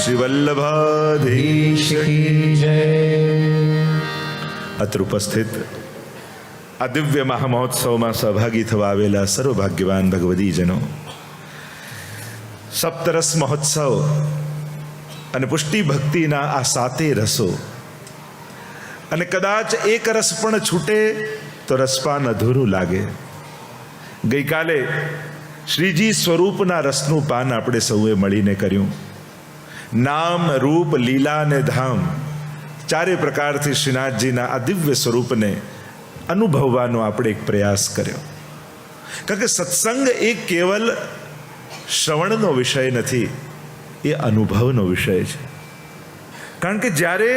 શ્રી વલ્લભાધીશ કી જય. અત્ર ઉપસ્થિત આ દિવ્ય મહામહોત્સવમાં સહભાગી થવા આવેલા સર્વભાગ્યવાન ભગવદીજનો, સપ્તરસ મહોત્સવ અને પુષ્ટિ ભક્તિના આ સાતે રસો, અને કદાચ એક રસ પણ છૂટે તો રસપાન અધૂરું લાગે. ગઈકાલે શ્રીજી સ્વરૂપના રસનું પાન આપણે સૌએ મળીને કર્યું. નામ, રૂપ, લીલા અને ધામ ચારે પ્રકારથી શ્રીનાથજીના આ દિવ્ય સ્વરૂપને અનુભવવાનો આપણે એક પ્રયાસ કર્યો. કારણ કે સત્સંગ એ કેવલ શ્રવણનો વિષય નથી, એ અનુભવનો વિષય છે. કારણ કે જ્યારે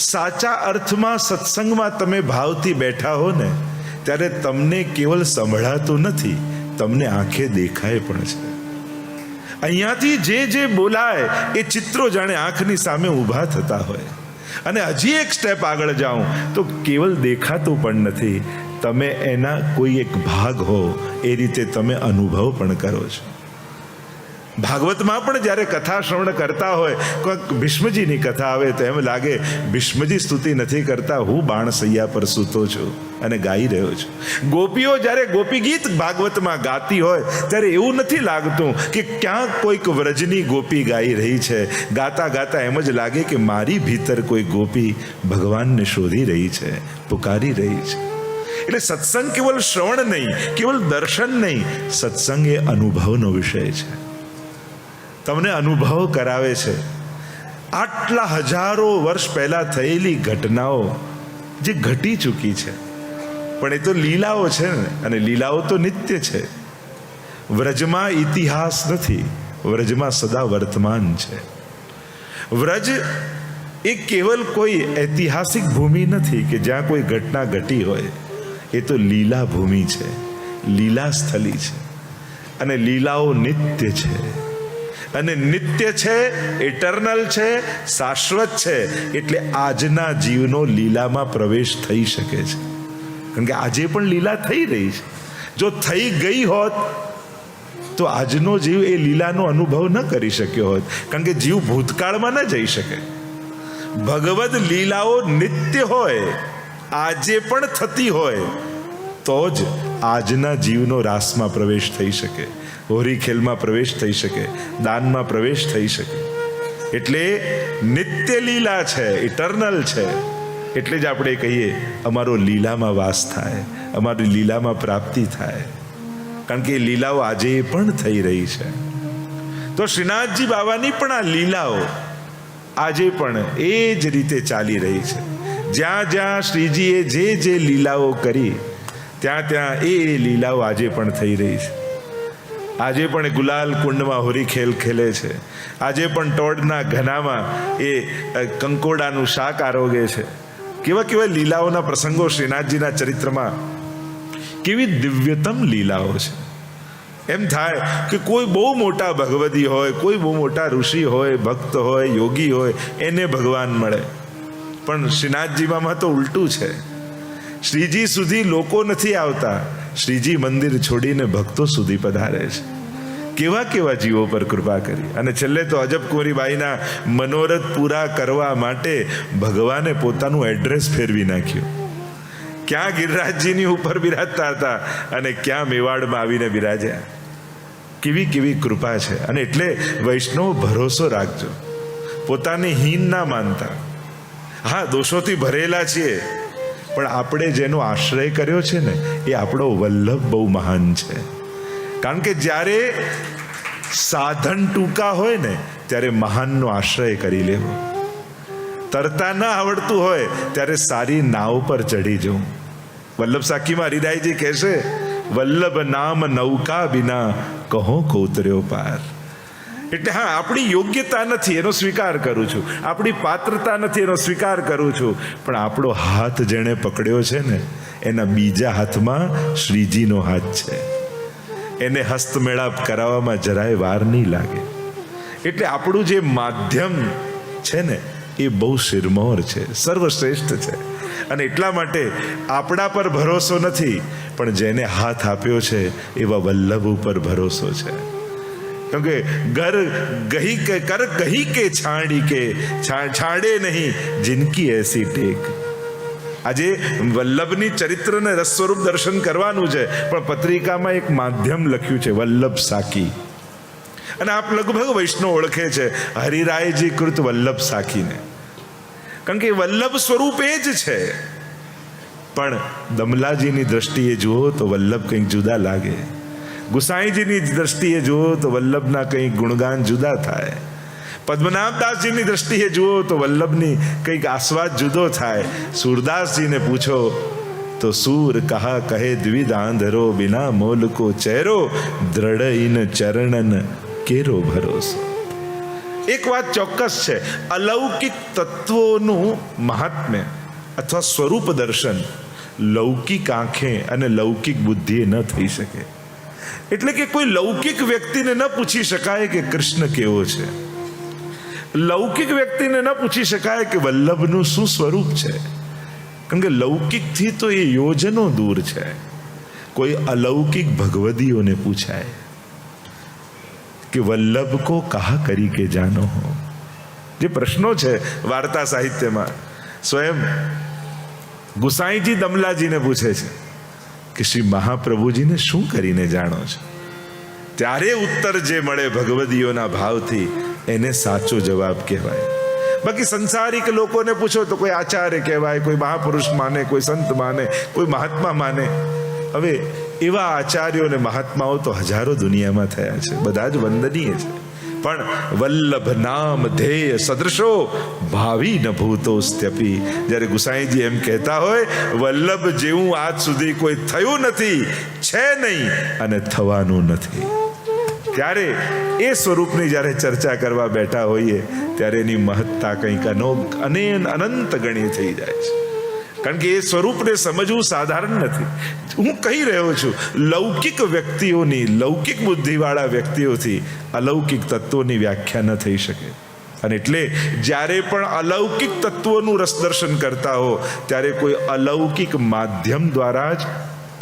સાચા અર્થમાં સત્સંગમાં તમે ભાવથી બેઠા હો ને, ત્યારે તમને કેવલ સંભળાતું નથી, તમને આંખે દેખાય પણ છે. અહીંયાથી જે બોલાય એ ચિત્રો જાણે આંખની સામે ઊભા થતા હોય. અને હજી એક સ્ટેપ આગળ જાઉં તો કેવલ દેખાતું પણ નથી, તમે એના કોઈ એક ભાગ હો એ રીતે તમે અનુભવ પણ કરો છો. ભાગવતમાં પણ જ્યારે કથા શ્રવણ કરતા હોય, કોઈક ભીષ્મજીની કથા આવે તો એમ લાગે ભીષ્મજી સ્તુતિ નથી કરતા, હું બાણસૈયા પર સૂતો છું અને ગાઈ રહ્યો છું. ગોપીઓ જ્યારે ગોપી ગીત ભાગવતમાં ગાતી હોય ત્યારે એવું નથી લાગતું કે ક્યાંક કોઈક વ્રજની ગોપી ગાઈ રહી છે. ગાતા ગાતા એમ જ લાગે કે મારી ભીતર કોઈ ગોપી ભગવાનને શોધી રહી છે, પુકારી રહી છે. એટલે સત્સંગ કેવલ શ્રવણ નહીં, કેવલ દર્શન નહીં, સત્સંગ એ અનુભવનો વિષય છે. તમને અનુભવ કરાવે છે આટલા હજારો વર્ષ પહેલા થયેલી ઘટનાઓ જે ઘટી ચૂકી છે. પણ એ તો લીલાઓ છે ને, અને લીલાઓ તો નિત્ય છે. વ્રજમાં ઇતિહાસ નથી, વ્રજમાં સદા વર્તમાન છે. વ્રજ એ કેવલ કોઈ ઐતિહાસિક ભૂમિ નથી કે જ્યાં કોઈ ઘટના ઘટી હોય. એ તો લીલા ભૂમિ છે, લીલા સ્થલી છે. અને લીલાઓ નિત્ય છે, અને નિત્ય છે, ઇટરનલ છે, શાશ્વત છે. એટલે આજના જીવનો લીલામાં પ્રવેશ થઈ શકે છે. કારણ કે આજે પણ લીલા થઈ રહી છે. જો થઈ ગઈ હોત તો આજનો જીવ એ લીલાનો અનુભવ ન કરી શક્યો હોત. કારણ કે જીવ ભૂતકાળમાં ન જઈ શકે. ભગવદ લીલાઓ નિત્ય હોય, આજે પણ થતી હોય, તો જ આજના જીવનો રાસમાં પ્રવેશ થઈ શકે, હોરી ખેલમાં પ્રવેશ થઈ શકે, દાનમાં પ્રવેશ થઈ શકે. એટલે નિત્ય લીલા છે, ઇટરનલ છે. એટલે જ આપણે કહીએ અમારો લીલામાં વાસ થાય, અમારી લીલામાં પ્રાપ્તિ થાય. કારણ કે એ લીલાઓ આજે પણ થઈ રહી છે. તો શ્રીનાથજી બાબાની પણ આ લીલાઓ આજે પણ એ જ રીતે ચાલી રહી છે. જ્યાં જ્યાં શ્રીજીએ જે લીલાઓ કરી ત્યાં ત્યાં એ લીલાઓ આજે પણ થઈ રહી છે. આજે પણ ગુલાલ કુંડમાં હોરી ખેલ ખેલે છે. આજે પણ ટોડના ઘનામાં એ કંકોડાનું શાક આરોગે છે. કેવા કેવા લીલાઓના પ્રસંગો શ્રીનાથજીના ચરિત્રમાં, કેવી દિવ્યતમ લીલાઓ છે. એમ થાય કે કોઈ બહુ મોટા ભગવદી હોય, કોઈ બહુ મોટા ઋષિ હોય, ભક્ત હોય, યોગી હોય, એને ભગવાન મળે. પણ શ્રીનાથજીમાં તો ઉલટું છે. શ્રીજી સુધી લોકો નથી આવતા, શ્રીજી મંદિર છોડીને ભક્તો સુધી પધારે છે. કેવા કેવા જીવો પર કૃપા કરી. અને છેલ્લે તો અજબકુંવરીબાઈના મનોરથ પૂરા કરવા માટે ભગવાને પોતાનું એડ્રેસ ફેરવી નાખ્યું. ક્યાં ગિરિરાજજીની ઉપર બિરાજતા હતા અને ક્યાં મેવાડમાં આવીને બિરાજ્યા. કેવી કેવી કૃપા છે. અને એટલે વૈષ્ણવ ભરોસો રાખજો, પોતાને હીન ના માનતા. હા, દોષોથી ભરેલા છીએ, પણ આપણે જેનો આશ્રય કર્યો છે ને, એ આપણો વલ્લભ બહુ મહાન છે. કારણ કે જ્યારે સાધન ટૂંકા હોય ને, ત્યારે મહાનનો આશ્રય કરી લેવો. તરતા ન આવડતું હોય ત્યારે સારી નાવ પર ચડી જવું. વલ્લભ સાખીમાં હરિરાયજી કહેશે, વલ્લભ નામ નૌકા બિના કહો કોતર્યો પાર. એટલે હા, આપણી યોગ્યતા નથી એનો સ્વીકાર કરું છું, આપણી પાત્રતા નથી એનો સ્વીકાર કરું છું, પણ આપણો હાથ જેણે પકડ્યો છે ને, એના બીજા હાથમાં શ્રીજીનો હાથ છે. એને હસ્તમેળાપ કરાવવામાં જરાય વાર નહીં લાગે. એટલે આપણું જે માધ્યમ છે ને, એ બહુ શિરમોર છે, સર્વશ્રેષ્ઠ છે. અને એટલા માટે આપણા પર ભરોસો નથી, પણ જેને હાથ આપ્યો છે એવા વલ્લભ ઉપર ભરોસો છે. क्योंकि घर गही के कर गही के छाड़ी के छाड़े नहीं जिनकी ऐसी टेक। આજે વલ્લભની ચરિત્રને રસ સ્વરૂપ દર્શન કરવાનું છે, પણ પત્રિકામાં એક માધ્યમ લખ્યું છે વલ્લભ સાખી, અને આપ લગભગ વૈષ્ણવ ઓળખે છે હરિરાયજી કૃત વલ્લભ સાખીને, કારણ કે વલ્લભ સ્વરૂપ એ જ છે, પણ દમલાજીની દ્રષ્ટિએ જુઓ તો વલ્લભ કંઈક જુદા લાગે, ગુસાઈજીની દ્રષ્ટિએ જુઓ તો વલ્લભના કંઈક ગુણગાન જુદા થાય, પદ્મનાભદાસજીની દ્રષ્ટિએ જુઓ તો વલ્લભની કંઈક આસ્વાદ જુદો થાય। सूरदासजीને પૂછો તો સૂર કહા કહે દ્વિધ આંધરો બિના મોલ કો ચહેરો દ્રઢ ઇન ચરણન કેરો ભરોસો। એક વાત ચોક્કસ છે, અલૌકિક તત્વોનું મહાત્મ્ય અથવા સ્વરૂપ દર્શન લૌકિક આંખે અને લૌકિક બુદ્ધિએ ન થઈ શકે। એટલે કે કોઈ લૌકિક વ્યક્તિને ન પૂછી શકાય કે કૃષ્ણ કેવો છે, લૌકિક વ્યક્તિને ન પૂછી શકાય કે વલ્લભનું શું સ્વરૂપ છે, કારણ કે લૌકિકથી તો એ યોજનો દૂર છે। કોઈ અલૌકિક ભગવદીઓને પૂછાય કે વલ્લભ કો કહા કરી કે જાનો હો, જે પ્રશ્નો છે વાર્તા સાહિત્યમાં, સ્વયં ગુસાઈજી દમલાજીને પૂછે છે કે શ્રી મહાપ્રભુજીને શું કરીને જાણો છો, ત્યારે ઉત્તર જે મળે ભગવદીઓના ભાવથી એને સાચો જવાબ કહેવાય। બાકી સંસારિક લોકોને પૂછો તો કોઈ આચાર્ય કહેવાય, કોઈ મહાપુરુષ માને, કોઈ સંત માને, કોઈ મહાત્મા માને। હવે એવા આચાર્યો અને મહાત્માઓ તો હજારો દુનિયામાં થયા છે, બધા જ વંદનીય છે, પણ વલ્લભ નામ ધ્યેય સદૃશો ભાવિ ન ભૂતોસ્ત્યપી। જ્યારે ગુસાઈજી એમ કહેતા હોય વલ્લભ જેવું આજ સુધી કોઈ થયું નથી, છે નહીં અને થવાનું નથી, ત્યારે એ સ્વરૂપની જ્યારે ચર્ચા કરવા બેઠા હોઈએ ત્યારે એની મહત્તા કંઈક અનંત ગણી થઈ જાય છે, કારણ કે એ સ્વરૂપને સમજવું સાધારણ નથી। હું કહી રહ્યો છું, લૌકિક વ્યક્તિઓની, લૌકિક બુદ્ધિવાળા વ્યક્તિઓથી અલૌકિક તત્વોની વ્યાખ્યા ન થઈ શકે, અને એટલે જ્યારે પણ અલૌકિક તત્વોનું રસદર્શન કરતા હો ત્યારે કોઈ અલૌકિક માધ્યમ દ્વારા જ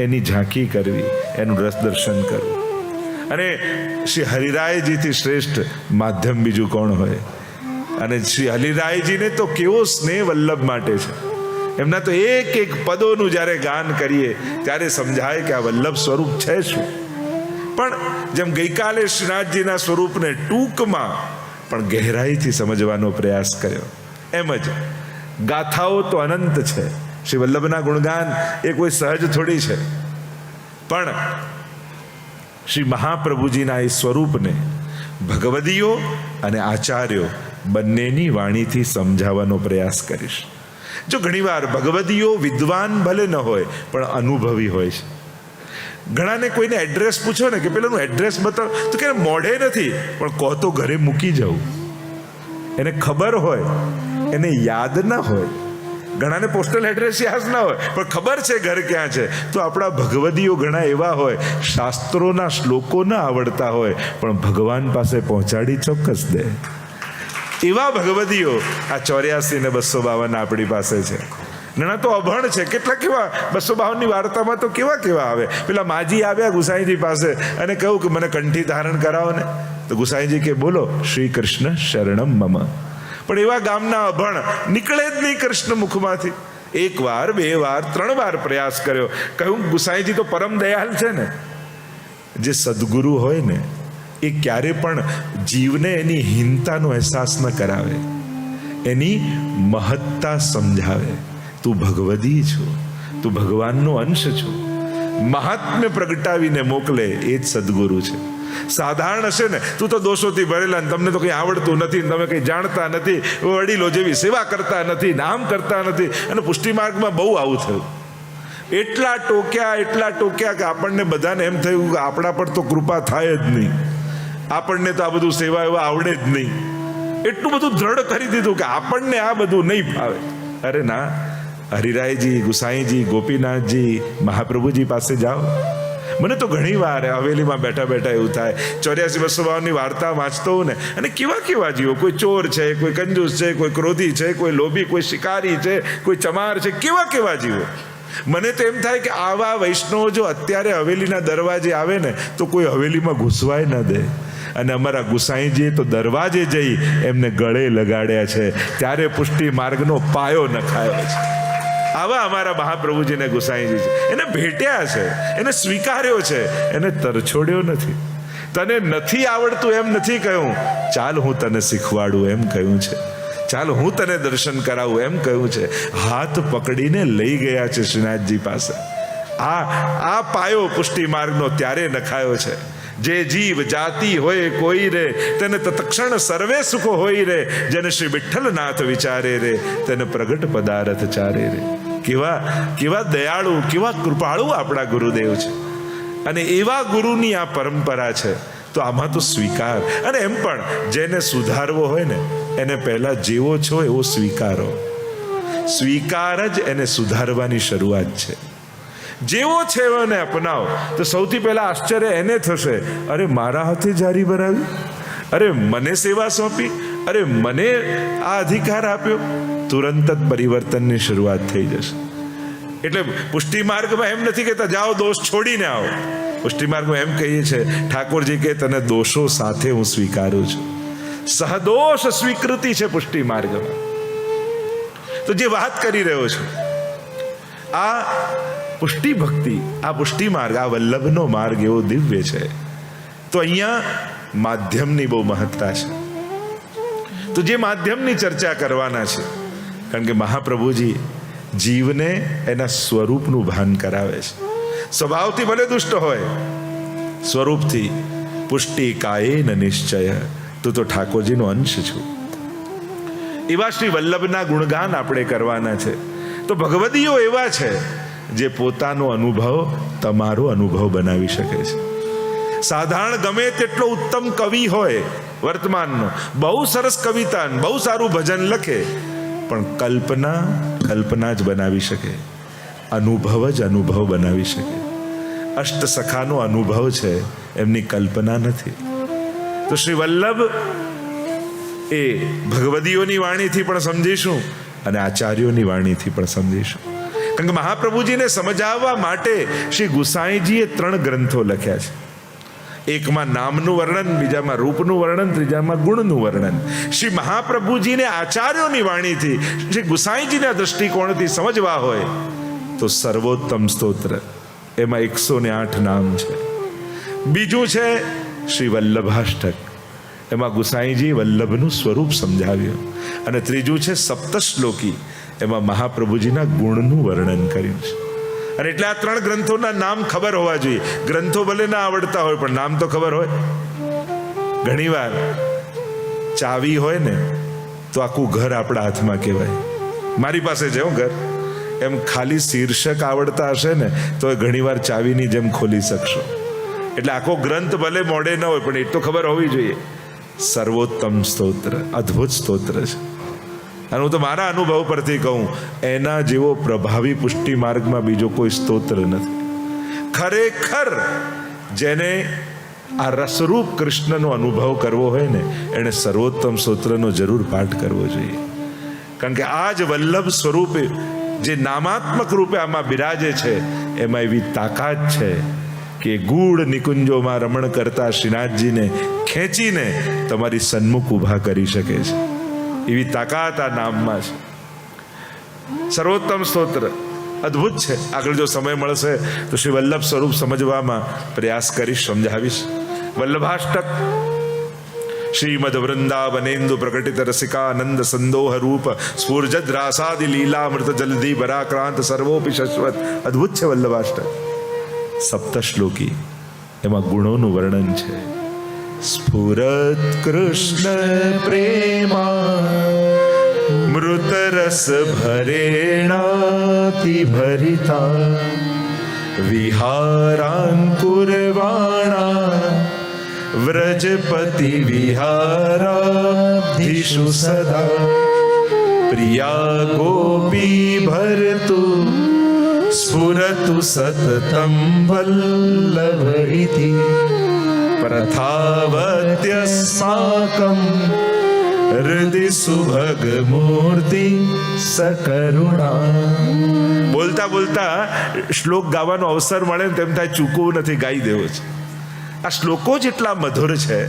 એની ઝાંખી કરવી, એનું રસદર્શન કરવું। અને શ્રી હરિરાયજીથી શ્રેષ્ઠ માધ્યમ બીજું કોણ હોય? અને શ્રી હરિરાયજીને તો કેવો સ્નેહ વલ્લભ માટે છે, એમના તો એક એક પદોનું જ્યારે ગાન કરીએ ત્યારે સમજાય કે આ વલ્લભ સ્વરૂપ છે શું। પણ જેમ ગઈકાલે શ્રીનાથજીના સ્વરૂપને ટૂંકમાં પણ ગહેરાઈથી સમજવાનો પ્રયાસ કર્યો, એમ જ ગાથાઓ તો અનંત છે, શ્રી વલ્લભના ગુણગાન એ કોઈ સહજ થોડી છે, પણ શ્રી મહાપ્રભુજીના એ સ્વરૂપને ભગવદીઓ અને આચાર્યો બંનેની વાણીથી સમજાવવાનો પ્રયાસ કરીશ। જો ઘણીવાર ભગવદીઓ વિદ્વાન ભલે ન હોય પણ અનુભવી હોય છે, ઘણાને કોઈને એડ્રેસ પૂછો ને કે પેલાનું એડ્રેસ બતાવો તો કે મોઢે નથી પણ કહો તો ઘરે મૂકી જવું, એને ખબર હોય, એને યાદ ના હોય, ઘણાને પોસ્ટલ એડ્રેસ યાદ ના હોય પણ ખબર છે ઘર ક્યાં છે। તો આપણા ભગવદીઓ ઘણા એવા હોય, શાસ્ત્રોના શ્લોકો ના આવડતા હોય પણ ભગવાન પાસે પહોંચાડી ચોક્કસ દે, એવા ભગવદીઓ આ 84 ને 252 આપણી પાસે છે। ઘણા તો અભણ છે, કેટલા કેવા 252ની વાર્તામાં તો કેવા કેવા આવે। પેલા માજી આવ્યા ગુસાઈજી પાસે અને કહ્યું કે મને કંઠી ધારણ કરાવો ને, તો ગુસાઈજી કે બોલો શ્રી કૃષ્ણ શરણમ મમ, પણ એવા ગામના અભણ નીકળે જ નહીં કૃષ્ણ મુખમાંથી। એક વાર, બે વાર, 3 વાર પ્રયાસ કર્યો, કહ્યું ગુસાઈજી તો પરમ દયાલ છે ને, જે સદગુરુ હોય ને એ ક્યારે પણ જીવને એની હીનતાનો અહેસાસ ન કરાવે, એની મહત્તા સમજાવે। તું ભગવદી છો, તું ભગવાનનો અંશ છો, મહાત્મ્ય પ્રગટાવીને મોકલે એ જ સદગુરુ છે। સાધારણ હશે ને, તું તો દોષોથી ભરેલા ને તમને તો કંઈ આવડતું નથી, તમે કંઈ જાણતા નથી, વડીલો જેવી સેવા કરતા નથી, નામ કરતા નથી, અને પુષ્ટિ માર્ગમાં બહુ આવું થયું। એટલા ટોક્યા કે આપણને બધાને એમ થયું કે આપણા પર તો કૃપા થાય જ નહીં, આપણને તો આ બધું સેવા એવા આવડે જ નહીં, એટલું બધું દ્રઢ કરી દીધું કે આપણને આ બધું નહીં ફાવે। અરે ના, હરિરાયજી, ગુસાઈજી, ગોપીનાથજી, મહાપ્રભુજી પાસે જાઓ। મને તો ઘણી વાર હવેલીમાં બેઠા બેઠા એવું થાય, 84-252ની વાર્તા વાંચતો હોઉં ને, અને કેવા કેવા જીવો, કોઈ ચોર છે, કોઈ કંજૂસ છે, કોઈ ક્રોધી છે, કોઈ લોભી, કોઈ શિકારી છે, કોઈ ચમાર છે, કેવા કેવા જીવો। મને તો એમ થાય કે આવા વૈષ્ણવો જો અત્યારે હવેલીના દરવાજે આવે ને તો કોઈ હવેલીમાં ઘૂસવાય ન દે, અને અમારા ગુસાઈજીએ તો દરવાજે જઈ એમને ગળે લગાડ્યા છે, ત્યારે પુષ્ટિ માર્ગનો પાયો નખાયો છે. આવા અમારા મહાપ્રભુજીને ગુસાઈજી છે. એને ભેટ્યા છે, એને સ્વીકાર્યો છે, એને તરછોડ્યો નથી. તને નથી આવડતું એમ નથી કહ્યું, ચાલ હું તને શીખવાડું એમ કહ્યું છે. ચાલ હું તને દર્શન કરાવું એમ કહ્યું છે. હાથ પકડીને લઈ ગયા છે શ્રીનાથજી પાસે. આ પાયો પુષ્ટિ માર્ગનો ત્યારે નખાયો છે. જે જીવ જાતિ હોય કોઈ રે, તેને તત્ક્ષણ સર્વે સુખો હોય રે. જેને શ્રી વિઠ્ઠલનાથ વિચારે રે, તેને પ્રગટ પદાર્થ ચારે રે. કેવા દયાળુ, કેવા કૃપાળુ આપણા ગુરુદેવ છે. અને એવા ગુરુની આ પરંપરા છે. તો આમાં તો સ્વીકાર. અને એમ પણ જેને સુધારવો હોય ને, એને પહેલા જેવો છો એવો સ્વીકારો. સ્વીકાર જ એને સુધારવાની શરૂઆત છે. જેવો છે એને અપનાવો તો સૌથી પહેલા આશ્ચર્ય એને થશે, અરે મારા હાથે જારી ભરાવી, અરે મને સેવા સોંપી, અરે મને આ અધિકાર આપ્યો. તુરંત જ પરિવર્તનની શરૂઆત થઈ જશે. એટલે પુષ્ટિ માર્ગમાં એમ નથી કહેતા જાઓ દોષ છોડીને આવો. પુષ્ટિ માર્ગમાં એમ કહીએ છે, ઠાકોરજી કે તને દોષો સાથે હું સ્વીકારું છું. સહદોષ સ્વીકૃતિ છે પુષ્ટિ માર્ગમાં. તો જે વાત કરી રહ્યો છું, આ પુષ્ટિ ભક્તિ, આ પુષ્ટિ માર્ગ, આ વલ્લભનો માર્ગ એવો દિવ્ય છે. તો અહીંયા માધ્યમની બહુ મહત્તા છે. તો જે માધ્યમની ચર્ચા કરવાના છે, કારણ કે મહાપ્રભુજી જીવને એના સ્વરૂપનું ભાન કરાવે છે. સ્વભાવથી ભલે દુષ્ટ હોય, સ્વરૂપથી પુષ્ટિ કાયેન નિશ્ચય, તું તો ઠાકોરજીનો અંશ છું. એવા શ્રી વલ્લભના ગુણગાન આપણે કરવાના છે. તો ભગવદીઓ એવા છે જે પોતાનો અનુભવ તમારો અનુભવ બનાવી શકે છે. સાધારણ ગમે તેટલો ઉત્તમ કવિ હોય વર્તમાનનો, બહુ સરસ કવિતા, બહુ સારું ભજન લખે, પણ કલ્પના જ બનાવી શકે, અનુભવ જ અનુભવ બનાવી શકે. અષ્ટ સખાનો અનુભવ છે, એમની કલ્પના નથી. તો શ્રી વલ્લભ એ ભગવદીઓની વાણીથી પણ સમજીશું અને આચાર્યોની વાણીથી પણ સમજીશું. કારણ કે મહાપ્રભુજીને સમજાવવા માટે શ્રી ગુસાઈજીએ 3 ગ્રંથો લખ્યા છે. એકમાં નામનું વર્ણન, બીજામાં રૂપનું વર્ણન, ત્રીજામાં ગુણનું વર્ણન. શ્રી મહાપ્રભુજીને આચાર્યોની વાણીથી, શ્રી ગુસાઈજીના દ્રષ્ટિકોણથી સમજવા હોય તો સર્વોત્તમ સ્તોત્ર, એમાં 108 નામ છે. બીજું છે શ્રી વલ્લભાષ્ટક, એમાં ગુસાઈજી વલ્લભનું સ્વરૂપ સમજાવ્યું. અને ત્રીજું છે સપ્તશ્લોકી, એમાં મહાપ્રભુજીના ગુણનું વર્ણન કર્યું છે. અને એટલે આ 3 ગ્રંથોના નામ ખબર હોવા જોઈએ. ગ્રંથો ભલે ના આવડતા હોય પણ નામ તો ખબર હોય. ઘણીવાર ચાવી હોય ને તો આખું ઘર આપણા હાથમાં કહેવાય. મારી પાસે છે ઘર, એમ ખાલી શીર્ષક આવડતા હશે ને તો ઘણીવાર ચાવીની જેમ ખોલી શકશો. એટલે આખો ગ્રંથ ભલે મોઢે ન હોય પણ એ તો ખબર હોવી જોઈએ. સર્વોત્તમ સ્તોત્ર, અદ્ભુત સ્તોત્ર છે. અને હું તો મારા અનુભવ પરથી કહું, એના જેવો પ્રભાવી પુષ્ટિ માર્ગમાં બીજો કોઈ સ્તોત્ર નથી. ખરેખર જેને આ રસરૂપ કૃષ્ણનો અનુભવ કરવો હોય ને, એણે સર્વોત્તમ સ્તોત્રનો જરૂર પાઠ કરવો જોઈએ. કારણ કે આ જ વલ્લભ સ્વરૂપે જે નામાત્મક રૂપે આમાં બિરાજે છે, એમાં એવી તાકાત છે કે ગૂઢ નિકુંજોમાં રમણ કરતા શ્રીનાથજીને ખેંચીને તમારી સન્મુખ ઊભા કરી શકે છે. એવી તાકાત આ નામમાં છે. સર્વોત્તમ સ્તોત્ર અદ્ભુત છે. આગળ જો સમય મળશે તો શ્રી વલ્લભ સ્વરૂપ સમજવામાં પ્રયાસ કરીશ, સમજાવીશ. વલ્લભાષ્ટક શ્રીમદ વૃંદાવનેન્દુ પ્રકટિત રસિકાનંદ સંદોહ રૂપ સ્ફુર્જદ રાસાદિ લીલામૃત જલધિ પરાક્રાંત સર્વોપી શશ્વત. અદ્ભુત છે વલ્લભાષ્ટક. સપ્તશ્લોકી, એમાં ગુણોનું વર્ણન છે. સ્ફુરત કૃષ્ણ પ્રેમા મૃત રસ ભરેણાતિ ભરિતા વિહારાંકુરવાણા વ્રજપતિ વિહારાધીષુ સદા પ્રિયા ગોપી ભરતુ સ્ફુરતુ સતતમ વલ્લભ ઇતિ પ્રથાવત્યસ્માકં હૃદિ સુભગ મૂર્તિ સકરુણા. બોલતા બોલતા શ્લોક ગાવાનો અવસર મળે ને તેમ થાય ચૂકવું નથી, ગાઈ દેવો છે. આ શ્લોકો જ એટલા મધુર છે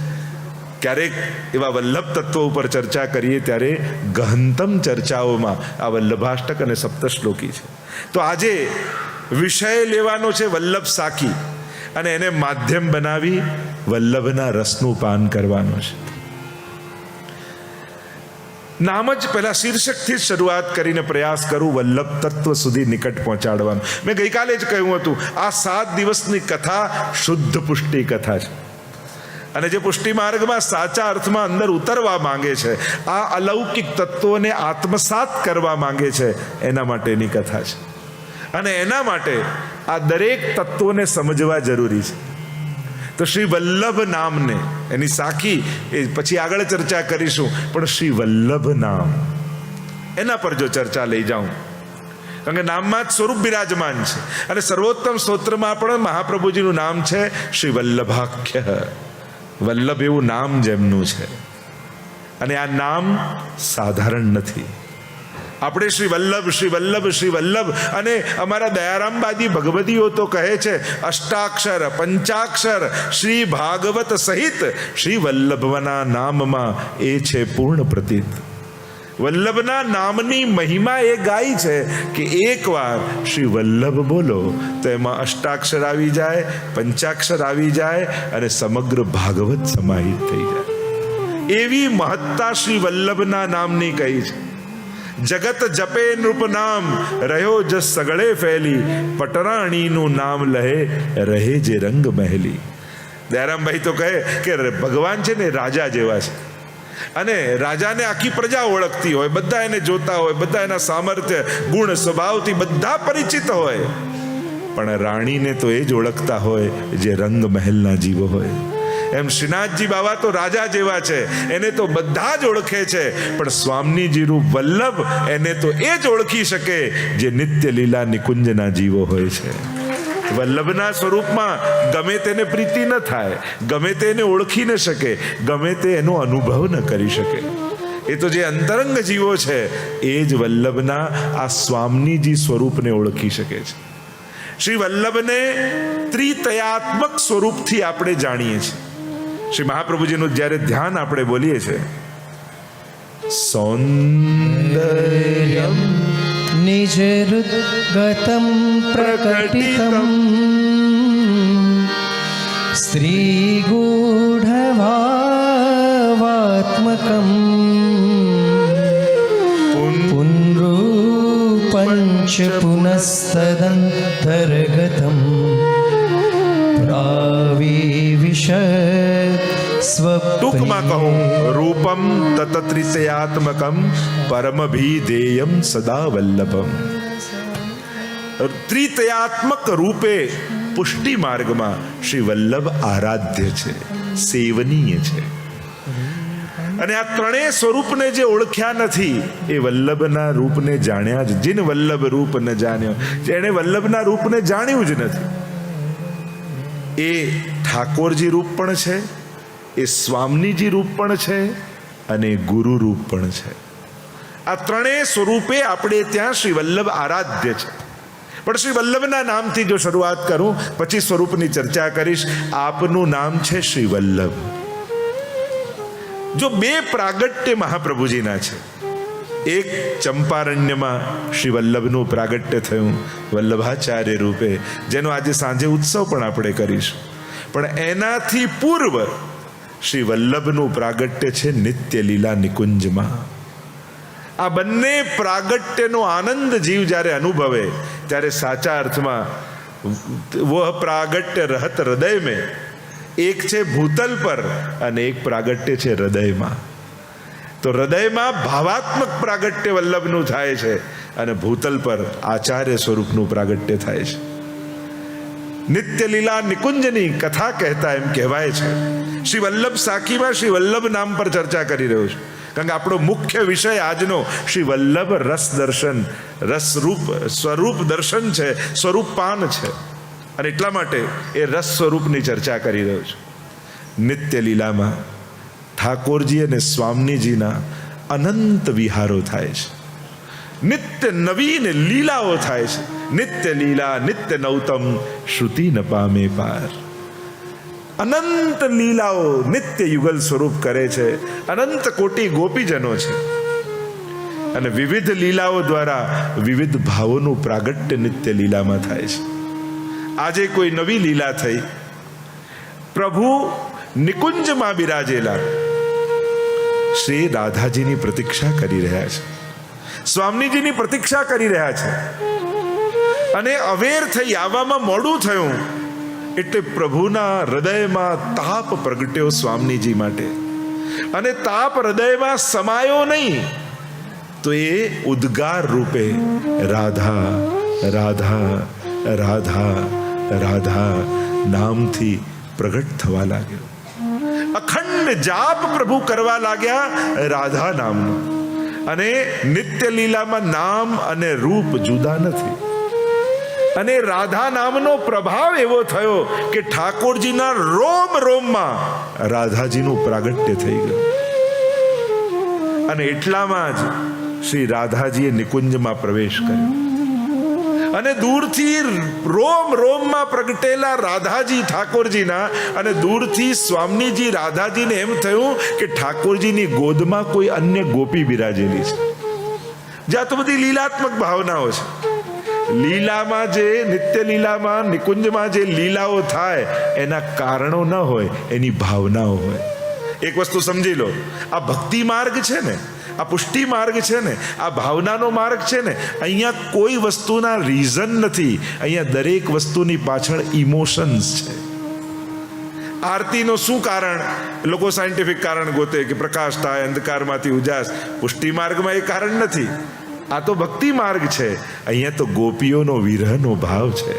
ક્યારેક એવા વલ્લભ તત્વો ઉપર ચર્ચા કરીએ ત્યારે ગહનતમ ચર્ચાઓમાં આ વલ્લભાષ્ટક અને સપ્તશ્લોકી છે. તો આજે વિષય લેવાનો છે વલ્લભ સાખી, અને એને માધ્યમ બનાવી વલ્લભના રસનું પાન કરવાનું છે. નામ જ પહેલા શીર્ષકથી શરૂઆત કરીને પ્રયાસ કરું વલ્લભ તત્વ સુધી નિકટ પહોંચાડવાનું. મેં ગઈકાલે જ કહ્યું હતું, આ 7 દિવસની કથા શુદ્ધ પુષ્ટિ કથા છે, અને જે પુષ્ટિ માર્ગમાં સાચા અર્થમાં અંદર ઉતરવા માંગે છે, આ અલૌકિક તત્વોને આત્મસાત કરવા માંગે છે, એના માટેની કથા છે. અને એના માટે આ દરેક તત્વોને સમજવા જરૂરી છે. તો શ્રી વલ્લભ નામને, એની સાખી એ પછી આગળ ચર્ચા કરીશું, પણ શ્રી વલ્લભ નામ એના પર જો ચર્ચા લઈ જાઉં, કારણ કે નામમાં જ સ્વરૂપ બિરાજમાન છે. અને સર્વોત્તમ સ્તોત્રમાં પણ મહાપ્રભુજીનું નામ છે શ્રી વલ્લભાખ્ય. વલ્લભ એવું નામ જેમનું છે, અને આ નામ સાધારણ નથી. આપણે શ્રી વલ્લભ શ્રી વલ્લભ શ્રી વલ્લભ, અને અમારા દયારામબાદી ભગવતીઓ તો કહે છે અષ્ટાક્ષર પંચાક્ષર શ્રી ભાગવત સહિત શ્રી વલ્લભના નામમાં એ છે પૂર્ણ પ્રતીત. વલ્લભના નામની મહિમા એ ગાય છે કે એકવાર શ્રી વલ્લભ બોલો તો એમાં અષ્ટાક્ષર આવી જાય, પંચાક્ષર આવી જાય, અને સમગ્ર ભાગવત સમાહિત થઈ જાય. એવી મહત્તા શ્રી વલ્લભના નામની કહી છે. જગત જપે નૃપ નામ, રહ્યો જસ સગળે ફેલી, પટરાણીનું નામ લહે રહે જે રંગ મહેલી. દયારામભાઈ તો કહે કે ભગવાન છે ને રાજા જેવા છે, અને રાજાને આખી પ્રજા ઓળખતી હોય, બધા એને જોતા હોય, બધા એના સામર્થ્ય ગુણ સ્વભાવથી બધા પરિચિત હોય, પણ રાણીને તો એ જ ઓળખતા હોય જે રંગ મહેલના જીવો હોય. એમ શ્રીનાથજી બાબા તો રાજા જેવા છે, એને તો બધા જ ઓળખે છે, પણ સ્વામીજી રૂપ વલ્લભ એને તો એ જ ઓળખી શકે જે નિત્ય લીલા નિકુંજના જીવો હોય છે. વલ્લભના સ્વરૂપમાં ગમે તેને પ્રીતિ ન થાય, ગમે તેને ઓળખી ન શકે, ગમે તે એનો અનુભવ ન કરી શકે. એ તો જે અંતરંગ જીવો છે એ જ વલ્લભના આ સ્વામીજી સ્વરૂપને ઓળખી શકે છે. શ્રી વલ્લભને ત્રિતયાત્મક સ્વરૂપથી આપણે જાણીએ છીએ. શ્રી મહાપ્રભુજીનું જ્યારે ધ્યાન આપણે બોલીએ છીએ, સૌંદર્યમ નિજરુદ્ગતમ પ્રકટિતમ સ્ત્રીગૂઢભાવાત્મકમ પુનરૂપંચ પુનસ્તદંતર્ગતમ ટૂંકમાં કહું, રૂપમ તત ત્રિતયાત્મકમ પરમભીધેયમ સદા વલ્લભમ. ત્રિતયાત્મક રૂપે પુષ્ટિ માર્ગમાં શ્રી વલ્લભ આરાધ્ય છે, સેવનીય છે. અને આ ત્રણેય સ્વરૂપને જે ઓળખ્યા નથી એ વલ્લભના રૂપને જાણ્યા જ. જીન વલ્લભ રૂપ ન જાણ્યો, જેણે વલ્લભના રૂપને જાણ્યું જ નથી. એ ઠાકોરજી રૂપ પણ છે, એ સ્વામીજી રૂપ પણ છે, અને ગુરુ રૂપ પણ છે. આ ત્રણેય સ્વરૂપે આપણે ત્યાં શ્રી વલ્લભ આરાધ્ય છે. પણ શ્રી વલ્લભના નામથી જો શરૂઆત કરું, પછી સ્વરૂપની ચર્ચા કરીશ. આપનું નામ છે શ્રી વલ્લભ. જો બે પ્રાગટ્ય મહાપ્રભુજીના છે, એક ચંપારણ્યમાં શ્રી વલ્લભનું પ્રાગટ્ય થયું વલ્લભાચાર્ય રૂપે, જેનો આજે સાંજે ઉત્સવ પણ આપણે કરીશું. પણ એનાથી પૂર્વ શ્રી વલ્લભનું પ્રાગટ્ય છે નિત્ય લીલા નિકુંજમાં. આ બંને પ્રાગટ્યનો આનંદ જીવ જ્યારે અનુભવે ત્યારે સાચા અર્થમાં વહ પ્રાગટ્ય રહત હૃદય મેં, એક છે ભૂતલ પર અને એક પ્રાગટ્ય છે હૃદયમાં. તો હૃદયમાં ભાવાત્મક પ્રાગટ્ય વલ્લભનું થાય છે, અને ભૂતલ પર આચાર્ય સ્વરૂપનું પ્રાગટ્ય થાય છે. નિત્ય લીલા નિકુંજની કથા કહેતા એમ કહેવાય છે. શ્રી વલ્લભ સાખીમાં શ્રી વલ્લભ નામ પર ચર્ચા કરી રહ્યો છું, કારણ કે આપણો મુખ્ય વિષય આજનો શ્રી વલ્લભ રસ દર્શન, રસરૂપ સ્વરૂપ દર્શન છે, સ્વરૂપપાન છે. અને એટલા માટે એ રસ સ્વરૂપની ચર્ચા કરી રહ્યો છું. નિત્ય લીલામાં ઠાકોરજી અને સ્વામીજીના અનંત વિહારો થાય છે, નિત્ય નવીન લીલાઓ થાય છે. નિત્ય લીલા નિત્ય નૌતમ શ્રુતિ ન પામે પાર. અનંત લીલાઓ નિત્ય યુગલ સ્વરૂપ કરે છે. અનંત કોટી ગોપીજનો છે અને વિવિધ લીલાઓ દ્વારા વિવિધ ભાવોનું પ્રાગટ્ય નિત્ય લીલામાં થાય છે. આજે કોઈ નવી લીલા થઈ. પ્રભુ નિકુંજમાં બિરાજેલા શ્રી રાધાજીની પ્રતીક્ષા કરી રહ્યા છે, સ્વામીજીની પ્રતીક્ષા કરી રહ્યા છે. અને અવેર થઈ આવવામાં મોડું થયું એટલે પ્રભુના હૃદયમાં તાપ પ્રગટ્યો સ્વામીજી માટે. અને તાપ હૃદયમાં સમાયો નહીં તો એ ઉદ્ગાર રૂપે રાધા રાધા રાધા રાધા નામથી પ્રગટ થવા લાગ્યો. અખંડ જાપ પ્રભુ કરવા લાગ્યા રાધા નામનો. અને નિત્ય લીલામાં નામ અને રૂપ જુદા નથી. અને રાધા નામનો પ્રભાવ એવો થયો કે ઠાકોરજીના રોમ રોમમાં રાધાજીનું પ્રાગટ્ય થઈ ગયું. અને એટલામાં જ શ્રી રાધાજીએ નિકુંજમાં પ્રવેશ કર્યો. અને દૂરથી રોમ રોમમાં પ્રગટેલા રાધાજી ઠાકોરજીના અને દૂરથી સ્વામીજી રાધાજીને એમ થયું કે ઠાકોરજીની ગોદમાં કોઈ અન્ય ગોપી બિરાજેલી છે. જ્યાં તો બધી લીલાત્મક ભાવનાઓ છે. લીલામાં જે નિત્ય લીલામાં નિકુંજમાં જે લીલાઓ થાય એના કારણો ન હોય, એની ભાવનાઓ હોય. એક વસ્તુ સમજી લો, આ ભક્તિ માર્ગ છે ને, આ પુષ્ટિ માર્ગ છે ને, આ ભાવનાનો માર્ગ છે ને, અહીંયા કોઈ વસ્તુના રીઝન નથી. અહીંયા દરેક વસ્તુની પાછળ ઇમોશન્સ છે. આરતીનો શું કારણ? લોકો સાયન્ટિફિક કારણ ગોતે કે પ્રકાશ થાય, અંધકારમાંથી ઉજાસ. પુષ્ટિ માર્ગમાં એ કારણ નથી. આ તો ભક્તિ માર્ગ છે. અહીંયા તો ગોપીઓનો વિરહનો ભાવ છે.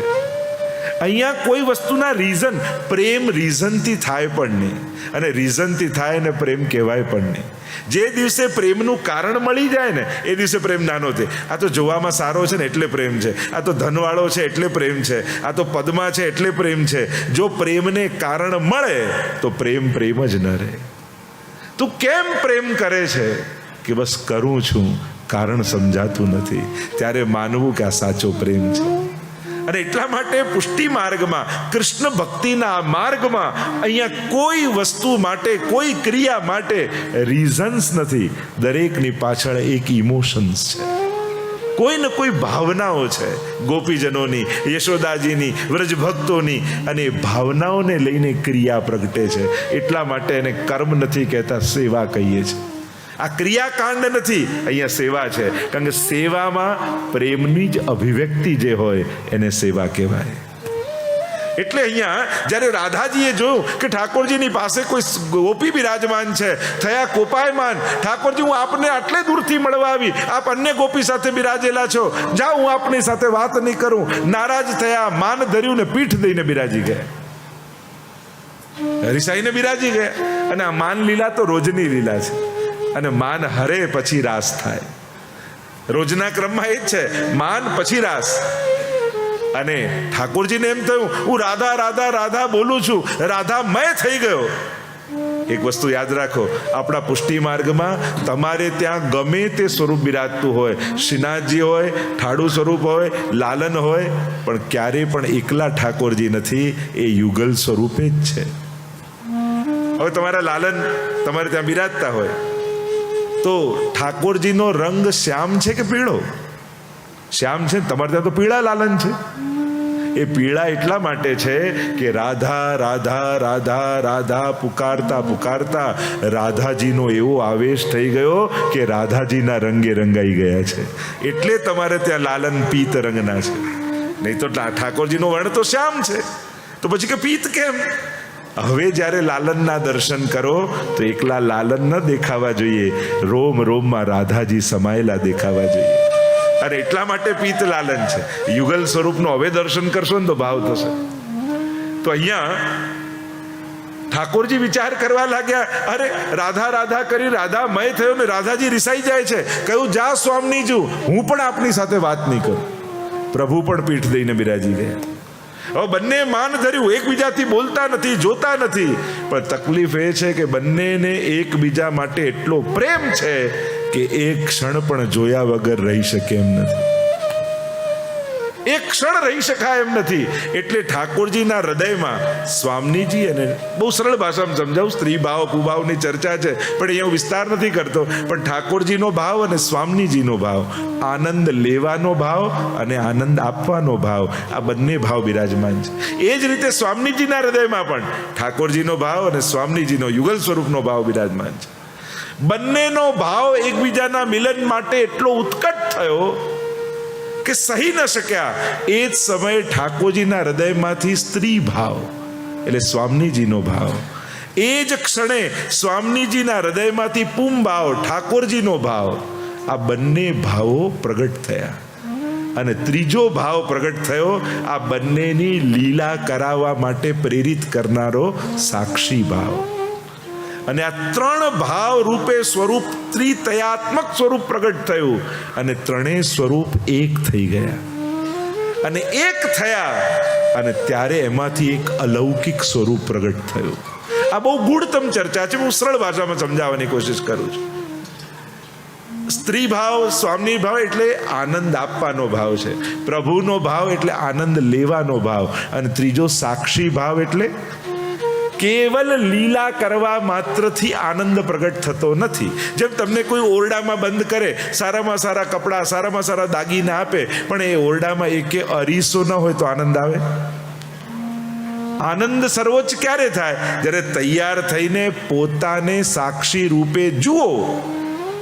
અહીંયા કોઈ વસ્તુના રીઝન, પ્રેમ રીઝનથી થાય પણ નહીં, અને રીઝનથી થાય ને પ્રેમ કહેવાય પણ નહીં. જે દિવસે પ્રેમનું કારણ મળી જાય ને એ દિવસે પ્રેમ નાનો થાય. આ તો જોવામાં સારો છે ને એટલે પ્રેમ છે, આ તો ધનવાળો છે એટલે પ્રેમ છે, આ તો પદમાં છે એટલે પ્રેમ છે. જો પ્રેમને કારણ મળે તો પ્રેમ પ્રેમ જ ન રહે. તું કેમ પ્રેમ કરે છે? કે બસ કરું છું, કારણ સમજાતું નથી. ત્યારે માનવું કે આ સાચો પ્રેમ છે. અને એટલા માટે પુષ્ટિ માર્ગમાં, કૃષ્ણ ભક્તિના માર્ગમાં અહીંયા કોઈ વસ્તુ માટે, કોઈ ક્રિયા માટે રીઝન્સ નથી. દરેકની પાછળ એક ઇમોશન્સ છે, કોઈ ને કોઈ ભાવનાઓ છે. ગોપીજનોની, યશોદાજીની, વ્રજભક્તોની, અને એ ભાવનાઓને લઈને ક્રિયા પ્રગટે છે. એટલા માટે એને કર્મ નથી કહેતા, સેવા કહીએ છીએ. આ ક્રિયાકાંડ નથી, અહીંયા સેવા છે. કારણ કે સેવામાં પ્રેમની જ અભિવ્યક્તિ જે હોય એને સેવા કહેવાય. એટલે અહીંયા જ્યારે રાધાજીએ જોયું કે ઠાકોરજીની પાસે કોઈ ગોપી બિરાજમાન છે, થયા કોપાયમાન. ઠાકોરજી, હું આપને આટલે દૂરથી મળવા આવી, આપ અન્ય ગોપી સાથે બિરાજેલા છો, જાઓ, હું આપની સાથે વાત નહીં કરું. નારાજ થયા, માન ધર્યું ને પીઠ દઈને બિરાજી ગયા, હરિસાઈને બિરાજી ગયા. અને આ માન લીલા તો રોજની લીલા છે. અને માન હરે પછી રાસ થાય. રોજના ક્રમમાં એ જ છે, માન પછી રાસ. અને ઠાકોરજીને એમ થયું, હું રાધા રાધા રાધા બોલું છું, રાધામય થઈ ગયો. એક વસ્તુ યાદ રાખો, આપણા પુષ્ટિ માર્ગમાં તમારે ત્યાં ગમે તે સ્વરૂપ બિરાજતું હોય, શ્રીનાથજી હોય, ઠાડુ સ્વરૂપ હોય, લાલન હોય, પણ ક્યારેય પણ એકલા ઠાકોરજી નથી. એ યુગલ સ્વરૂપે જ છે. હવે તમારા લાલન તમારે ત્યાં બિરાજતા હોય તો ઠાકોરજીનો રંગ શ્યામ છે કે પીળો? શ્યામ છે. તમારે ત્યાં તો પીળા લાલન છે. એ પીળા એટલા માટે છે કે રાધા રાધા રાધા રાધા પુકારતા પુકારતા રાધાજીનો એવો આવેશ થઈ ગયો કે રાધાજીના રંગે રંગાઈ ગયા છે. એટલે તમારે ત્યાં લાલન પીત રંગના છે. નહીં તો ઠાકોરજીનો વર્ણ તો શ્યામ છે, તો પછી કે પીત કેમ? હવે જ્યારે લાલનના દર્શન કરો તો એકલા લાલન ન દેખાવા જોઈએ, રોમ રોમમાં રાધાજી સમાયેલા દેખાવા જોઈએ. અને એટલા માટે પીત લાલન છે. યુગલ સ્વરૂપનો હવે દર્શન કરશો ને તો ભાવ થશે. તો અહીંયા ઠાકોરજી વિચાર કરવા લાગ્યા, અરે રાધા રાધા કરી રાધામય થયો ને રાધાજી રિસાઈ જાય છે. કહ્યું, જા સ્વામીજી, હું પણ આપની સાથે વાત નહીં કરું. પ્રભુ પણ પીઠ દઈને બિરાજી ગયા. હવે બંને માન ધર્યું, એકબીજાથી બોલતા નથી, જોતા નથી, પણ તકલીફ એ છે કે બંનેને એકબીજા માટે એટલો પ્રેમ છે કે એક ક્ષણ પણ જોયા વગર રહી શકે એમ નથી. એક ક્ષણ રહી શકાય એમ નથી. એટલે ઠાકોરજીના હૃદયમાં સ્વામીજી, અને બહુ સરળ ભાષામાં સમજાવું, સ્ત્રી ભાવ કુભાવની ચર્ચા છે પણ અહીંયા હું વિસ્તાર નથી કરતો, પણ ઠાકોરજીનો ભાવ અને સ્વામીજીનો ભાવ, આનંદ લેવાનો ભાવ અને આનંદ આપવાનો ભાવ, આ બંને ભાવ બિરાજમાન છે. એ જ રીતે સ્વામીજીના હૃદયમાં પણ ઠાકોરજીનો ભાવ અને સ્વામીજીનો યુગલ સ્વરૂપનો ભાવ બિરાજમાન છે. બંનેનો ભાવ એકબીજાના મિલન માટે એટલો ઉત્કટ થયો કે સહી ન શક્યા. એ જ સમયે ઠાકોરજીના હૃદયમાંથી સ્ત્રી ભાવ એટલે સ્વામીજીનો ભાવ, એ જ ક્ષણે સ્વામીજીના હૃદયમાંથી પુમ ભાવ ઠાકોરજીનો ભાવ, આ બંને ભાવો પ્રગટ થયા. અને ત્રીજો ભાવ પ્રગટ થયો આ બંનેની લીલા કરાવવા માટે પ્રેરિત કરનારો સાક્ષી ભાવ. અને આ ત્રણ ભાવ રૂપે સ્વરૂપ ત્રિતયાત્મક સ્વરૂપ પ્રગટ થયું અને ત્રણેય સ્વરૂપ એક થઈ ગયા. અને એક થયા અને ત્યારે એમાંથી એક અલૌકિક સ્વરૂપ પ્રગટ થયું. આ બહુ ગૂઢતમ ચર્ચા છે, હું સરળ ભાષામાં સમજાવવાની કોશિશ કરું છું. સ્ત્રી ભાવ સ્વામી ભાવ એટલે આનંદ આપવાનો ભાવ છે, પ્રભુનો ભાવ એટલે આનંદ લેવાનો ભાવ, અને ત્રીજો સાક્ષી ભાવ એટલે કેવલ લીલા કરવા માત્રથી આનંદ પ્રગટ થતો નથી. જેમ તમને કોઈ ઓરડામાં બંધ કરે, સારામાં સારા કપડાં સારામાં સારા દાગીના આપે, પણ એ ઓરડામાં એકે અરીસો ન હોય તો આનંદ આવે? આનંદ સર્વોચ્ચ ક્યારે થાય? જ્યારે તૈયાર થઈને પોતાને સાક્ષી રૂપે જુઓ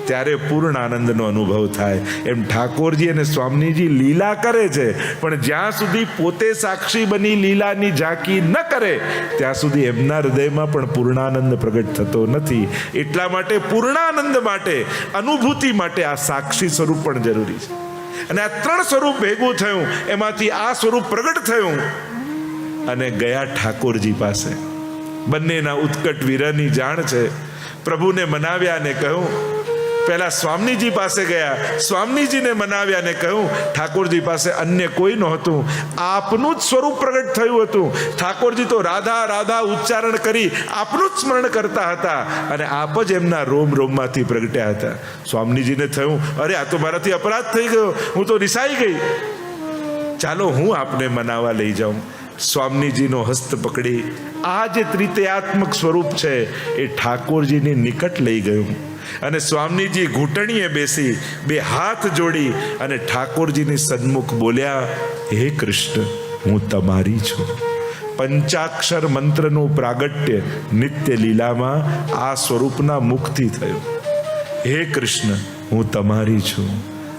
ત્યારે પૂર્ણ આનંદનો અનુભવ થાય. એમ ઠાકોરજી અને સ્વામીજી લીલા કરે છે, પણ જ્યાં સુધી પોતે સાક્ષી બની લીલાની ઝાંકી ન કરે ત્યાં સુધી એમના હૃદયમાં પણ પૂર્ણાનંદ પ્રગટ થતો નથી. એટલા માટે પૂર્ણાનંદ માટે, અનુભૂતિ માટે આ સાક્ષી સ્વરૂપ પણ જરૂરી છે. અને આ ત્રણ સ્વરૂપ ભેગું થયું, એમાંથી આ સ્વરૂપ પ્રગટ થયું અને ગયા ઠાકોરજી પાસે. બંનેના ઉત્કટ વિરહની જાણ છે. પ્રભુને મનાવ્યા અને કહ્યું, પહેલા સ્વામીજી પાસે ગયા, સ્વામીજીને મનાવ્યા અને કહ્યું ઠાકોરજી પાસે અન્ય કોઈ નહોતું, આપનું જ સ્વરૂપ પ્રગટ થયું હતું. ઠાકોરજી તો રાધા રાધા ઉચ્ચારણ કરી આપનું જ સ્મરણ કરતા હતા અને આપ જ એમના રોમ રોમમાંથી પ્રગટ્યા હતા. સ્વામીજીને થયું, અરે આ તો મારાથી અપરાધ થઈ ગયો, હું તો રિસાઈ ગઈ, ચાલો હું આપને મનાવવા લઈ જાઉં. સ્વામીજીનો હસ્ત પકડી આ જે ત્રિતયાત્મક સ્વરૂપ છે એ ઠાકોરજીની નિકટ લઈ ગયું. અને સ્વામીજી ઘૂંટણીએ બેસી બે હાથ જોડી અને ઠાકોરજીની સન્મુખ બોલ્યા, હે કૃષ્ણ, હું તમારી છું. પંચાક્ષર મંત્રનું પ્રાગટ્ય નિત્ય લીલામાં આ સ્વરૂપના મુખથી થયું. હે કૃષ્ણ, હું તમારી છું.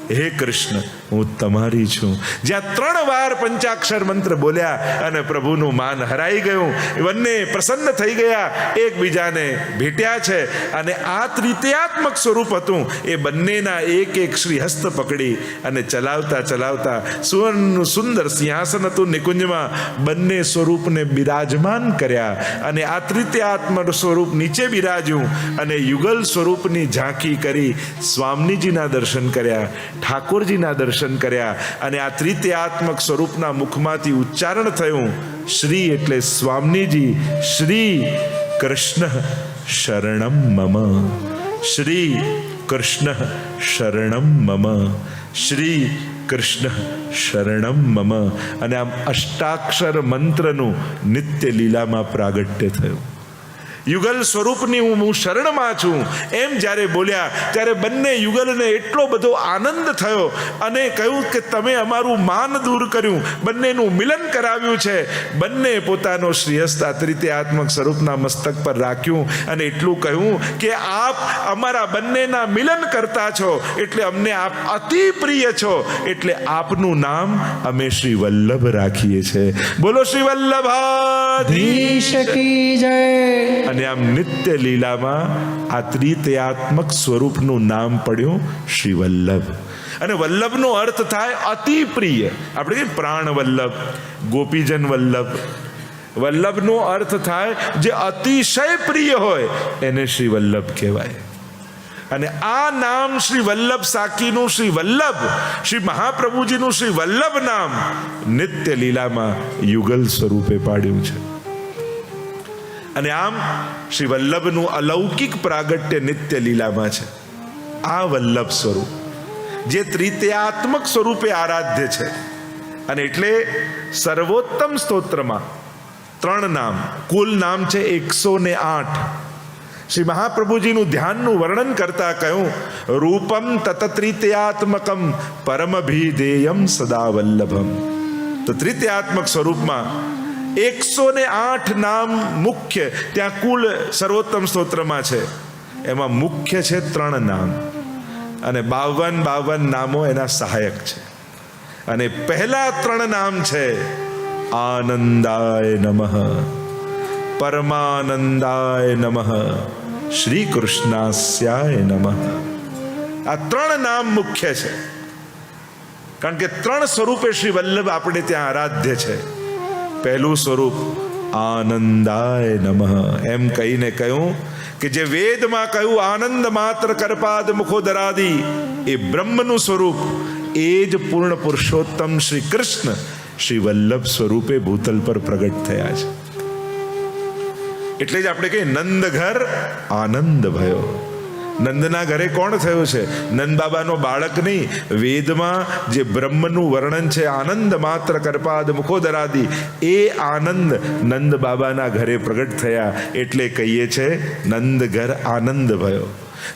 હે કૃષ્ણ, હું તમારી છું. જ્યાં 3 વાર પંચાક્ષર મંત્ર બોલ્યા અને પ્રભુનું માન હરાઈ ગયું, બંને પ્રસન્ન થઈ ગયા, એકબીજાને ભેટ્યા છે. અને આ ત્રિતયાત્મક સ્વરૂપ હતું એ બંનેના એક એક શ્રી હસ્ત પકડી અને ચલાવતા ચલાવતા સુવર્ણનું સુંદર સિંહાસન હતું નિકુંજમાં, બંને સ્વરૂપને બિરાજમાન કર્યા. અને આ ત્રિતયાત્મક સ્વરૂપ નીચે બિરાજ્યું અને યુગલ સ્વરૂપની ઝાંખી કરી સ્વામીજીના દર્શન કર્યા, ઠાકોરજીના દર્શન કર્યા. અને આ ત્રિતયાત્મક સ્વરૂપના મુખમાંથી ઉચ્ચારણ થયું, શ્રી એટલે સ્વામીજી, શ્રી કૃષ્ણ શરણમ મમ, શ્રી કૃષ્ણ શરણમ મમ, શ્રી કૃષ્ણ શરણમ મમ. અને આમ અષ્ટાક્ષર મંત્રનું નિત્ય લીલામાં પ્રાગટ્ય થયું. યુગલ સ્વરૂપની હું શરણમાં છું એમ જ્યારે બોલ્યા ત્યારે બંને યુગલને એટલો બધો આનંદ થયો અને કહ્યું કે તમે અમારું માન દૂર કર્યું, બંનેનું મિલન કરાવ્યું છે. બંને પોતાનો શ્રીહસ્ત ત્રિતયાત્મક સ્વરૂપના મસ્તક પર રાખ્યું અને એટલું કહ્યું કે આપ અમારા બંનેના મિલન કરતા છો, એટલે અમને આપ અતિ પ્રિય છો, એટલે આપનું નામ અમે શ્રી વલ્લભ રાખીએ છીએ. બોલો શ્રી વલ્લભાધીશ કી જય. અને આમ નિત્ય લીલામાં આ ત્રિતયાત્મક સ્વરૂપનું નામ પડ્યું શ્રી વલ્લભ. અને વલ્લભનો અર્થ થાય અતિ પ્રિય. આપણે કહીએ પ્રાણ વલ્લભ, ગોપીજન વલ્લભ. વલ્લભનો અર્થ થાય જે અતિશય પ્રિય હોય એને શ્રી વલ્લભ કહેવાય. અને આ નામ શ્રી વલ્લભ સાખીનું શ્રી વલ્લભ, શ્રી મહાપ્રભુજીનું શ્રી વલ્લભ નામ નિત્ય લીલામાં યુગલ સ્વરૂપે પાડ્યું છે. અને આમ શ્રી વલ્લભનું અલૌકિક પ્રાગટ્ય નિત્ય લીલામાં છે. આ વલ્લભ સ્વરૂપ જે ત્રિતયાત્મક સ્વરૂપે આરાધ્ય છે, અને એટલે સર્વોત્તમ સ્તોત્રમાં 3 નામ, કુલ નામ છે 108. શ્રી મહાપ્રભુજીનું ધ્યાનનું વર્ણન કરતા કહ્યું, રૂપમ તત્ત્રિતયાત્મકમ પરમભિધેયમ સદા વલ્લભમ. તો ત્રિતયાત્મક સ્વરૂપમાં 108 નામ મુખ્ય ત્યાં કુલ સર્વોત્તમ સ્તોત્રમાં છે. એમાં મુખ્ય છે 3 નામ અને 52 નામો એના સહાયક છે. અને પહેલા 3 નામ છે આનંદાય નમઃ, પરમાનંદાય નમઃ, શ્રી કૃષ્ણાસ્યાય નમઃ. આ 3 નામ મુખ્ય છે, કારણ કે 3 સ્વરૂપે શ્રી વલ્લભ આપણે ત્યાં આરાધ્ય છે. પહેલું સ્વરૂપ આનંદાય નમઃ, એમ કહીને કહ્યું કે જે વેદમાં કહ્યું આનંદ માત્ર કરપાદ મુખોદરાદી, એ બ્રહ્મનું સ્વરૂપ, એ જ પૂર્ણ પુરુષોત્તમ શ્રી કૃષ્ણ શ્રી વલ્લભ સ્વરૂપે ભૂતલ પર પ્રગટ થયા છે. એટલે જ આપણે કહીએ નંદ ઘર આનંદ ભયો. નંદના ઘરે કોણ થયું છે? નંદ બાબાનો બાળક નહીં. વેદમાં જે બ્રહ્મનું વર્ણન છે આનંદ માત્ર કરપાદ મુખોદરાદી, એ આનંદ નંદ બાબાના ઘરે પ્રગટ થયા. એટલે કહીએ છે નંદ ઘર આનંદ ભયો.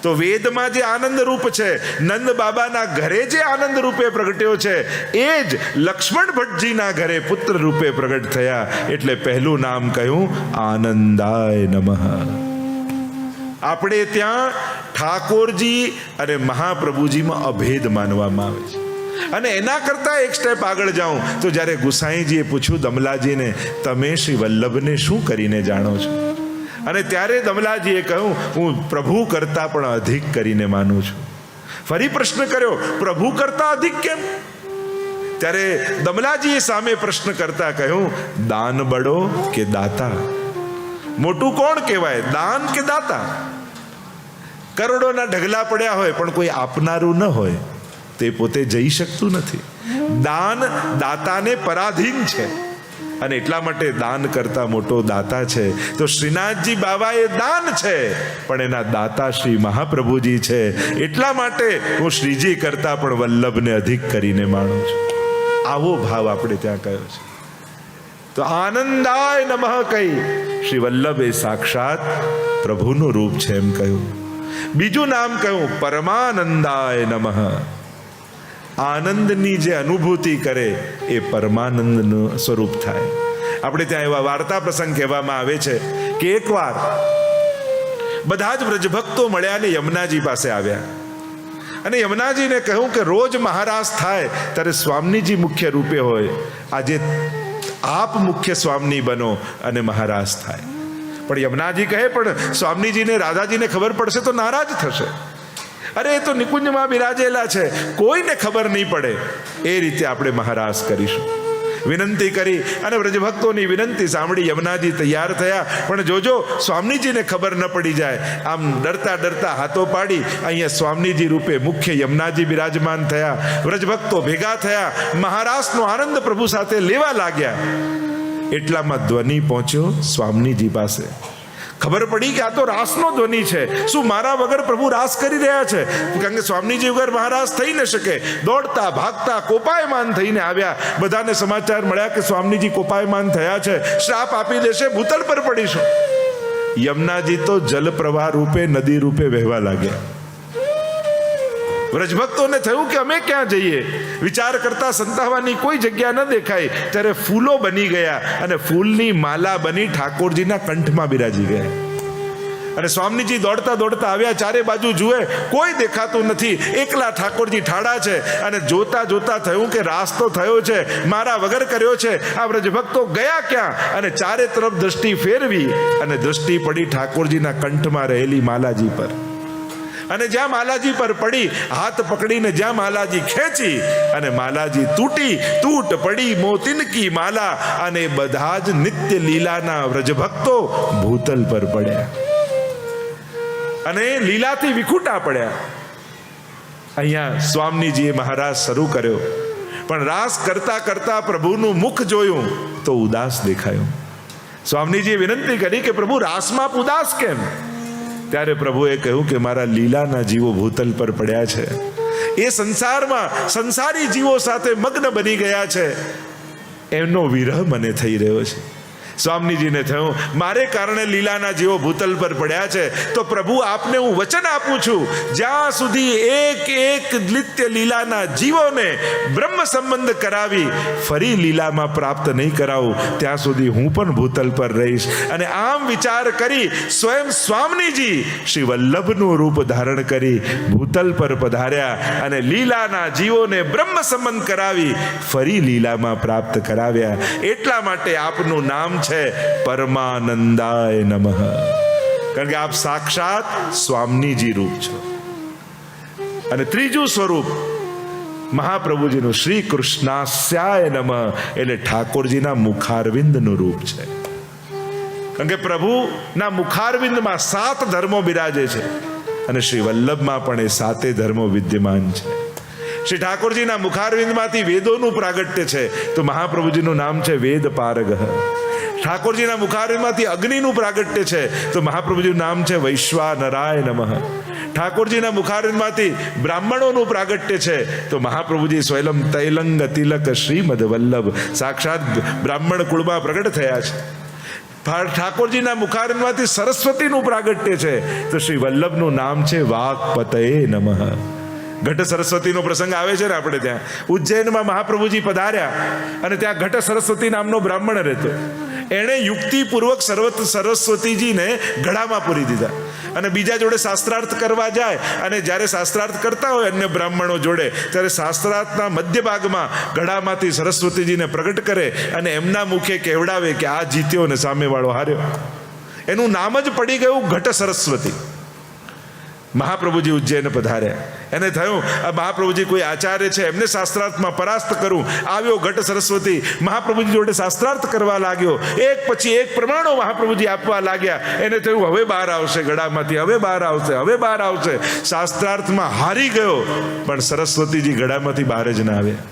તો વેદમાં જે આનંદ રૂપ છે, નંદ બાબાના ઘરે જે આનંદ રૂપે પ્રગટ્યો છે, એ જ લક્ષ્મણ ભટ્ટજીના ઘરે પુત્ર રૂપે પ્રગટ થયા. એટલે પહેલું નામ કહ્યું આનંદાય નમઃ. આપણે ત્યાં ઠાકોરજી અને મહાપ્રભુજીમાં અભેદ માનવામાં આવે છે. અને એના કરતા એક સ્ટેપ આગળ જાઉં તો જ્યારે ગુસાઈજીએ પૂછ્યું દમલાજીને, તમે શ્રી વલ્લભને શું કરીને જાણો છો? અને ત્યારે દમલાજીએ કહ્યું, હું પ્રભુ કરતા પણ અધિક કરીને માનું છું. ફરી પ્રશ્ન કર્યો, પ્રભુ કરતા અધિક કેમ? ત્યારે દમલાજીએ સામે પ્રશ્ન કરતા કહ્યું, દાન બડો કે દાતા? મોટું કોણ કહેવાય, દાન કે દાતા? કરોડોના ઢગલા પડ્યા હોય પણ કોઈ આપનારું ન હોય, તે પોતે જઈ શકતું નથી. દાન દાતાને પરાધીન છે, અને એટલા માટે દાન કરતા મોટો દાતા છે. તો શ્રીનાથજી બાબા એ દાન છે, પણ એના દાતા શ્રી મહાપ્રભુજી છે. એટલા માટે હું શ્રીજી કરતા પણ વલ્લભને અધિક કરીને માનું છું. આવો ભાવ આપણે ત્યાં કયો છે. તો આનંદાય નમઃ કહી શ્રી વલ્લભ એ સાક્ષાત પ્રભુનું રૂપ છે એમ કહ્યું. બીજું નામ કહ્યું પરમાનંદાય નમઃ. આનંદની જે અનુભૂતિ કરે એ પરમાનંદનું સ્વરૂપ થાય. આપણે ત્યાં એવા વાર્તા પ્રસંગ કહેવામાં આવે છે કે એકવાર બધા જ વ્રજભક્તો મળ્યા ને યમુનાજી પાસે આવ્યા, અને યમુનાજીને કહ્યું કે રોજ મહારાસ થાય ત્યારે સ્વામીજી મુખ્ય રૂપે હોય, આજે આપ મુખ્ય સ્વામી બનો અને મહારાસ થાય. પણ યમુનાજી કહે, પણ સ્વામીજીને રાધાજીને ખબર પડશે તો નારાજ થશે. અરે એ તો નિકુંજમાં બિરાજેલા છે, કોઈને ખબર નહીં પડે. એ રીતે આપણે મહારાસ કરીશું. વિનંતી કરી અને વ્રજભક્તોની વિનંતી સાંભળી યમુનાજી તૈયાર થયા. પણ જોજો સ્વામીજીને ખબર ન પડી જાય. આમ ડરતા ડરતા હાથો પાડી અહીંયા સ્વામીજી રૂપે મુખ્ય યમુનાજી બિરાજમાન થયા. વ્રજભક્તો ભેગા થયા, મહારાસનો આનંદ પ્રભુ સાથે લેવા લાગ્યા. એટલામાં ધ્વનિ પહોંચ્યો સ્વામીજી પાસે. ખબર પડી કે આ તો રાસનો ધ્વનિ છે. શું મારા વગર પ્રભુ રાસ કરી રહ્યા છે? કારણ કે સ્વામીજી વગર મહારાસ થઈ ન શકે. દોડતા ભાગતા કોપાયમાન થઈને આવ્યા. બધાને સમાચાર મળ્યા કે સ્વામીજી કોપાયમાન થયા છે, શ્રાપ આપી દેશે, ભૂતલ પર પડીશું. યમુનાજી તો જલ પ્રવાહ રૂપે નદી રૂપે વહેવા લાગ્યા. વ્રજભક્તોને થયું કે અમે ક્યાં જઈએ? વિચાર કરતા સંતાવાની કોઈ જગ્યા ન દેખાય. ત્યારે ફૂલો બની ગયા અને ફૂલની માલા બની ઠાકોરજીના કંઠમાં બિરાજી ગયા. અને સ્વામીજી દોડતા દોડતા આવ્યા, ચારે બાજુ જુએ, કોઈ દેખાતું નથી. એકલા ઠાકોરજી ઠાડા છે. અને જોતા જોતા થયું કે રાસ તો થયો છે, મારા વગર કર્યો છે. આ વ્રજભક્તો ગયા ક્યાં? અને ચારે તરફ દ્રષ્ટિ ફેરવી અને દ્રષ્ટિ પડી ઠાકોરજીના કંઠમાં રહેલી માલાજી પર. અને જ્યાં માલાજી પર પડી, હાથ પકડીને જ્યાં માલાજી ખેંચી અને માલાજી તૂટ પડી મોતીનકી માલા. અને બધા જ નિત્ય લીલાના વ્રજભક્તો ભૂતલ પર પડ્યા અને લીલાથી વિખૂટા પડ્યા. અહીંયા સ્વામીજીએ મહારાજ શરૂ કર્યો, પણ રાસ કરતા કરતા પ્રભુનું મુખ જોયું તો ઉદાસ દેખાયું. સ્વામીજીએ વિનંતી કરી કે પ્રભુ રાસમાં ઉદાસ કેમ? ત્યારે પ્રભુએ કહ્યું કે મારા લીલાના જીવો ભૂતલ પર પડ્યા છે, એ સંસારમાં સંસારી જીવો સાથે મગ્ન બની ગયા છે, એમનો વિરહ મને થઈ રહ્યો છે. સ્વામીજીને થયું મારે કારણે લીલાના જીવો ભૂતલ પર પડ્યા છે, તો પ્રભુ આપને હું વચન આપું છું, જ્યાં સુધી એક એક નિત્ય લીલાના જીવોને બ્રહ્મ સંબંધ કરાવી ફરી લીલામાં પ્રાપ્ત નહીં કરાવું, ત્યાં સુધી હું પણ ભૂતલ પર રહીશ. અને આમ વિચાર કરી સ્વયં સ્વામીજી શ્રી વલ્લભનું રૂપ ધારણ કરી ભૂતલ પર પધાર્યા અને લીલાના જીવોને બ્રહ્મ સંબંધ કરાવી ફરી લીલામાં પ્રાપ્ત કરાવ્યા. એટલા માટે આપનું નામ છે પરમાનંદાય નમઃ, કારણ કે આપ સાક્ષાત સ્વામીજી રૂપ છો. અને ત્રીજું સ્વરૂપ મહાપ્રભુજીનું શ્રી કૃષ્ણાસ્યાય નમઃ એટલે ઠાકોરજીના મુખારવિંદનું રૂપ છે. કારણ કે પ્રભુના મુખારવિંદમાં 7 ધર્મો બિરાજે છે અને શ્રી વલ્લભમાં પણ એ 7 ધર્મો વિદ્યમાન છે. શ્રી ઠાકોરજીના મુખારવિંદમાંથી વેદોનું પ્રાગટ્ય છે, તો મહાપ્રભુજીનું નામ છે વેદ પારગ. ઠાકોરજીના મુખારવિંદમાંથી અગ્નિનું પ્રાગટ્ય છે, તો મહાપ્રભુજીનું નામ છે વૈશ્વાનરાય નમઃ. ઠાકોરજીના મુખારવિંદમાંથી બ્રાહ્મણોનું પ્રાગટ્ય છે, તો મહાપ્રભુજી સ્વયં તૈલંગ તિલક શ્રીમદ વલ્લભ સાક્ષાત બ્રાહ્મણ કુળમાં પ્રગટ થયા છે. ઠાકોરજીના મુખારવિંદમાંથી સરસ્વતીનું પ્રાગટ્ય છે, તો શ્રી વલ્લભનું નામ છે વાક્પતયે નમઃ. ઘટ સરસ્વતીનો પ્રસંગ આવે છે ને આપણે ત્યાં ઉજ્જૈનમાં મહાપ્રભુજી પધાર્યા અને ત્યાં ઘટ સરસ્વતી નામનો બ્રાહ્મણ રહેતો. એણે યુક્તિપૂર્વક સરસ્વતીજીને ગળામાં પૂરી દીધા અને બીજા જોડે શાસ્ત્રાર્થ કરવા જાય, અને જ્યારે શાસ્ત્રાર્થ કરતા હોય અન્ય બ્રાહ્મણો જોડે, ત્યારે શાસ્ત્રાર્થના મધ્ય ભાગમાં ગળામાંથી સરસ્વતીજીને પ્રગટ કરે અને એમના મુખે કહેવડાવે કે આ જીત્યો ને સામેવાળો હાર્યો. એનું નામ જ પડી ગયું ઘટ સરસ્વતી. મહાપ્રભુજી ઉજ્જૈન પધાર્યા, એને થયું આ મહાપ્રભુજી કોઈ આચાર્ય છે, એમને શાસ્ત્રાર્થમાં પરાસ્ત કરું. આવ્યો ઘટ સરસ્વતી, મહાપ્રભુજી જોડે શાસ્ત્રાર્થ કરવા લાગ્યો. એક પછી એક પ્રમાણો મહાપ્રભુજી આપવા લાગ્યા. એને થયું હવે બહાર આવશે ગળામાંથી, હવે બહાર આવશે, હવે બહાર આવશે. શાસ્ત્રાર્થમાં હારી ગયો, પણ સરસ્વતીજી ગળામાંથી બહાર જ ના આવ્યા.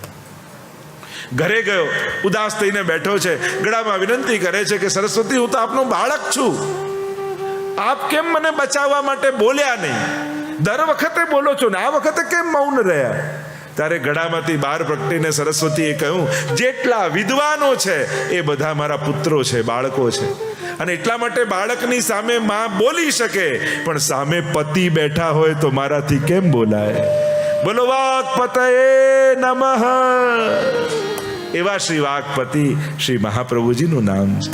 ઘરે ગયો, ઉદાસ થઈને બેઠો છે, ગળામાં વિનંતી કરે છે કે સરસ્વતી, હું તો આપનો બાળક છું, આપ કેમ મને બચાવવા માટે બોલ્યા નહીં? દર વખતે બોલો છો ને આ વખતે કેમ મૌન રહ્યા? ત્યારે ગળામાંથી બહાર પ્રગટીને સરસ્વતીએ કહ્યું, જેટલા વિદ્વાનો છે એ બધા મારા પુત્રો છે, બાળકો છે, અને એટલા માટે બાળકની સામે માં બોલી શકે, પણ સામે પતિ બેઠા હોય તો મારાથી કેમ બોલાય? બોલો વાક્પતયે નમઃ. એવા શ્રી વાક્પતિ શ્રી મહાપ્રભુજીનું નામ છે.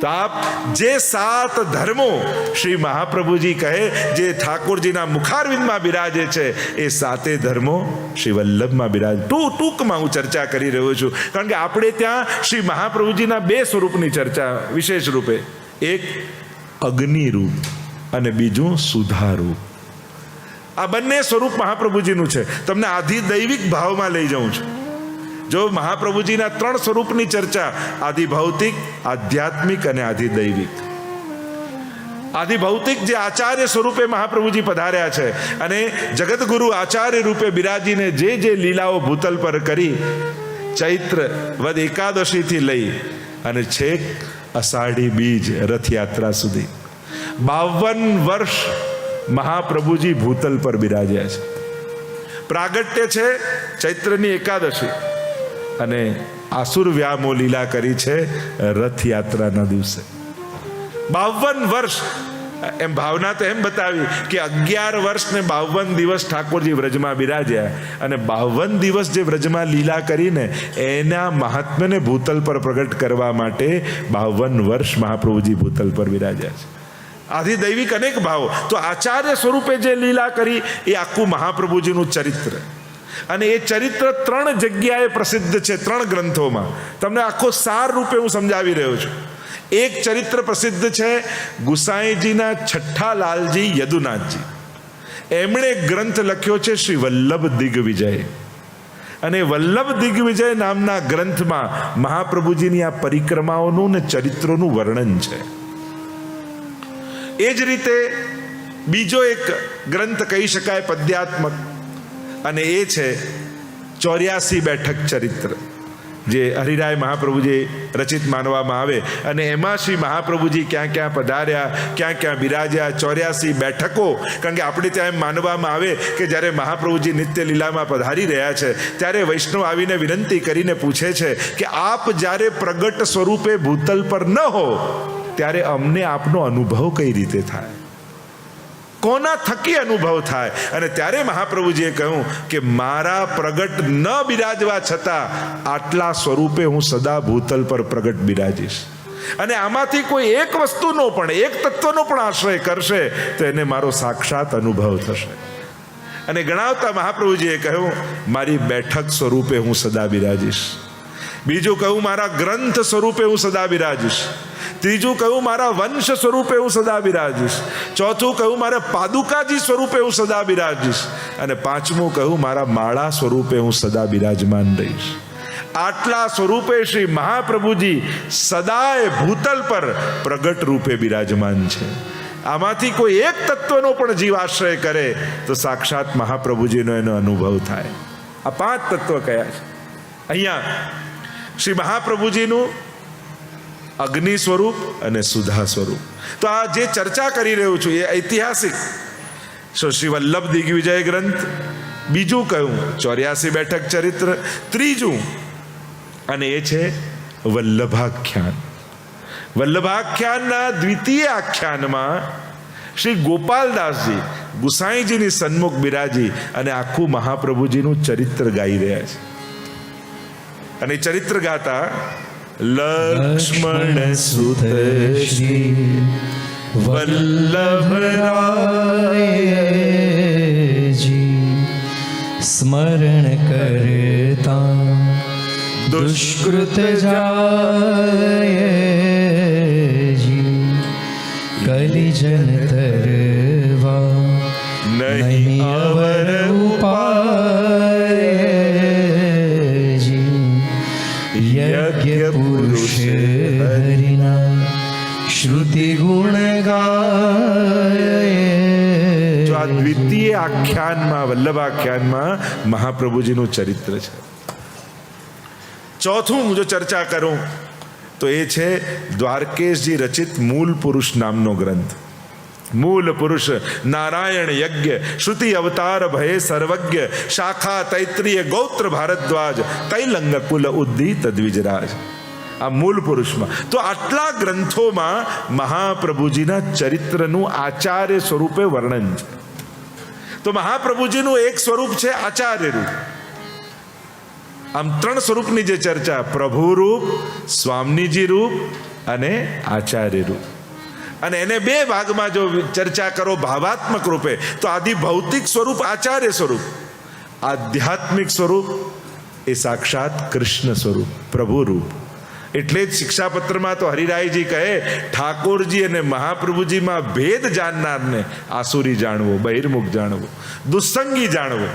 તો આપ જે 7 ધર્મો શ્રી મહાપ્રભુજી કહે જે ઠાકોરજીના મુખારવિંદમાં બિરાજે છે, એ 7 ધર્મો શ્રી વલ્લભમાં બિરાજે. ટૂંકમાં હું ચર્ચા કરી રહ્યો છું, કારણ કે આપણે ત્યાં શ્રી મહાપ્રભુજીના 2 સ્વરૂપની ચર્ચા વિશેષ રૂપે, એક અગ્નિ રૂપ અને બીજું સુધા રૂપ. આ બંને સ્વરૂપ મહાપ્રભુજીનું છે. તમને આધિદૈવિક ભાવમાં લઈ જાઉં છું. જો મહાપ્રભુજીના 3 સ્વરૂપની ચર્ચા, આધિભૌતિક, આધ્યાત્મિક અને આધિદૈવિક. આધિભૌતિક જે આચાર્ય સ્વરૂપે મહાપ્રભુજી પધાર્યા છે અને જગતગુરુ આચાર્ય રૂપે બિરાજીને જે લીલાઓ ભૂતલ પર કરી, ચૈત્ર વદ એકાદશીથી લઈ અને છેક અષાઢી બીજ રથયાત્રા સુધી 52 વર્ષ મહાપ્રભુજી ભૂતલ પર બિરાજ્યા છે. પ્રાગટ્ય છે ચૈત્રની એકાદશી અને આસુર વ્યામો લીલા કરી છે રથયાત્રાના દિવસે. 52 વર્ષ. એમ ભાવના તો એમ બતાવી કે 11 વર્ષ ને 52 દિવસ ઠાકોરજી વ્રજમાં બિરાજ્યા, અને 52 દિવસ જે વ્રજમાં લીલા કરીને એના મહાત્મ્યને ભૂતલ પર પ્રગટ કરવા માટે 52 વર્ષ મહાપ્રભુજી ભૂતલ પર બિરાજ્યા છે. આધિદૈવિક અનેક ભાવો. તો આચાર્ય સ્વરૂપે જે લીલા કરી એ આખું મહાપ્રભુજીનું ચરિત્ર, અને એ ચરિત્ર 3 જગ્યાએ પ્રસિદ્ધ છે, 3 ગ્રંથોમાં. તમને આખો સાર રૂપે હું સમજાવી રહ્યો છું. એક ચરિત્ર પ્રસિદ્ધ છે ગુસાઈજીના છઠ્ઠા લાલજી યદુનાથજી. એમણે ગ્રંથ લખ્યો છે શ્રી વલ્લભ દિગ્વિજય, અને વલ્લભ દિગ્વિજય નામના ગ્રંથમાં મહાપ્રભુજીની આ પરિક્રમાઓનું ને ચરિત્રોનું વર્ણન છે. એ જ રીતે બીજો એક ગ્રંથ કહી શકાય પદ્યાત્મક, અને એ છે 84 બેઠક ચરિત્ર. જે હરિરાય મહાપ્રભુજી રચિત માનવામાં આવે, અને એમાં શ્રી મહાપ્રભુજી ક્યાં ક્યાં પધાર્યા, ક્યાં ક્યાં બિરાજ્યા, 84 બેઠકો. કારણ કે આપણે ત્યાં એમ માનવામાં આવે કે જ્યારે મહાપ્રભુજી નિત્ય લીલામાં પધારી રહ્યા છે ત્યારે વૈષ્ણવ આવીને વિનંતી કરીને પૂછે છે કે આપ જ્યારે પ્રગટ સ્વરૂપે ભૂતલ પર ન હો ત્યારે અમને આપનો અનુભવ કઈ રીતે થાય, કોના થકી અનુભવ થાય? અને ત્યારે મહાપ્રભુજીએ કહ્યું કે મારા પ્રગટ ન બિરાજવા છતાં આટલા સ્વરૂપે હું સદા ભૂતલ પર પ્રગટ બિરાજીશ, અને આમાંથી કોઈ એક વસ્તુનો પણ, એક તત્વનો પણ આશ્રય કરશે તો એને મારો સાક્ષાત અનુભવ થશે. અને ગણાવતા મહાપ્રભુજીએ કહ્યું મારી બેઠક સ્વરૂપે હું સદા બિરાજીશ. બીજું કહ્યું મારા ગ્રંથ સ્વરૂપે હું સદા બિરાજીશ. ત્રીજું કહ્યું મારા વંશ સ્વરૂપે હું સદા બિરાજીશ. ચોથું કહ્યું મારા પાદુકાજી સ્વરૂપે હું સદા બિરાજીશ. અને પાંચમું કહ્યું મારા માળા સ્વરૂપે હું સદા બિરાજમાન રહીશ. આટલા સ્વરૂપે શ્રી મહાપ્રભુજી સદાય ભૂતલ પર પ્રગટ રૂપે બિરાજમાન છે. આમાંથી કોઈ એક તત્વનો પણ જીવ આશ્રય કરે તો સાક્ષાત મહાપ્રભુજીનો એનો અનુભવ થાય. આ 5 તત્વ કયા છે? અહીંયા શ્રી મહાપ્રભુજીનું અગ્નિ સ્વરૂપ અને સુધા સ્વરૂપ. તો આ જે ચર્ચા કરી રહ્યો છું એ ઐતિહાસિક શ્રી વલ્લભ દિગ્વિજય ગ્રંથ, બીજું કહ્યું 84 બેઠક ચરિત્ર, ત્રીજું અને એ છે વલ્લભાખ્યાન. વલ્લભાખ્યાનના દ્વિતીય આખ્યાનમાં શ્રી ગોપાલદાસજી ગુસાઈજીની સન્મુખ બિરાજી અને આખું મહાપ્રભુજીનું ચરિત્ર ગાઈ રહ્યા છે. અને ચરિત્ર ગાતા લક્ષ્મણ સુત શ્રી વલ્લભરાયજી સ્મરણ કરતા દુષ્કૃત જાયજી કલિજન તરવા નહીં અવર ઉપાયજી યજ્ઞ પુરુષ હરિના શ્રુતિ ગુણ ગાય. જો આ દ્વિતીય આખ્યાનમાં, વલ્લભાખ્યાનમાં મહાપ્રભુજીનું ચરિત્ર છે. ચોથું જો ચર્ચા કરું તો એ છે દ્વારકેશજી રચિત મૂલ પુરુષ નામનો ગ્રંથ. મૂલ પુરુષ નારાયણ યજ્ઞ શ્રુતિ અવતાર ભય સર્વજ્ઞ શાખા તૈત્રીય ગૌત્ર ભારદ્વાજ તૈલંગ કુલ ઉદ્દીત દ્વિજરાજ. આ મૂલ પુરુષમાં તો આટલા ગ્રંથોમાં મહાપ્રભુજીના ચરિત્રનું આચાર્ય સ્વરૂપે વર્ણન છે. તો મહાપ્રભુજીનું એક સ્વરૂપ છે આચાર્ય રૂપ. આમ 3 સ્વરૂપની જે ચર્ચા, પ્રભુ રૂપ, સ્વામીજી રૂપ અને આચાર્ય રૂપ. અને એને 2 ભાગમાં જો ચર્ચા કરો ભાવાત્મક રૂપે તો આદિ ભૌતિક સ્વરૂપ આચાર્ય સ્વરૂપ, આધ્યાત્મિક સ્વરૂપ એ સાક્ષાત કૃષ્ણ સ્વરૂપ પ્રભુ રૂપ. એટલે જ શિક્ષાપત્રમાં તો હરિરાયજી કહે ઠાકોરજી અને મહાપ્રભુજીમાં ભેદ જાણનારને આસુરી જાણવો, બહિર્મુખ જાણવો, દુસ્સંગી જાણવો.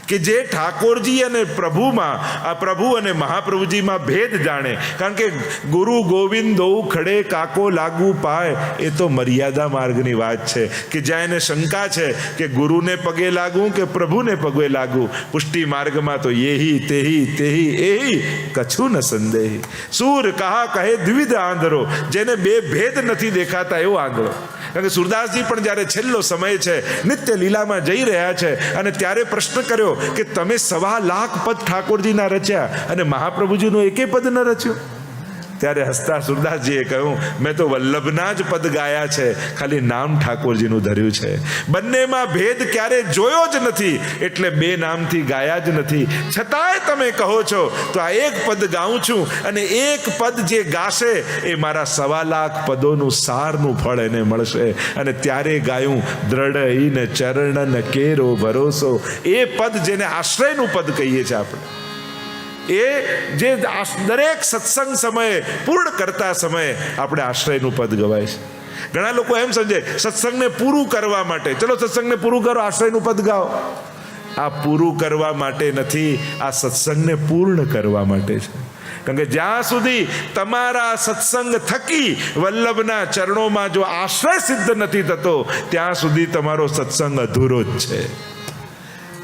કે જે ઠાકોરજી અને પ્રભુમાં, આ પ્રભુ અને મહાપ્રભુજીમાં ભેદ જાણે. કારણ કે ગુરુ ગોવિંદ દો ખડે કાકો લાગુ પાય એ તો મર્યાદા માર્ગની વાત છે. કે જ્યાં એને શંકા છે કે ગુરુને પગે લાગું કે પ્રભુને પગે લાગું, પુષ્ટિ માર્ગમાં તો યેહી તેહી તેહી એહી કછું ન સંદેહી. સૂર કહા કહે દ્વિધ આંધળો, જેને 2 ભેદ નથી દેખાતા એવો આંધળો. કારણ કે સુરદાસજી પણ જ્યારે છેલ્લો સમય છે, નિત્ય લીલામાં જઈ રહ્યા છે, અને ત્યારે પ્રશ્ન કર્યો કે તમે 1.25 લાખ પદ ઠાકોરજીના રચ્યા અને મહાપ્રભુજીનું એકેય પદ ન રચ્યું. ત્યારે હસતા સુરદાસજીએ કહ્યું મેં તો વલ્લભના જ પદ ગાયા છે, ખાલી નામ ઠાકોરજીનું ધર્યું છે. બંનેમાં ભેદ ક્યારે જોયો જ નથી, એટલે 2 નામથી ગાયા જ નથી. છતાંય તમે કહો છો તો આ એક પદ ગાઉં છું, અને એક પદ જે ગાશે એ મારા 1.25 લાખ પદોનું સારનું ફળ એને મળશે. અને ત્યારે ગાયું દ્રઢ ચરણ કેરો ભરોસો. એ પદ જેને આશ્રયનું પદ કહીએ છીએ આપણે, એ જે દરેક સત્સંગ સમયે પૂર્ણ કરતા સમયે આપણે આશ્રયનું પદ ગવાય છે. ઘણા લોકો એમ સમજે સત્સંગને પૂરું કરવા માટે, ચલો સત્સંગને પૂરું કરો, આશ્રયનું પદ ગાઓ. આ પૂરું કરવા માટે નથી, આ સત્સંગને પૂર્ણ કરવા માટે છે. કારણ કે જ્યાં સુધી તમારા સત્સંગ થકી વલ્લભના ચરણોમાં જો આશ્રય સિદ્ધ નથી થતો, ત્યાં સુધી તમારો સત્સંગ અધૂરો જ છે.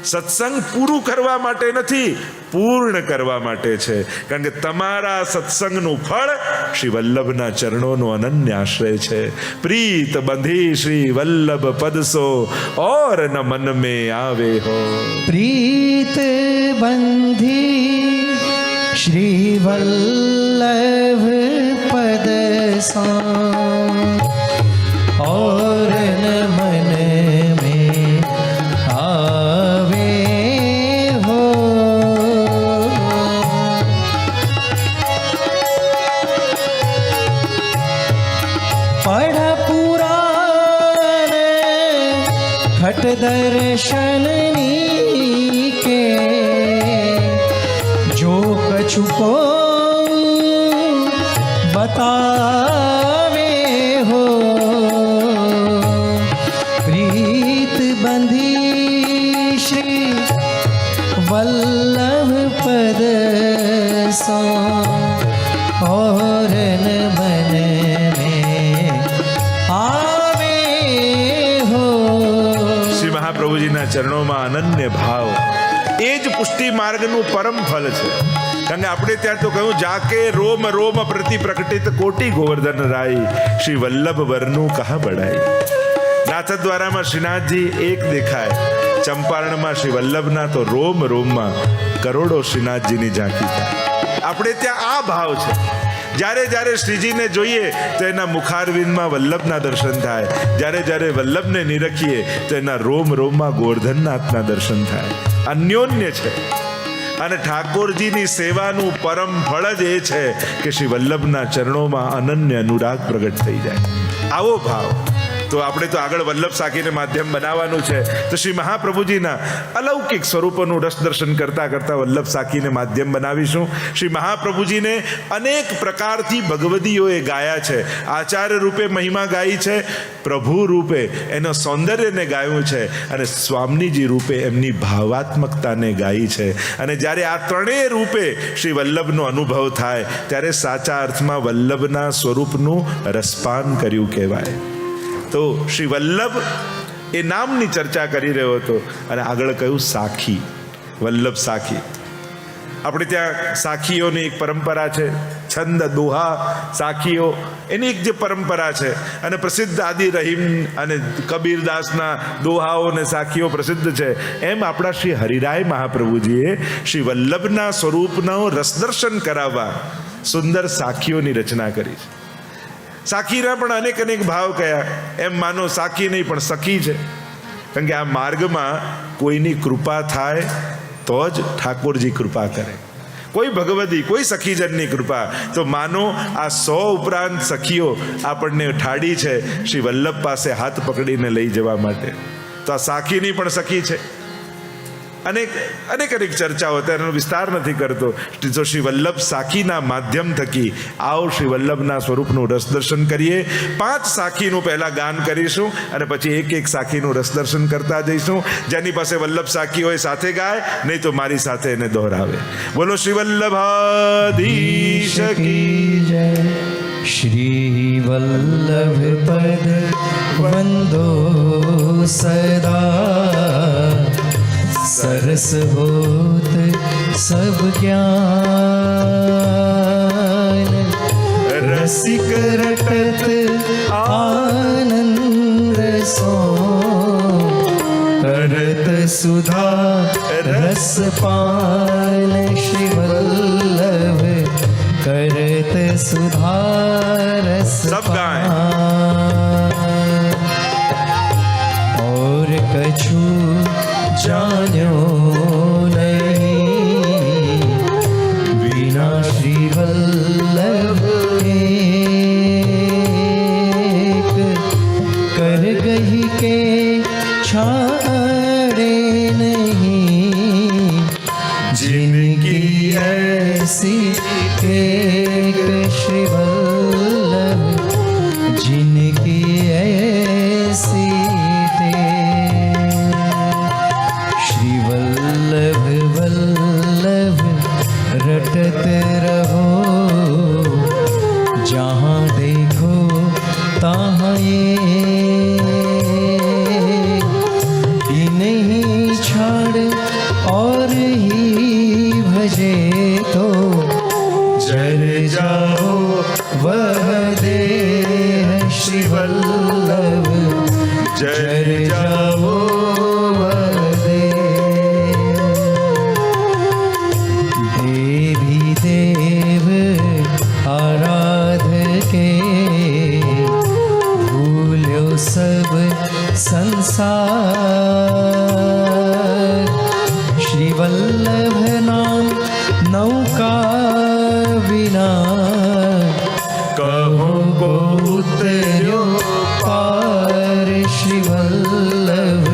સત્સંગ પૂરું કરવા માટે નથી, પૂર્ણ કરવા માટે છે. કારણ કે તમારા સત્સંગનું ફળ શ્રી વલ્લભના ચરણોનો અનન્ય આશ્રય છે. પ્રીત બંધી શ્રી વલ્લભ પદસો ઓર ન મન में આવે હો. प्रीत बंधी श्री वल्लभ पद सा और न मन में आवे हो. पढ़ पुराण खट दर्शन के जो कछु को बतावे हो. प्रीत बंधी श्री वल्लभ पद सा और न मन में आवे हो. શ્રી મહાપ્રભુજીના ચરણોમાં અનન્ય ભાવ એ જ પુષ્ટિ માર્ગનું પરમ ફલ છે. કારણ કે આપણે ત્યાં તો કહ્યું, જાકે રોમ રોમ પ્રતિ પ્રકટિત કોટી ગોવર્ધન રાય, શ્રી વલ્લભ વરનું કહા બડાઈ. નાથદ્વારામાં શ્રીનાથજી એક દેખાય, ચંપારણમાં શ્રી વલ્લભના તો રોમ રોમમાં કરોડો શ્રીનાથજીની ઝાંકી થાય. આપણે ત્યાં આ ભાવ છે. જ્યારે જ્યારે શ્રીજીને જોઈએ તો એના મુખારવિંદમાં વલ્લભના દર્શન થાય, જ્યારે જ્યારે વલ્લભને નિરખીએ તો એના રોમ રોમમાં ગોવર્ધનનાથના દર્શન થાય. અન્યોન્ય છે. અને ઠાકોરજીની સેવાનું પરમ ફળ જ એ છે કે શ્રી વલ્લભના ચરણોમાં અનન્ય અનુરાગ પ્રગટ થઈ જાય. આવો ભાવ તો આપણે તો આગળ વલ્લભ સાખીને માધ્યમ બનાવવાનું છે. તો શ્રી મહાપ્રભુજીના અલૌકિક સ્વરૂપોનું રસ દર્શન કરતા કરતા વલ્લભ સાખીને માધ્યમ બનાવીશું. શ્રી મહાપ્રભુજીને અનેક પ્રકારથી ભગવદીઓએ ગાયા છે. આચાર્ય રૂપે મહિમા ગાઈ છે, પ્રભુ રૂપે એના સૌંદર્યને ગાયું છે, અને સ્વામીજી રૂપે એમની ભાવાત્મકતાને ગાઈ છે. અને જ્યારે આ ત્રણેય રૂપે શ્રી વલ્લભનો અનુભવ થાય ત્યારે સાચા અર્થમાં વલ્લભના સ્વરૂપનું રસપાન કર્યું કહેવાય. તો શ્રી વલ્લભ એ નામની ચર્ચા કરી રહ્યો હતો અને આગળ કહ્યું સાખી, વલ્લભ સાખી. આપણે ત્યાં સાખીઓની એક પરંપરા છે. છંદ દોહા સાખીઓ એની એક જે પરંપરા છે, અને પ્રસિદ્ધ આદિ રહીમ અને કબીરદાસના દોહાઓ અને સાખીઓ પ્રસિદ્ધ છે. એમ આપણા શ્રી હરિરાય મહાપ્રભુજીએ શ્રી વલ્લભના સ્વરૂપનો રસદર્શન કરાવવા સુંદર સાખીઓની રચના કરી છે. સાખીના પણ અનેક અનેક ભાવ કયા. એમ માનો સાખી નહીં પણ સખી છે. કારણ કે આ માર્ગમાં કોઈની કૃપા થાય તો જ ઠાકોરજી કૃપા કરે. કોઈ ભગવદી, કોઈ સખીજનની કૃપા. તો માનો આ 100 ઉપરાંત સખીઓ આપણને ઠાડી છે શ્રી વલ્લભ પાસે હાથ પકડીને લઈ જવા માટે. તો આ સાખીની પણ સખી છે. અનેક અનેક અનેક ચર્ચાઓ, તેનો વિસ્તાર નથી કરતો. તો શ્રી વલ્લભ સાખીના માધ્યમ થકી આવો શ્રી વલ્લભના સ્વરૂપનું રસદર્શન કરીએ. 5 સાખીનું પહેલા ગાન કરીશું અને પછી એક એક સાખીનું રસદર્શન કરતા જઈશું. જેની પાસે વલ્લભ સાખી હોય સાથે ગાય, નહીં તો મારી સાથે એને દોહરાવે. બોલો શ્રી વલ્લભાધીશ કી जय. श्री वल्लभ पद वंदो सदा, सरस होत सब ज्ञान, रसिक रटत आनंद सो, करत सुधा रस पान. श्री वल्लभ करत सुधा रस सब गाएं. पान. और कछु जान्यो नहीं बिना श्री वल्लभ एक, कर गही के छाड़े नहीं, जिनकी ऐसी एक श्री वल्लभ, जिनकी ऐसी श्री वल्लभ वल्लभ रटत रहो, जहाँ देखो तहाँ ये नहीं छाड़ और ही भजे तो जर जाओ वह देह श्री वल्लभ जर जाओ वह देह। देवी देव आराध के भूल्यो सब संसार। श्री वल्लभ नाम नौका बिना कहो को उतर्यो पार। श्री वल्लभ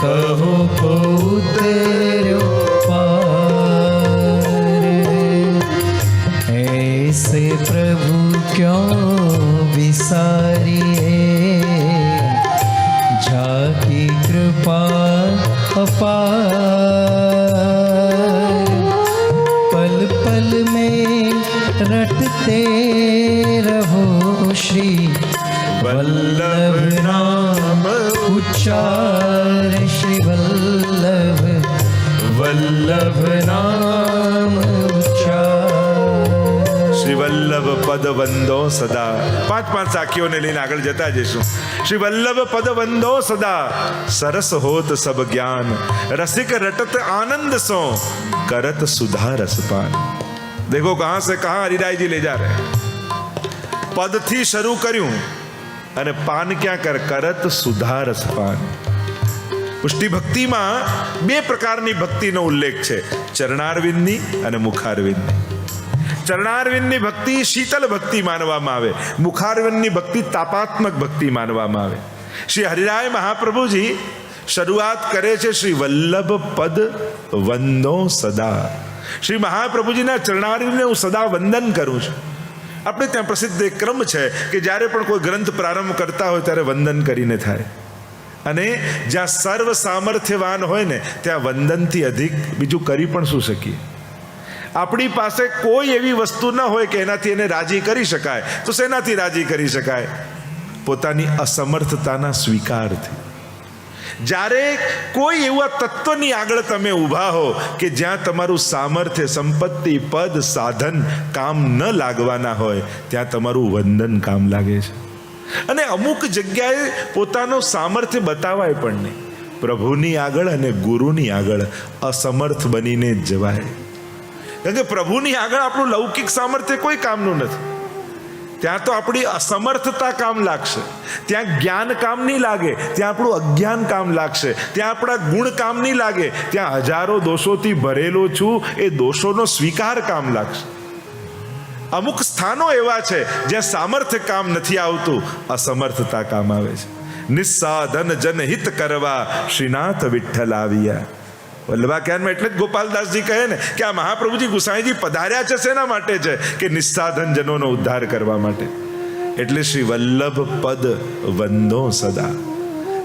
कहो को उतर्यो पार। ऐसे प्रभु क्यों विसारिए जाकी कृपा अपार। पल पल में रटते रहो श्री वल्लभ नाम उच्चार। श्री वल्लभ वल्लभ नाम उच्चार। શ્રી વલ્લભ પદ વંદો સદા. 5 સાખીઓને લઈને આગળ જતા જઈશું. શ્રી વલ્લભ પદ વંદો સદા સરસ હોત સબ જ્ઞાન રસિક રટત આનંદ સો करत सुधा रसपान. देखो कहां से कहां हरिराय जी ले जा रहे हैं. पद थी शुरू કર્યું અને પાન ક્યાં કરત સુધા રસપાન. પુષ્ટિ ભક્તિમાં બે પ્રકારની ભક્તિનો ઉલ્લેખ છે, ચરણારવિંદની અને મુખારવિંદની. ચરણારવિંદની ભક્તિ શીતલ ભક્તિ માનવામાં આવે, મુખારવિંદની ભક્તિ તાપાત્મક ભક્તિ માનવામાં આવે. શ્રી હરિરાય મહાપ્રભુજી શરૂઆત કરે છે શ્રી વલ્લભ પદ વંદો સદા. શ્રી મહાપ્રભુજીના ચરણારવિંદને હું સદા વંદન કરું છું. આપણે ત્યાં પ્રસિદ્ધ એક ક્રમ છે કે જ્યારે પણ કોઈ ગ્રંથ પ્રારંભ કરતા હોય ત્યારે વંદન કરીને થાય, અને જ્યાં સર્વ સામર્થ્યવાન હોય ને ત્યાં વંદનથી અધિક બીજું કરી પણ શું શકીએ. આપણી પાસે કોઈ એવી વસ્તુ ન હોય કે એનાથી એને રાજી કરી શકાય, તો શેનાથી રાજી કરી શકાય? પોતાની અસમર્થતાના સ્વીકારથી. જ્યારે કોઈ એવા તત્વની આગળ તમે ઊભા હો કે જ્યાં તમારું સામર્થ્ય, સંપત્તિ, પદ, સાધન કામ ન લાગવાના હોય, ત્યાં તમારું વંદન કામ લાગે છે. અને અમુક જગ્યાએ પોતાનું સામર્થ્ય બતાવાય પણ નહીં. પ્રભુની આગળ અને ગુરુની આગળ અસમર્થ બનીને જ જવાય. કારણ કે પ્રભુની આગળ આપણું લૌકિક સામર્થ્ય કોઈ કામનું નથી. ત્યાં તો આપણી અસમર્થતા કામ લાગશે, ત્યાં જ્ઞાન કામ નહીં લાગે, ત્યાં આપણું અજ્ઞાન કામ લાગશે, ત્યાં આપણા ગુણ કામ નહીં લાગે, ત્યાં હજારો દોષોથી ભરેલો છું એ દોષોનો સ્વીકાર કામ લાગશે. અમુક સ્થાનો એવા છે જ્યાં સામર્થ્ય કામ નથી આવતું, અસમર્થતા કામ આવે છે. નિસ્સાધન જનહિત કરવા શ્રીનાથ વિઠ્ઠલ આવ્યા. વલ્લભાખ્યાનમાં એટલે જ ગોપાલદાસજી કહે ને કે આ મહાપ્રભુજી ગુસાઈજી પધાર્યા છે શેના માટે છે? કે નિસ્સાધન જનોનો ઉદ્ધાર કરવા માટે. એટલે શ્રી વલ્લભ પદ વંદો સદા.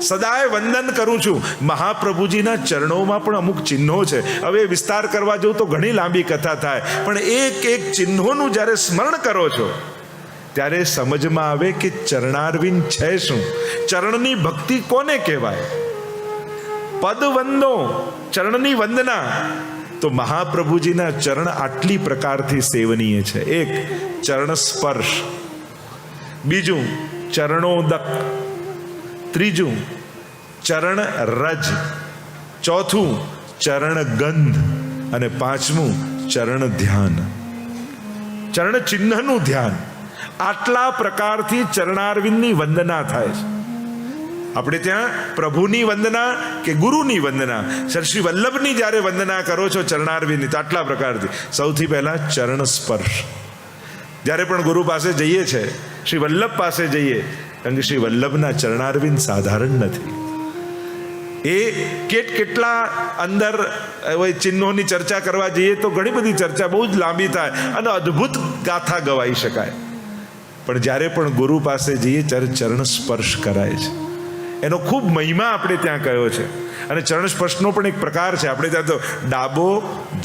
સદાય વંદન કરું છું. મહાપ્રભુજીના ચરણોમાં પણ અમુક ચિહ્નો છે. હવે વિસ્તાર કરવા જવું તો ઘણી લાંબી કથા થાય, પણ એક એક ચિહ્નોનું જ્યારે સ્મરણ કરો છો ત્યારે સમજમાં આવે કે ચરણારવિંદ છે શું, ચરણની ભક્તિ કોને કહેવાય. પદ વંદો, ચરણની વંદના. તો મહાપ્રભુજીના ચરણ આટલી પ્રકારથી સેવનીય છે. એક, ચરણ સ્પર્શ. બીજું, ચરણોદક. ત્રીજું, ચરણ રજ. ચોથું, ચરણ ગંધ. અને પાંચમું, ચરણ ધ્યાન, ચરણ ચિહ્નનું ધ્યાન. આટલા પ્રકારથી ચરણારવિંદની વંદના થાય છે. આપણે ત્યાં પ્રભુની વંદના કે ગુરુની વંદના, શ્રી વલ્લભની જ્યારે વંદના કરો છો ચરણારવિંદની, તો આટલા પ્રકારથી. સૌથી પહેલા ચરણ સ્પર્શ. જ્યારે પણ ગુરુ પાસે જઈએ છે, શ્રી વલ્લભ પાસે જઈએ, કારણ કે શ્રી વલ્લભના ચરણારવિંદ સાધારણ નથી. એ કેટલા અંદર ચિહ્નોની ચર્ચા કરવા જઈએ તો ઘણી બધી ચર્ચા બહુ જ લાંબી થાય અને અદ્ભુત ગાથા ગવાઈ શકાય. પણ જ્યારે પણ ગુરુ પાસે જઈએ ત્યારે ચરણ સ્પર્શ કરાય છે. એનો ખૂબ મહિમા આપણે ત્યાં કયો છે. અને ચરણ સ્પર્શનો પણ એક પ્રકાર છે. આપણે ત્યાં તો ડાબો,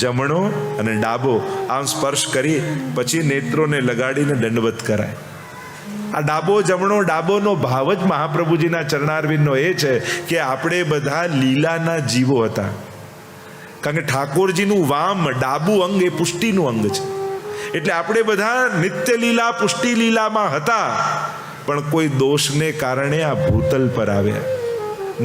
જમણો અને ડાબો આમ સ્પર્શ કરી પછી નેત્રોને લગાડીને દંડવત કરાય. આ ડાબો જમણો ડાબોનો ભાવ જ મહાપ્રભુજીના ચરણારવિંદનો એ છે કે આપણે બધા લીલાના જીવો હતા. કારણ કે ઠાકોરજીનું વામ ડાબું અંગ એ પુષ્ટિનું અંગ છે. એટલે આપણે બધા નિત્ય લીલા પુષ્ટિ લીલામાં હતા, પણ કોઈ દોષને કારણે આ ભૂતલ પર આવ્યા,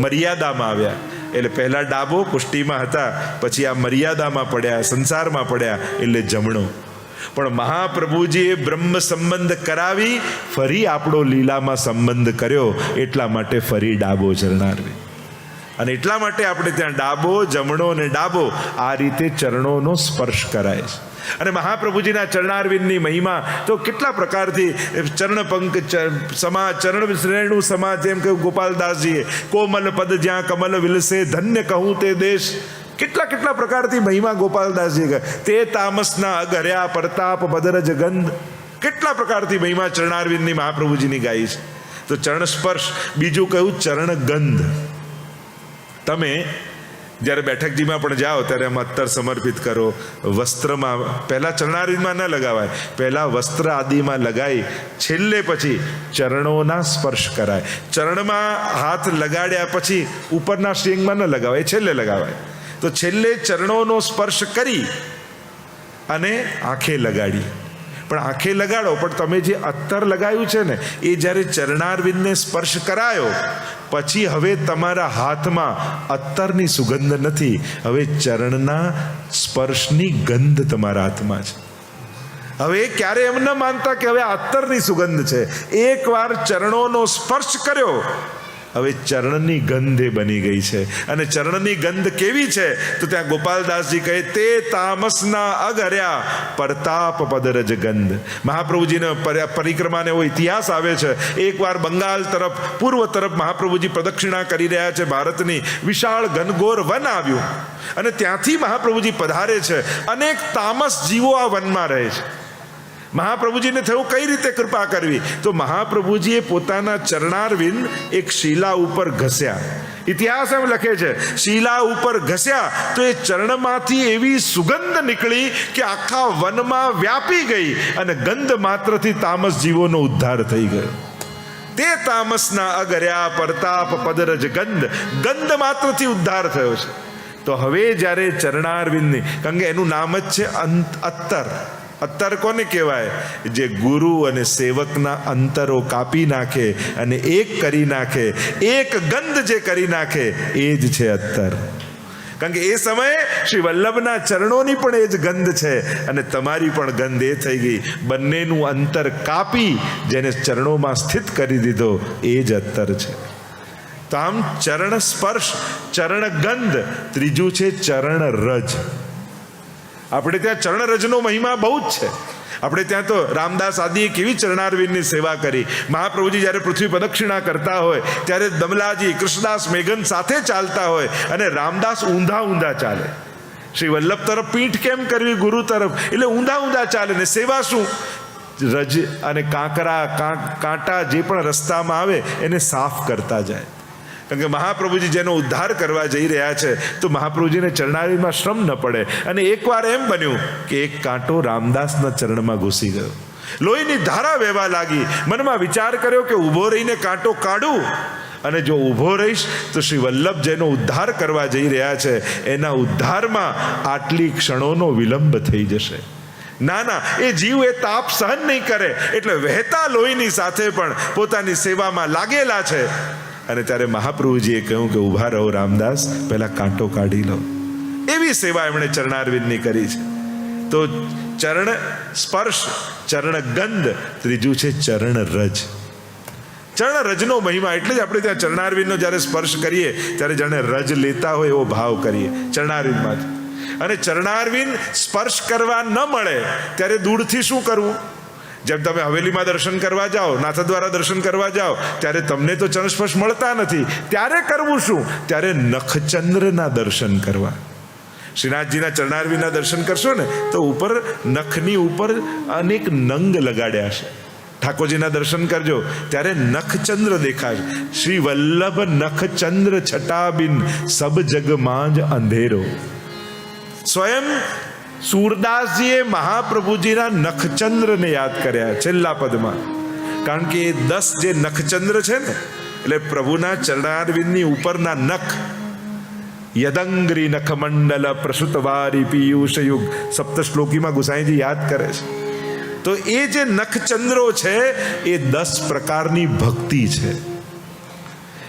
મર્યાદામાં આવ્યા. એટલે પહેલા ડાબો પુષ્ટિમાં હતા, પછી આ મર્યાદામાં પડ્યા, સંસારમાં પડ્યા, એટલે જમણો. પણ મહાપ્રભુજીએ બ્રહ્મ સંબંધ કરાવી ફરી આપણો લીલામાં સંબંધ કર્યો, એટલા માટે ફરી ડાબો ચરણારવિંદ. અને એટલા માટે આપણે ત્યાં ડાબો જમણો અને ડાબો આ રીતે ચરણોનો સ્પર્શ કરાય છે. અને મહાપ્રભુજીના ચરણારવિંદની મહિમા તો કેટલા પ્રકારથી, ચરણ પંક સમા ચરણ શ્રેણુ સમા, જેમ કે ગોપાલદાસજીએ કોમલ પદ જ્યાં કમલ વિલસે ધન્ય કહું તે દેશ, કેટલા પ્રકારથી મહિમા ગોપાલદાસજી કહે. તે તામસના અગર્યા પ્રતાપ બદરજ ગંધ, કેટલા પ્રકારથી મહિમા ચરણારવિંદની મહાપ્રભુજીની ગાઈ છે. તો ચરણ સ્પર્શ, બીજું કહ્યું ચરણ ગંધ. તમે જ્યારે બેઠકજીમાં પણ જાઓ ત્યારે આમ અત્તર સમર્પિત કરો, વસ્ત્રમાં પહેલાં ચરણારવિંદમાં ન લગાવાય, પહેલાં વસ્ત્ર આદિમાં લગાવી છેલ્લે પછી ચરણોના સ્પર્શ કરાય. ચરણમાં હાથ લગાડ્યા પછી ઉપરના શ્રેંગમાં ન લગાવાય, છેલ્લે લગાવાય. તો છેલ્લે ચરણોનો સ્પર્શ કરી અને આંખે લગાડી. પણ આંખે લગાડો, પણ તમે જે અત્તર લગાવ્યું છે ને એ જ્યારે ચરણારવિંદને સ્પર્શ કરાયો પછી હવે તમારા હાથમાં અત્તરની સુગંધ નથી, હવે ચરણના સ્પર્શની ગંધ તમારા હાથમાં છે. હવે ક્યારે એમ ન માનતા કે હવે અત્તરની સુગંધ છે, એકવાર ચરણોનો સ્પર્શ કર્યો, હવે ચરણની ગંધ એ બની ગઈ છે. અને ચરણની ગંધ કેવી છે તો ત્યાં ગોપાલદાસજી કહે તે તામસના અગર્યા પ્રતાપ પદરજ ગંધ. મહાપ્રભુજીને પરિક્રમાને એવો ઇતિહાસ આવે છે. એકવાર બંગાળ તરફ પૂર્વ તરફ મહાપ્રભુજી પ્રદક્ષિણા કરી રહ્યા છે, ભારતની વિશાળ ઘનઘોર વન આવ્યું અને ત્યાંથી મહાપ્રભુજી પધારે છે. અનેક તામસ જીવો આ વનમાં રહે છે. મહાપ્રભુજીને થયું કઈ રીતે કૃપા કરવી, તો મહાપ્રભુજીએ પોતાના ચરણારવિંદ એક શિલા ઉપર ઘસ્યા. ઇતિહાસ એમ લખે છે, શિલા ઉપર ઘસ્યા તો એ ચરણમાંથી એવી સુગંધ નીકળી કે આખા વનમાં વ્યાપી ગઈ અને ગંધ માત્રથી તામસ જીવોનો ઉદ્ધાર થઈ ગયો. તે તામસના અગર્યા પ્રતાપ પદરજ ગંધ, ગંધ માત્રથી ઉદ્ધાર થયો છે. તો હવે જ્યારે ચરણારવિંદની, કારણ કે એનું નામ જ છે અત્તર. અત્તર કોને કહેવાય? જે ગુરુ અને સેવકના અંતરો કાપી નાખે અને એક કરી નાખે, એક ગંધ જે કરી નાખે એ જ છે અત્તર. કારણ કે એ સમયે શ્રી વલ્લભના ચરણોની પણ એ જ ગંધ છે અને તમારી પણ ગંધ એ થઈ ગઈ. બંનેનું અંતર કાપી જેને ચરણોમાં સ્થિત કરી દીધો એ જ અત્તર છે. તો આમ ચરણ સ્પર્શ, ચરણ ગંધ, ત્રીજું છે ચરણ રજ. આપણે ત્યાં ચરણ રજનો મહિમા બહુ જ છે. આપણે ત્યાં તો રામદાસ આદિએ કેવી ચરણારવિંદની સેવા કરી. મહાપ્રભુજી જ્યારે પૃથ્વી પ્રદક્ષિણા કરતા હોય ત્યારે દમલાજી, કૃષ્ણદાસ મેઘન સાથે ચાલતા હોય અને રામદાસ ઊંધા ચાલે. શ્રી વલ્લભ તરફ પીઠ કેમ કરવી, ગુરુ તરફ, એટલે ઊંધા ચાલે. ને સેવા શું? રજ અને કાંટા જે પણ રસ્તામાં આવે એને સાફ કરતા જાય. કારણ કે મહાપ્રભુજી જેનો ઉદ્ધાર કરવા જઈ રહ્યા છે તો મહાપ્રભુજીને ચરણારવિંદમાં શ્રમ ન પડે. અને એકવાર એમ બન્યું કે એક કાંટો રામદાસના ચરણમાં ઘૂસી ગયો, લોહીની ધારા વહેવા લાગી. મનમાં વિચાર કર્યો કે ઊભો રહીને કાંટો કાઢું, અને જો ઊભો રહીશ તો શ્રી વલ્લભ જેનો ઉદ્ધાર કરવા જઈ રહ્યા છે એના ઉદ્ધારમાં આટલી ક્ષણોનો વિલંબ થઈ જશે. ના, એ જીવ એ તાપ સહન નહીં કરે, એટલે વહેતા લોહીની સાથે પણ પોતાની સેવામાં લાગેલા છે. અને ત્યારે મહાપ્રભુજીએ કહ્યું કે ઊભા રહો રામદાસ, પહેલા કાંટો કાઢી લો. એવી સેવા એમણે ચરણારવિંદની કરી છે. તો ચરણ સ્પર્શ, ચરણ ગંધ, ત્રીજું છે ચરણ રજ. ચરણ રજનો મહિમા એટલે જ આપણે ત્યાં ચરણારવિંદનો જ્યારે સ્પર્શ કરીએ ત્યારે જાણે રજ લેતા હોય એવો ભાવ કરીએ ચરણારવિંદમાંથી. અને ચરણારવિંદ સ્પર્શ કરવા ન મળે ત્યારે દૂરથી શું કરવું? જેમ તમે હવેલીમાં દર્શન કરવા જાઓ, નાથદ્વારા દર્શન કરવા જાઓ ત્યારે તમને તો ચરણ સ્પર્શ મળતા નથી, ત્યારે કરવું શું? ત્યારે નખચંદ્રના દર્શન કરવા. શ્રીનાથજીના ચરણારવિંદના દર્શન કરશો ને તો ઉપર નખની ઉપર અનેક નંગ લગાડ્યા છે. ઠાકોરજીના દર્શન કરજો ત્યારે નખચંદ્ર દેખાય. શ્રી વલ્લભ નખચંદ્ર છટાબિન સબ જગ માંજ અંધેરો. સ્વયં સૂરદાસજીએ મહાપ્રભુજીના નખચંદ્રને યાદ કર્યા છેલ્લા પદમાં. કારણ કે એ 10 જે નખચંદ્ર છે ને એટલે પ્રભુના ચરણારવિંદની ઉપરના નખ, યદંગ્રી નખમંડલ પ્રસુતવારી પિયુષ યુગ, સપ્ત શ્લોકીમાં ગુસાઈજી યાદ કરે છે. તો એ જે નખચંદ્રો છે એ 10 પ્રકારની ભક્તિ છે.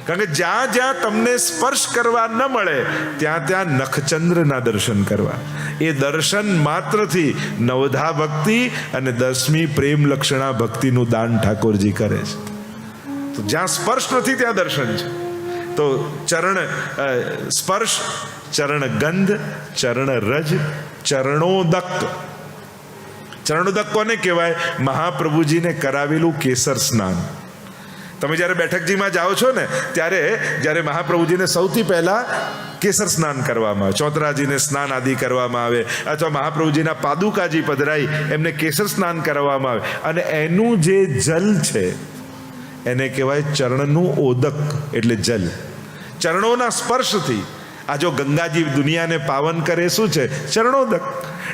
કારણ કે જ્યાં જ્યાં તમને સ્પર્શ કરવા ન મળે ત્યાં ત્યાં નખચંદ્રના દર્શન કરવા. એ દર્શન માત્રથી 9ધા ભક્તિ અને 10મી પ્રેમ લક્ષણા ભક્તિનું દાન ઠાકોરજી કરે છે. તો જ્યાં સ્પર્શ નથી ત્યાં દર્શન છે. તો ચરણ સ્પર્શ, ચરણ ગંધ, ચરણ રજ, ચરણોદક. ચરણોદક કોને કહેવાય? મહાપ્રભુજીને કરાવેલું કેસર સ્નાન. તમે જ્યારે બેઠકજીમાં જાઓ છો ને ત્યારે જ્યારે મહાપ્રભુજીને સૌથી પહેલા કેસર સ્નાન કરવામાં આવે, ચોતરાજીને સ્નાન આદિ કરવામાં આવે, અથવા મહાપ્રભુજીના પાદુકાજી પધરાઈ એમને કેસર સ્નાન કરવામાં આવે, અને એનું જે જલ છે એને કહેવાય ચરણનું ઓદક, એટલે જલ. ચરણોના સ્પર્શથી આ જો ગંગાજી દુનિયાને પાવન કરે શું છે? ચરણોદક.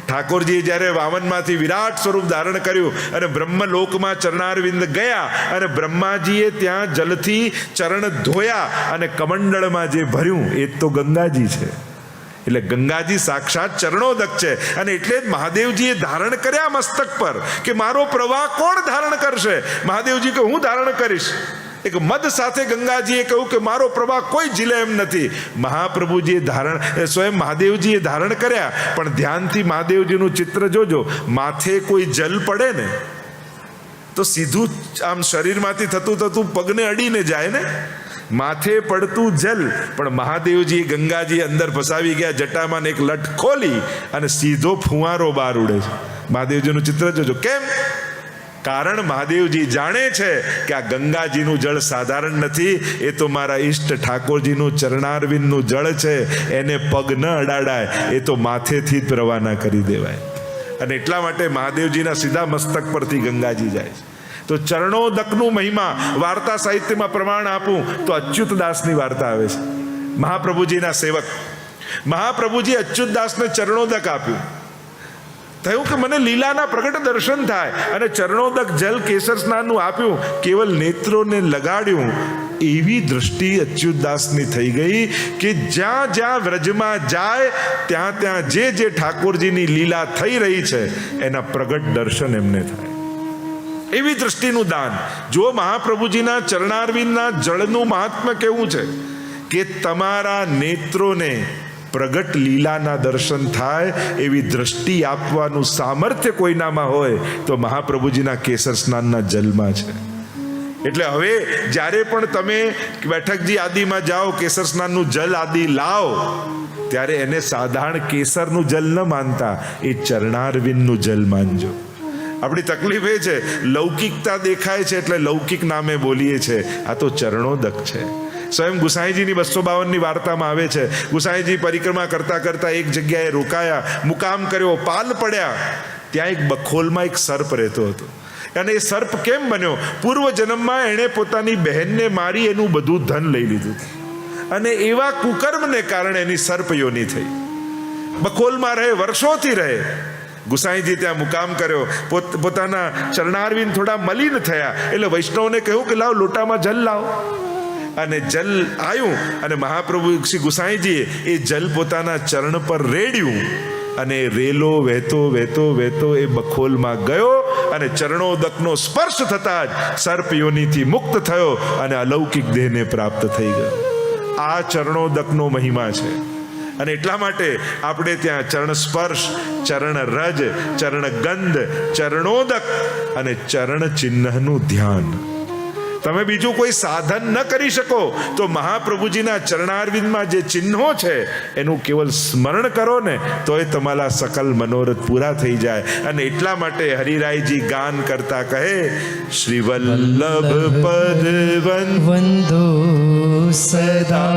ઠાકોરજીએ જ્યારે વામનમાંથી વિરાટ સ્વરૂપ ધારણ કર્યું અને બ્રહ્મલોકમાં ચરણારવિંદ ગયા અને બ્રહ્માજીએ ત્યાં જલથી ચરણ ધોયા અને કમંડળમાં જે ભર્યું એ તો ગંગાજી છે. એટલે ગંગાજી સાક્ષાત ચરણોદક છે. અને એટલે જ મહાદેવજીએ ધારણ કર્યા મસ્તક પર કે મારો પ્રવાહ કોણ ધારણ કરશે? મહાદેવજી કે હું ધારણ કરીશ. એક મદ સાથે ગંગાજીએ કહ્યું કે મારો પ્રવાહ કોઈ ઝીલે એમ નથી. મહાપ્રભુજીએ સ્વયં મહાદેવજીએ ધારણ કર્યા, પણ ધ્યાનથી મહાદેવજીનું ચિત્ર જોજો. માથે કોઈ જલ પડે ને તો સીધું આમ શરીરમાંથી થતું પગને અડીને જાય ને. માથે પડતું જલ, પણ મહાદેવજી ગંગાજી અંદર ફસાવી ગયા જટામાં, એક લટ ખોલી અને સીધો ફુવારો બહાર ઉડે છે. મહાદેવજીનું ચિત્ર જોજો. કેમ? કારણ મહાદેવજી જાણે છે કે આ ગંગાજીનું જળ સાધારણ નથી, એ તો મારા ઈષ્ટ ઠાકોરજીનું ચરણારવિંદનું જળ છે. એને પગ ન અડાડાય, એ તો માથેથી જ રવાના કરી દેવાય. અને એટલા માટે મહાદેવજીના સીધા મસ્તક પરથી ગંગાજી જાય છે. તો ચરણોદકનું મહિમા વાર્તા સાહિત્યમાં પ્રમાણ આપું તો અચ્યુતદાસની વાર્તા આવે છે. મહાપ્રભુજીના સેવક મહાપ્રભુજી અચ્યુતદાસને ચરણોદક આપ્યું. થયું કે મને લીલાના પ્રગટ દર્શન થાય, અને ચરણોદક જલ કેસર સ્નાનનું આપ્યું, કેવલ નેત્રોને લગાડ્યું. એવી દૃષ્ટિ અચ્યુતદાસની થઈ ગઈ કે જ્યાં જ્યાં વ્રજમાં જાય ત્યાં ત્યાં જે જે ઠાકોરજીની લીલા થઈ રહી છે એના પ્રગટ દર્શન એમને થાય. એવી દૃષ્ટિનું દાન. જો મહાપ્રભુજીના ચરણારવિંદના જળનું મહાત્મ્ય કેવું છે કે તમારા નેત્રોને પ્રગટ લીલાના દર્શન થાય એવી દ્રષ્ટિ આપવાનું સામર્થ્ય કોઈનામાં હોય તો મહાપ્રભુજીના કેસર સ્નાનના જલમાં છે. એટલે હવે જ્યારે પણ તમે બેઠકજી આદિમાં જાઓ, કેસર સ્નાનનું જલ આદિ લાવો, ત્યારે એને સાધારણ કેસરનું જલ ન માનતા, એ ચરણારવિંદનું જલ માનજો. આપણી તકલીફ એ છે, લૌકિકતા દેખાય છે એટલે લૌકિક નામે બોલીએ છે. આ તો ચરણોદક છે. સ્વયં ગુસાઈજીની 252ની વાર્તામાં આવે છે, ગુસાઈજી પરિક્રમા કરતા કરતા એક જગ્યાએ રોકાયા, મુકામ કર્યો, પાલ પડ્યા. ત્યાં એક બખોલમાં એક સર્પ રહેતો હતો. અને એ સર્પ કેમ બન્યો? પૂર્વ જન્મમાં એણે પોતાની બહેનને મારી એનું બધું ધન લઈ લીધું, અને એવા કુકર્મને કારણે એની સર્પ યોની થઈ. બખોલમાં રહે, વર્ષોથી રહે. ગુસાઈજી ત્યાં મુકામ કર્યો. પોતાના ચરણારવિંદ થોડા મલિન થયા એટલે વૈષ્ણવને કહ્યું કે લાવ લોટામાં જલ લાવો. અને જલ આવ્યું, અને મહાપ્રભુ શ્રી ગુસાઈજીએ એ જલ પોતાના ચરણ પર રેડ્યું, અને રેલો વહેતો વહેતો વહેતો એ બખોલમાં ગયો, અને ચરણોદકનો સ્પર્શ થતા જ સર્પ યોનિથી મુક્ત થયો અને અલૌકિક દેહને પ્રાપ્ત થઈ ગયો. આ ચરણોદકનો મહિમા છે. અને એટલા માટે આપણે ત્યાં ચરણ સ્પર્શ, ચરણ રજ, ચરણ ગંધ, ચરણોદક અને ચરણ ચિહ્નનું ધ્યાન. તમે બીજું કોઈ સાધન ન કરી શકો તો મહાપ્રભુજીના ચરણારવિંદમાં જે ચિહ્નો છે એનું કેવલ સ્મરણ કરો ને તો એ તમારા સકલ મનોરથ પૂરા થઈ જાય. અને એટલા માટે હરિરાયજી ગાન કરતા કહે, શ્રી વલ્લભ પદ વંદો સદા,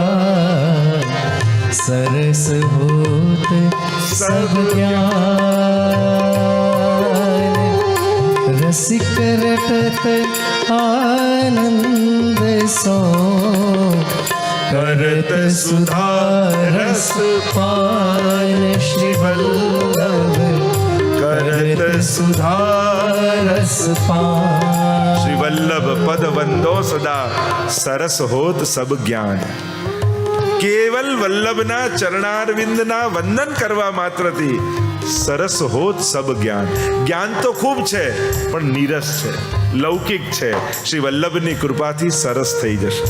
સરસ હોત સબ જ્ઞાન, રસિક રટત આનંદ સો, કરત સુધારસ પાન. શ્રી વલ્લભ કરત સુધારસ પાન. શ્રી વલ્લભ પદ વંદો સદા, સરસ હોત સબ જ્ઞાન. કેવલ વલ્લભના ચરણારવિંદના વંદન કરવા માત્રથી સરસ હોત સબ જ્ઞાન. જ્ઞાન તો ખૂબ છે પણ નીરસ છે, લૌકિક છે. શ્રી વલ્લભની કૃપાથી સરસ થઈ જશે.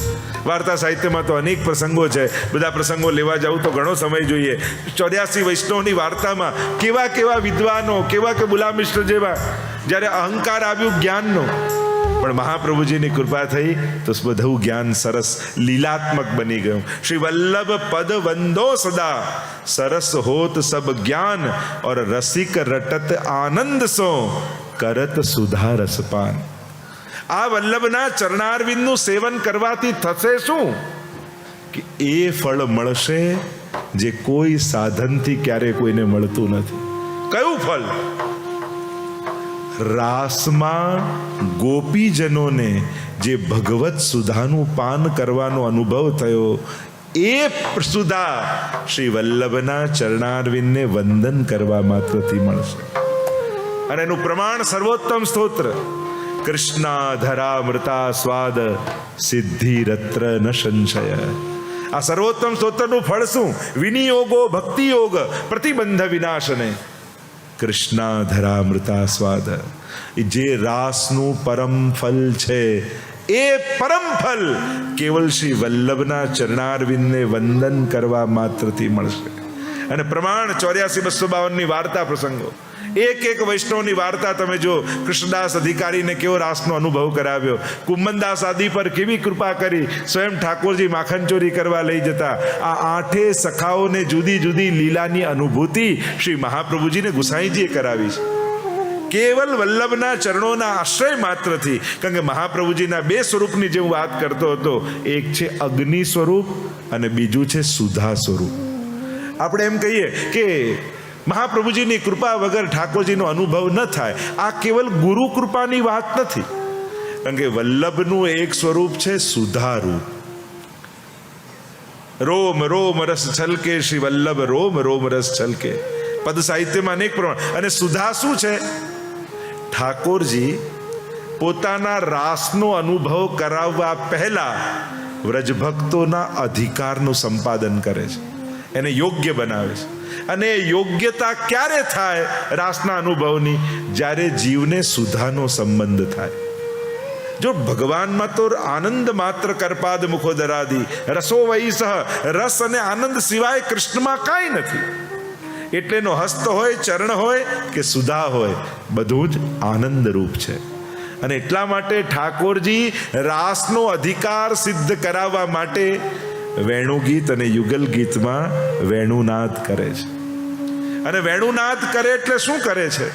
વાર્તા સાહિત્યમાં તો અનેક પ્રસંગો છે, બધા પ્રસંગો લેવા જાઉં તો ઘણો સમય જોઈએ. 84 વૈષ્ણવની વાર્તામાં કેવા કેવા વિદ્વાનો, કેવા કે બુલામિશ્ર જેવા, જ્યારે અહંકાર આવ્યું જ્ઞાનનો, પણ મહાપ્રભુજીની કૃપા થઈ તો બધું જ્ઞાન સરસ લીલાત્મક બની ગયું. શ્રી વલ્લભ પદ વંદો સદા, સરસ હોત સબ જ્ઞાન, और રસિક રટત આનંદ સો, કરત સુધા રસપાન. આ વલ્લભના ચરણારવિંદનું સેવન કરવાથી થશે શું? કે એ ફળ મળશે જે કોઈ સાધનથી ક્યારે કોઈને મળતું નથી. કયું ફળ? રાસમાં ગોપીજનોને જે ભગવત સુધાનું પાન કરવાનો અનુભવ થયો, એ સુધા શ્રી વલ્લભના ચરણારવિંદને વંદન કરવા માત્રથી મળશે. અને એનું પ્રમાણ સર્વોત્તમ સ્તોત્ર, કૃષ્ણાધરામૃતા સ્વાદ સિદ્ધિ રત્ર ન સંશય. આ સર્વોત્તમ સ્તોત્રનું ફળ શું? વિનિયોગો ભક્તિ યોગ પ્રતિબંધ વિનાશને. કૃષ્ણાધરામૃતા સ્વાદ, જે રાસનું પરમ ફલ છે, એ પરમ ફલ કેવલ શ્રી વલ્લભના ચરણારવિંદને વંદન કરવા માત્રથી મળશે. અને પ્રમાણ 84-252 વાર્તા પ્રસંગો, એક એક વૈષ્ણવની વાર્તા તમે જો. કૃષ્ણદાસ અધિકારીને કેવો રાસનો અનુભવ કરાવ્યો, કુંભનદાસ આદિ પર કેવી કૃપા કરી, સ્વયં ઠાકોરજી માખણ ચોરી કરવા લઈ જતા. આ આઠે સખાઓને જુદી જુદી લીલાની અનુભૂતિ શ્રી મહાપ્રભુજીને ગુસાઈજીએ કરાવી છે, કેવલ વલ્લભના ચરણોના આશ્રય માત્રથી. કારણ કે મહાપ્રભુજીના બે સ્વરૂપની જે હું વાત કરતો હતો, એક છે અગ્નિ સ્વરૂપ અને બીજું છે સુધા સ્વરૂપ. આપણે એમ કહીએ કે મહાપ્રભુજીની કૃપા વગર ઠાકોરજીનો અનુભવ ન થાય. આ કેવલ ગુરુ કૃપાની વાત નથી, કારણ કે વલ્લભનું એક સ્વરૂપ છે સુધારૂપ. રોમ રોમ રસ છલકે, શ્રી વલ્લભ રોમ રોમ રસ છલકે. પદ સાહિત્યમાં અનેક પ્રમાણ. અને સુધા શું છે? ઠાકોરજી પોતાના રાસનો અનુભવ કરાવવા પહેલા વ્રજભક્તોના અધિકારનું સંપાદન કરે છે, એને યોગ્ય બનાવે છે. અને યોગ્યતા ક્યારે થાય રાસના અનુભવની? જ્યારે જીવને સુધાનો સંબંધ થાય. જો ભગવાનમાં તો આનંદ માત્ર કરપાદ મુખોદરાદી રસો વૈસહ, રસ અને આનંદ સિવાય કૃષ્ણમાં કાંઈ નથી. એટલે એનો હસ્ત હોય, ચરણ હોય કે સુધા હોય, બધું જ આનંદ રૂપ છે. અને એટલા માટે ઠાકોરજી રાસનો અધિકાર સિદ્ધ કરાવવા માટે વેણુગીત અને યુગલ ગીતમાં વેણુનાદ કરે છે. અને વેણુનાદ કરે એટલે શું કરે છે?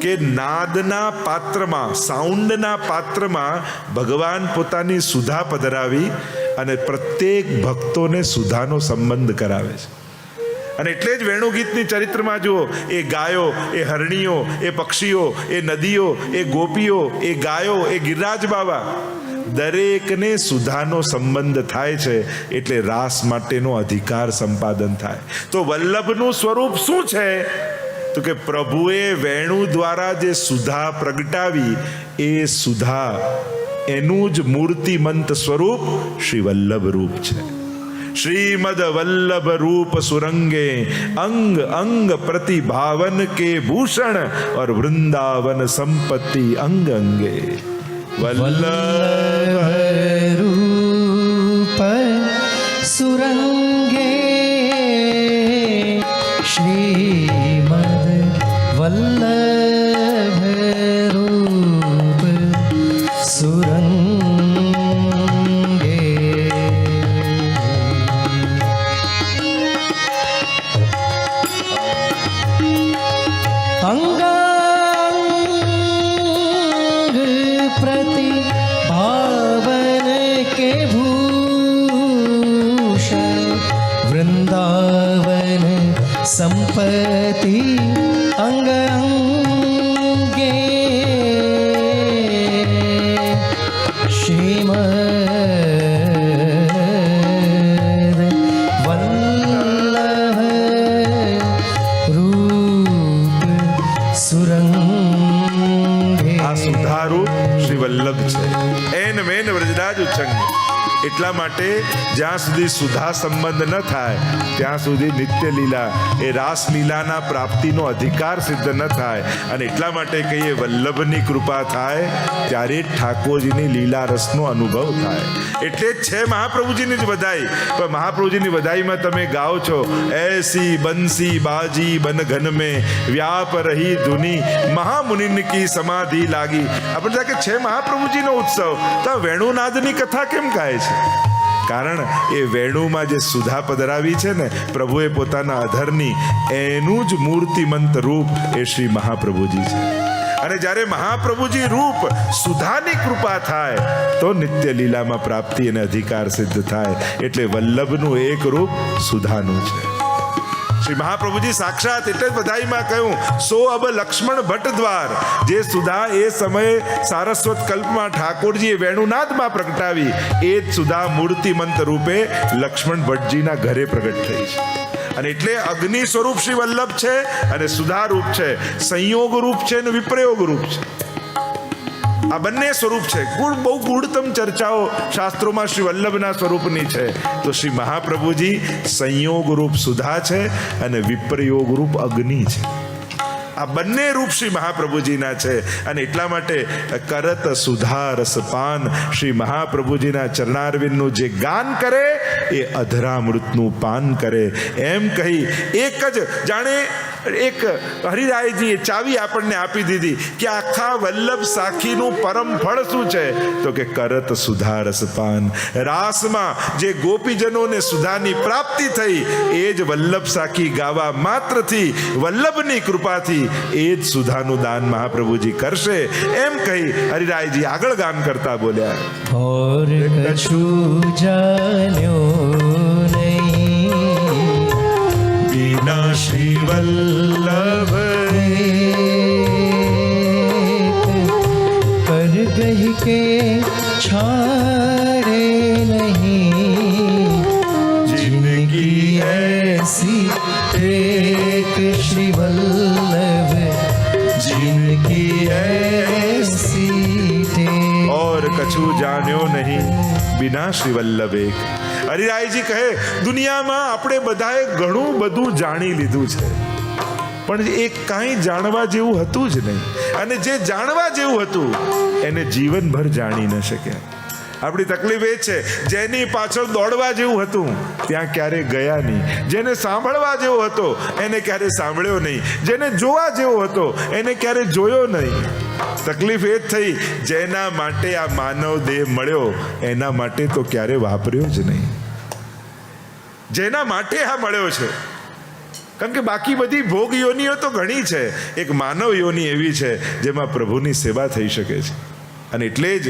કે નાદના પાત્રમાં, સાઉન્ડના પાત્રમાં ભગવાન પોતાની સુધા પધરાવી અને પ્રત્યેક ભક્તોને સુધાનો સંબંધ કરાવે છે. અને એટલે જ વેણુગીતની ચરિત્રમાં જુઓ, એ ગાયો, એ હરણીઓ, એ પક્ષીઓ, એ નદીઓ, એ ગોપીઓ, એ ગાયો, એ ગિરિરાજ બાવા, દરેકને સુધાનો સંબંધ થાય છે. એટલે રાસ માટેનો અધિકાર સંપાદન થાય. તો વલ્લભનું સ્વરૂપ શું છે? તો કે પ્રભુએ વેણુ દ્વારા જે સુધા પ્રગટાવી, એ સુધા એનું જ મૂર્તિમંત સ્વરૂપ શ્રી વલ્લભ રૂપ છે. श्रीमद वल्लभ रूप सुरंगे, अंग अंग प्रतिभावन के भूषण, और वृंदावन संपत्ति अंग अंगे. वल्लभ रूप सुरंगे, श्रीमद वल्लभ रूप सुरंगे. अंगांग प्रति भावन के भूषण, वृंदावन संपत्ति अंग अंगे. श्रीमद वल्लभ रूप सुरंगे. આ સુધારૂપ શ્રી વલ્લભ છે. એન મેન વ્રજરાજ ઉચ્ચંગ. એટલા માટે જ્યાં સુધી સુધા સંબંધ ન થાય ત્યાં સુધી નિત્ય લીલા એ રાસલીલાના પ્રાપ્તિનો અધિકાર સિદ્ધ ન થાય. અને એટલા માટે કહીએ વલ્લભની કૃપા થાય ત્યારે જ ઠાકોરજીની લીલા રસનો અનુભવ થાય. એટલે જ છે મહાપ્રભુજીની જ વધાઈ. પણ મહાપ્રભુજીની વધાઈમાં તમે ગાઓ છો, એસી બંસી બાજી બન ઘન में व्याप रही धुनी महामुनिन की समाधि लागी. આપણે કે છે મહાપ્રભુજીનો ઉત્સવ, તો વેણુનાદની કથા કેમ ગાય છે? કારણ એ વેણુમાં જે સુધા પધરાવી છે ને પ્રભુએ પોતાના અધરની, એનું જ મૂર્તિમંત રૂપ એ શ્રી મહાપ્રભુજી છે. અને જ્યારે મહાપ્રભુજી રૂપ સુધાની કૃપા થાય તો નિત્ય લીલામાં પ્રાપ્તિ અને અધિકાર સિદ્ધ થાય. એટલે વલ્લભનું એક રૂપ સુધાનું છે. શ્રી મહાપ્રભુજી સાક્ષાત એટલે જ બધાઈમાં કહ્યું, સો અબ લક્ષ્મણ ભટ્ટ દ્વાર. જે સુધા એ સમયે સારસ્વત કલ્પમાં ઠાકોરજીએ વેણુનાદમાં પ્રગટાવી, એ જ સુધા મૂર્તિમંત રૂપે લક્ષ્મણ ભટ્ટજીના ઘરે પ્રગટ થઈ છે. અને એટલે અગ્નિ સ્વરૂપ શ્રી વલ્લભ છે અને સુધા રૂપ છે, સંયોગ રૂપ છે અને વિપ્રયોગ રૂપ છે. આ બંને સ્વરૂપ છે. બહુ ગૂઢતમ ચર્ચાઓ શાસ્ત્રોમાં શ્રી વલ્લભના સ્વરૂપની છે. તો શ્રી મહાપ્રભુજી સંયોગ રૂપ સુધા છે અને વિપ્રયોગ રૂપ અગ્નિ છે. આ બંને રૂપ શ્રી મહાપ્રભુજીના છે. અને એટલા માટે કરત સુધા રસપાન, શ્રી મહાપ્રભુજીના ચરણારવિંદનું જે ગાન કરે એ અધરામૃતનું પાન કરે. એમ કહી એક જ જાણે એક હરિરાયજીએ ચાવી આપણને આપી દીધી કે આખા વલ્લભ સાખીનું પરમ ફળ શું છે? તો કે કરત સુધા રસપાન. રાસમાં જે ગોપીજનોને સુધાની પ્રાપ્તિ થઈ એ જ વલ્લભ સાખી ગાવા માત્રથી, વલ્લભની કૃપાથી એ જ સુધાનું દાન મહાપ્રભુજી કરશે. એમ કહી હરિરાયજી આગળ ગાન કરતા બોલ્યા, और कछु जान्यो नहीं बिना श्री वल्लभ कर गही के छाड़े नहीं जिंदगी ऐसी एक श्री वल्लभ जिंदगी ऐसी टेक और कछु जान्यो नहीं बिना श्રી વલ્લભ એક. હરિરાયજી કહે, દુનિયામાં આપણે બધાએ ઘણું બધું જાણી લીધું છે, પણ એક કાંઈ જાણવા જેવું હતું જ નહીં. અને જે જાણવા જેવું હતું એને જીવનભર જાણી ન શક્યા. આપણી તકલીફ એ છે, જેની પાછળ દોડવા જેવું હતું ત્યાં ક્યારે ગયા નહીં, જેને સાંભળવા જેવો હતો એને ક્યારે સાંભળ્યો નહીં, જેને જોવા જેવો હતો એને ક્યારે જોયો નહીં. તકલીફ એ જ થઈ, જેના માટે આ માનવ દેહ મળ્યો એના માટે તો ક્યારે વાપર્યો જ નહીં. જેના માટે આ મળ્યો છે, કારણ કે બાકી બધી ભોગ યોનિઓ તો ઘણી છે, એક માનવ યોની એવી છે જેમાં પ્રભુની સેવા થઈ શકે છે. અને એટલે જ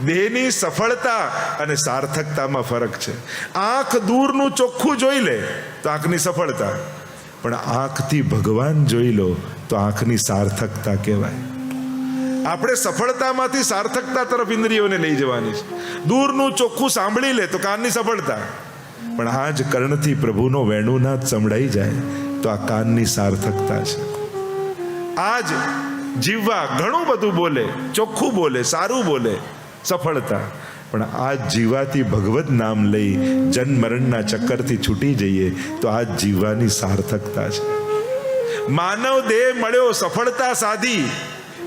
દેહની સફળતા અને સાર્થકતામાં ફરક છે. આંખ દૂરનું ચોખ્ખું જોઈ લે તો આંખની સફળતા, પણ આંખથી ભગવાન જોઈ લો તો આંખની સાર્થકતા કહેવાય. આપણે સફળતામાંથી સાર્થકતા તરફ ઇન્દ્રિયોને લઈ જવાની છે. દૂરનું ચોખ્ખું સાંભળી લે તો કાનની સફળતા, પણ આ જ કર્ણથી પ્રભુનો વેણુનાદ સંભળાઈ જાય તો આ કાનની સાર્થકતા છે. આ જ જીવવા ઘણું બધું બોલે, ચોખ્ખું બોલે, સારું બોલે, સફળતા, પણ આ જીવાથી ભગવત નામ લઈ જન્મ મરણના ચક્કરથી છૂટી જઈએ તો આ જીવવાની સાર્થકતા છે. માનવ દેહ મળ્યો, સફળતા સાધી,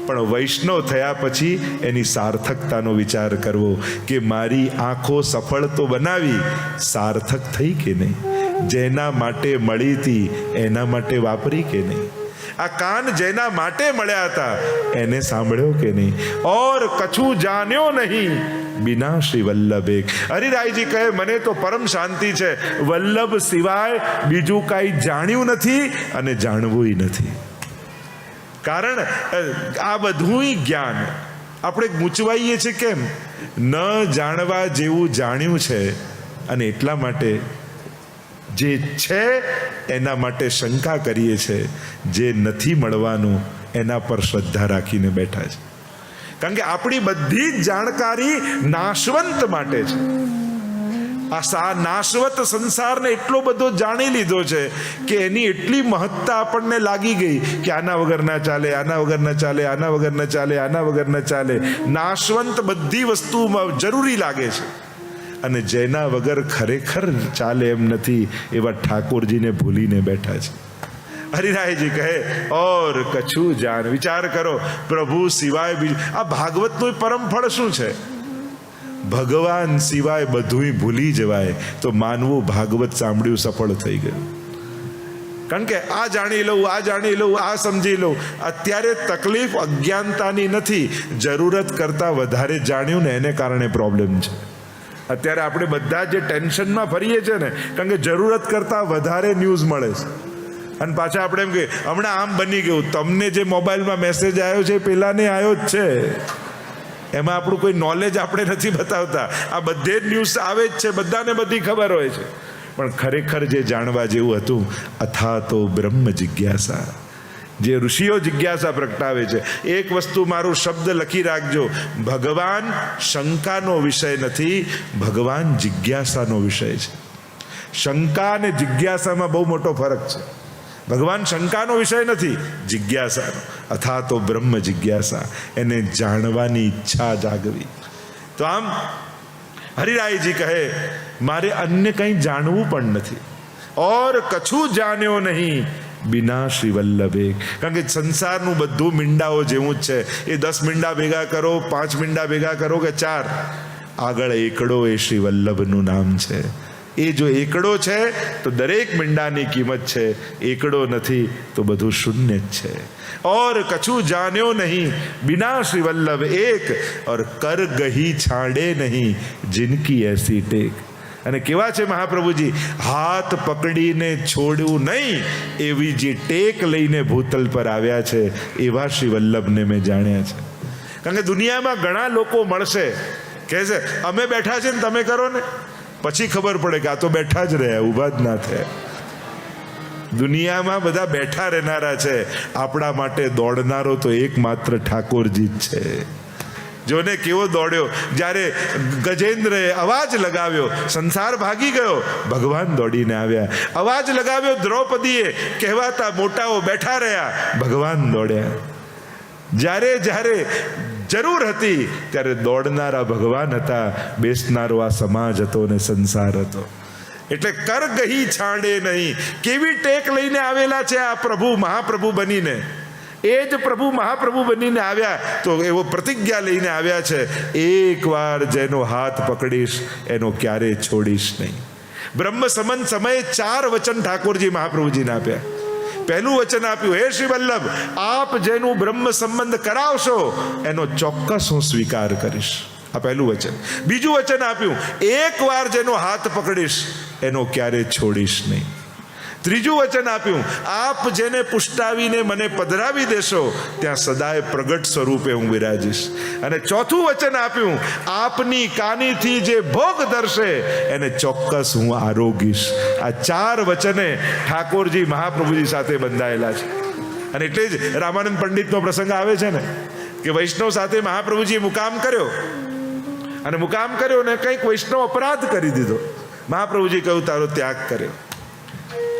પણ વૈષ્ણવ થયા પછી એની સાર્થકતાનો વિચાર કરવો કે મારી આંખો સફળ તો બનાવી, સાર્થક થઈ કે નહીં? જેના માટે મળી હતી એના માટે વાપરી કે નહીં? આ કાન જેના માટે મળ્યા હતા એને સાંભળ્યો કે નહીં? ઓર કછું જાણ્યો નહીં બિના શ્રી વલ્લભ એક. હરિરાયજી કહે, મને તો પરમ શાંતિ છે, વલ્લભ સિવાય બીજું કાંઈ જાણ્યું નથી અને જાણવું નથી. કારણ આ બધું જ્ઞાન આપણે ગૂંચવાઈએ છીએ. કેમ? ન જાણવા જેવું જાણ્યું છે અને એટલા માટે જે છે એના માટે શંકા કરીએ છીએ, જે નથી મળવાનું એના પર શ્રદ્ધા રાખીને બેઠા છે. કારણ કે આપણી બધી જ જાણકારી નાશવંત માટે છે. આ નાશવત સંસારને એટલો બધો જાણી લીધો છે કે એની એટલી મહત્તા આપણને લાગી ગઈ કે આના વગર ના ચાલે, આના વગર ના ચાલે, આના વગર ના ચાલે, આના વગર ના ચાલે. નાશવંત બધી વસ્તુમાં જરૂરી લાગે છે. અને જેના વગર ખરેખર ચાલે એમ નથી એવા ઠાકોરજીને ભૂલીને બેઠા છે. હરિરાયજી કહે ઓર કછું જાન. વિચાર કરો, પ્રભુ સિવાય બીજું, આ ભાગવતનું પરમ ફળ શું છે? ભગવાન સિવાય બધુંય ભૂલી જવાય તો માનવું ભાગવત સાંભળ્યું સફળ થઈ ગયું. કારણ કે આ જાણી લઉં, આ જાણી લઉં, આ સમજી લઉં. અત્યારે તકલીફ અજ્ઞાનતાની નથી, જરૂરત કરતાં વધારે જાણ્યું ને એને કારણે પ્રોબ્લેમ છે. અત્યારે આપણે બધા જે ટેન્શનમાં ફરીએ છીએ ને, કારણ કે જરૂરત કરતાં વધારે ન્યૂઝ મળે છે. અને પાછા આપણે એમ કે હમણાં આમ બની ગયું. તમને જે મોબાઈલમાં મેસેજ આવ્યો છે પેલાને આવ્યો જ છે, એમાં આપણું કોઈ નોલેજ આપણે નથી બતાવતા. આ બધે જ ન્યૂઝ આવે જ છે, બધાને બધી ખબર હોય છે. પણ ખરેખર જે જાણવા જેવું હતું, અથા તો બ્રહ્મ જિજ્ઞાસા, જે ઋષિઓ જિજ્ઞાસા પ્રગટાવે છે. એક વસ્તુ મારું શબ્દ લખી રાખજો, ભગવાન શંકાનો વિષય નથી, ભગવાન જિજ્ઞાસાનો વિષય છે. શંકા અને જિજ્ઞાસામાં બહુ મોટો ફરક છે. ભગવાન શંકાનો વિષય નથી, જિજ્ઞાસાનો. અથા તો બ્રહ્મ જિજ્ઞાસા, એને જાણવાની ઈચ્છા જાગવી. તો આમ હરિરાયજી કહે મારે અન્ય કંઈ જાણવું પણ નથી. ઓર કછું જાણ્યો નહીં બિના શ્રી વલ્લભે. કારણ કે સંસારનું બધું મીંડાઓ જેવું જ છે. એ 10 મીંડા ભેગા કરો, 5 મીંડા ભેગા કરો કે 4, આગળ એકડો એ શ્રી વલ્લભનું નામ છે. એ જો એકડો છે તો દરેક મીંડાની કિંમત છે, એકડો નથી તો બધું શૂન્ય જ છે. ઓર કછું જાણ્યો નહીં બિના શ્રી વલ્લભ એક, ઓર કર ગહી છાંડે નહીં જિનકી એસી ટેક. અને કેવા છે મહાપ્રભુજી, હાથ પકડીને છોડવું નહીં એવી જે ટેક લઈને ભૂતલ પર આવ્યા છે, એવા શ્રી વલ્લભને મેં જાણ્યા છે. કારણ કે દુનિયામાં ઘણા લોકો મળશે, કહે છે અમે બેઠા છે ને તમે કરો ને, પછી ખબર પડે કે આ તો બેઠા જ રહ્યા, ઊભા જ ના થયા. દુનિયામાં બધા બેઠા રહેનારા છે, આપણા માટે દોડનારો તો એકમાત્ર ઠાકોરજી જ છે. જોને કેવો દોડ્યો, જ્યારે ગજેન્દ્રએ અવાજ લગાવ્યો સંસાર ભાગી ગયો, ભગવાન દોડીને આવ્યા. અવાજ લગાવ્યો દ્રૌપદીએ, કહેવાતા મોટાઓ બેઠા રહ્યા, ભગવાન દોડ્યા. જ્યારે જ્યારે જરૂર હતી ત્યારે દોડનારા ભગવાન હતા, બેસનારો આ સમાજ હતો ને સંસાર હતો. એટલે કર ગહી છાંડે નહીં. કેવી ટેક લઈને આવેલા છે આ પ્રભુ મહાપ્રભુ બનીને. એ જ પ્રભુ મહાપ્રભુ બનીને આવ્યા તો એવો પ્રતિજ્ઞા લઈને આવ્યા છે, એકવાર જેનો હાથ પકડીશ એનો ક્યારેય છોડીશ નહીં. બ્રહ્મ સંબંધ સમયે 4 વચન ઠાકોરજી મહાપ્રભુજીને આપ્યા. પહેલું વચન આપ્યું, હે શ્રી વલ્લભ, આપ જેનું બ્રહ્મ સંબંધ કરાવશો એનો ચોક્કસ હું સ્વીકાર કરીશ. આ પહેલું વચન. બીજું વચન આપ્યું, એકવાર જેનો હાથ પકડીશ એનો ક્યારે છોડીશ નહીં. ત્રીજું વચન આપ્યું, આપ જેને પુષ્ટાવીને મને પધરાવી દેશો ત્યાં સદાય પ્રગટ સ્વરૂપે હું બિરાજીશ. અને ચોથું વચન આપ્યું, આપની કાનીથી જે ભોગ ધરશે એને ચોક્કસ હું આરોગીશ. આ 4 વચને ઠાકોરજી મહાપ્રભુજી સાથે બંધાયેલા છે. અને એટલે જ રામાનંદ પંડિતનો પ્રસંગ આવે છે ને કે વૈષ્ણવ સાથે મહાપ્રભુજીએ મુકામ કર્યો, અને મુકામ કર્યો ને કંઈક વૈષ્ણવ અપરાધ કરી દીધો. મહાપ્રભુજી કહ્યું તારો ત્યાગ કર્યો.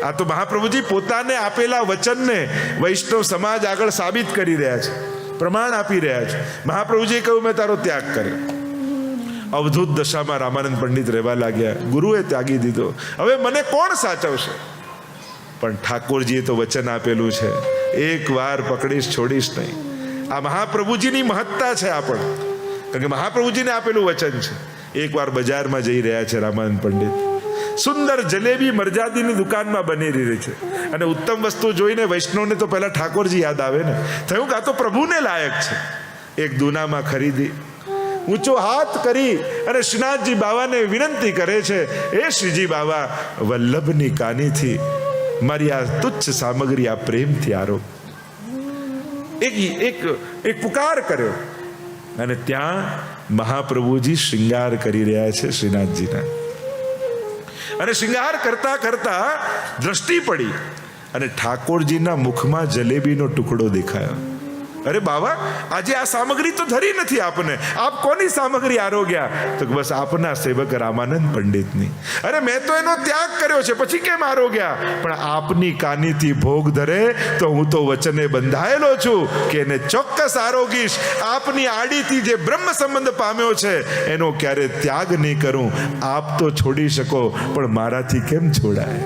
આ તો મહાપ્રભુજી પોતાને આપેલા વચનને વૈષ્ણવ સમાજ આગળ સાબિત કરી રહ્યા છે, પ્રમાણ આપી રહ્યા છે. મહાપ્રભુજીએ કહ્યું મેં તારો ત્યાગ કર્યો. અવધૂત દશામાં રામાનંદ પંડિત રહેવા લાગ્યા, ગુરુએ ત્યાગી દીધો, હવે મને કોણ સાચવશે? પણ ઠાકોરજીએ તો વચન આપેલું છે, એક વાર પકડીશ છોડીશ નહીં. આ મહાપ્રભુજીની મહત્તા છે આપણ, કારણ કે મહાપ્રભુજીને આપેલું વચન છે. એકવાર બજારમાં જઈ રહ્યા છે રામાનંદ પંડિત, સુંદર જલેબી મરજાદીની દુકાનમાં બની રહી છે, અને ઉત્તમ વસ્તુ જોઈને વૈષ્ણવને તો પહેલા ઠાકોરજી યાદ આવે ને. થયું કે આ તો પ્રભુને લાયક છે. એક દુનામાં ખરીદી, ઊંચો હાથ કરી અને શ્રીનાથજી બાવાને વિનંતી કરે છે, હે શ્રીજી બાવા, વલ્લભની કાનીથી મારી આ તુચ્છ સામગ્રી આ પ્રેમથી આરો. એક પુકાર કર્યો, અને ત્યાં મહાપ્રભુજી શૃંગાર કરી રહ્યા છે શ્રીનાથજીના. અને શૃંગાર કરતા કરતા દ્રષ્ટિ પડી અને ઠાકોરજીના મુખમાં જલેબીનો ટુકડો દેખાયો. અરે બાવા, આજે આ સામગ્રી તો ધરી નથી આપને, આપ કોની સામગ્રી આરોગ્યા? તો બસ આપના સેવક રામાનંદ પંડિતની. અરે મેં તો એનો ત્યાગ કર્યો છે, પછી કેમ આરોગ્યા? પણ આપની કાનીથી ભોગ ધરે તો હું તો વચને બંધાયેલો છું કે એને ચોક્કસ આરોગીશ. આપની આડીથી જે બ્રહ્મ સંબંધ પામ્યો છે એનો ક્યારે ત્યાગ નહીં કરું. આપ તો છોડી શકો, પણ મારાથી કેમ છોડાય?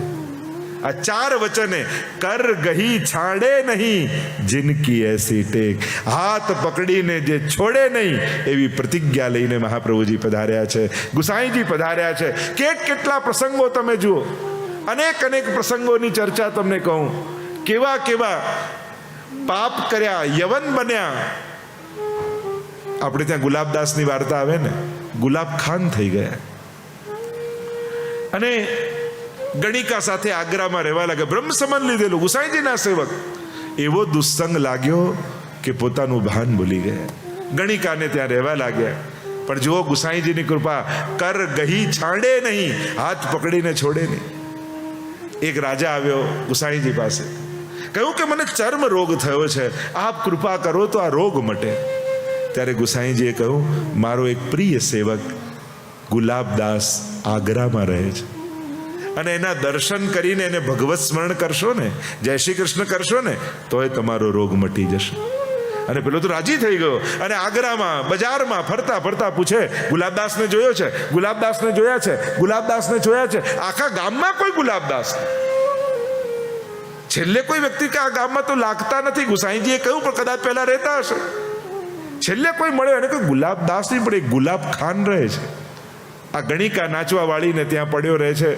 આ 4 વચને કર ગહી છાડે નહીં જિનકી એસી ટેક. હાથ પકડીને જે છોડે નહીં એવી પ્રતિજ્ઞા લઈને મહાપ્રભુજી પધાર્યા છે, ગુસાઈજી પધાર્યા છે. કેટલા પ્રસંગો તમે જુઓ, અનેક પ્રસંગોની ચર્ચા તમને કહું. કેવા પાપ કર્યા, યવન બન્યા. આપણે ત્યાં ગુલાબદાસની વાર્તા આવે ને, ગુલાબ ખાન થઈ ગયા અને ગણિકા સાથે આગ્રામાં રહેવા લાગ્યા. બ્રહ્મ સંબંધ લીધેલું, ગુસાઈજીના સેવક. એવો દુસ્સંગ લાગ્યો કે પોતાનું ભાન ભૂલી ગયા. ગણિકાને ત્યાં રહેવા લાગ્યા. પણ જુઓ ગુસાઈજીની કૃપા, કર ગહી છાંડે નહીં, હાથ પકડીને છોડે નહીં. એક રાજા આવ્યો ગુસાઈજી પાસે, કહ્યું કે મને ચર્મ રોગ થયો છે, આપ કૃપા કરો તો આ રોગ મટે. ત્યારે ગુસાઈજીએ કહ્યું, મારો એક પ્રિય સેવક ગુલાબદાસ આગ્રામાં રહે છે અને એના દર્શન કરીને એને ભગવત સ્મરણ કરશો ને, જય શ્રી કૃષ્ણ કરશો ને, તોય તમારો રોગ મટી જશે. અને પેલો તો રાજી થઈ ગયો અને આગ્રામાં બજારમાં ફરતા ફરતા પૂછે, ગુલાબદાસને જોયો છે? ગુલાબદાસને જોયા છે? ગુલાબદાસને જોયા છે? આખા ગામમાં કોઈ ગુલાબદાસ. છેલ્લે કોઈ વ્યક્તિ કે આ ગામમાં તો લાગતા નથી. ગુસાઈજીએ કહ્યું, પણ કદાચ પહેલા રહેતા હશે. છેલ્લે કોઈ મળ્યો અને કોઈ ગુલાબદાસ નહીં, પણ એક ગુલાબ ખાન રહે છે. આ ગણિકા નાચવા વાળીને ત્યાં પડ્યો રહે છે,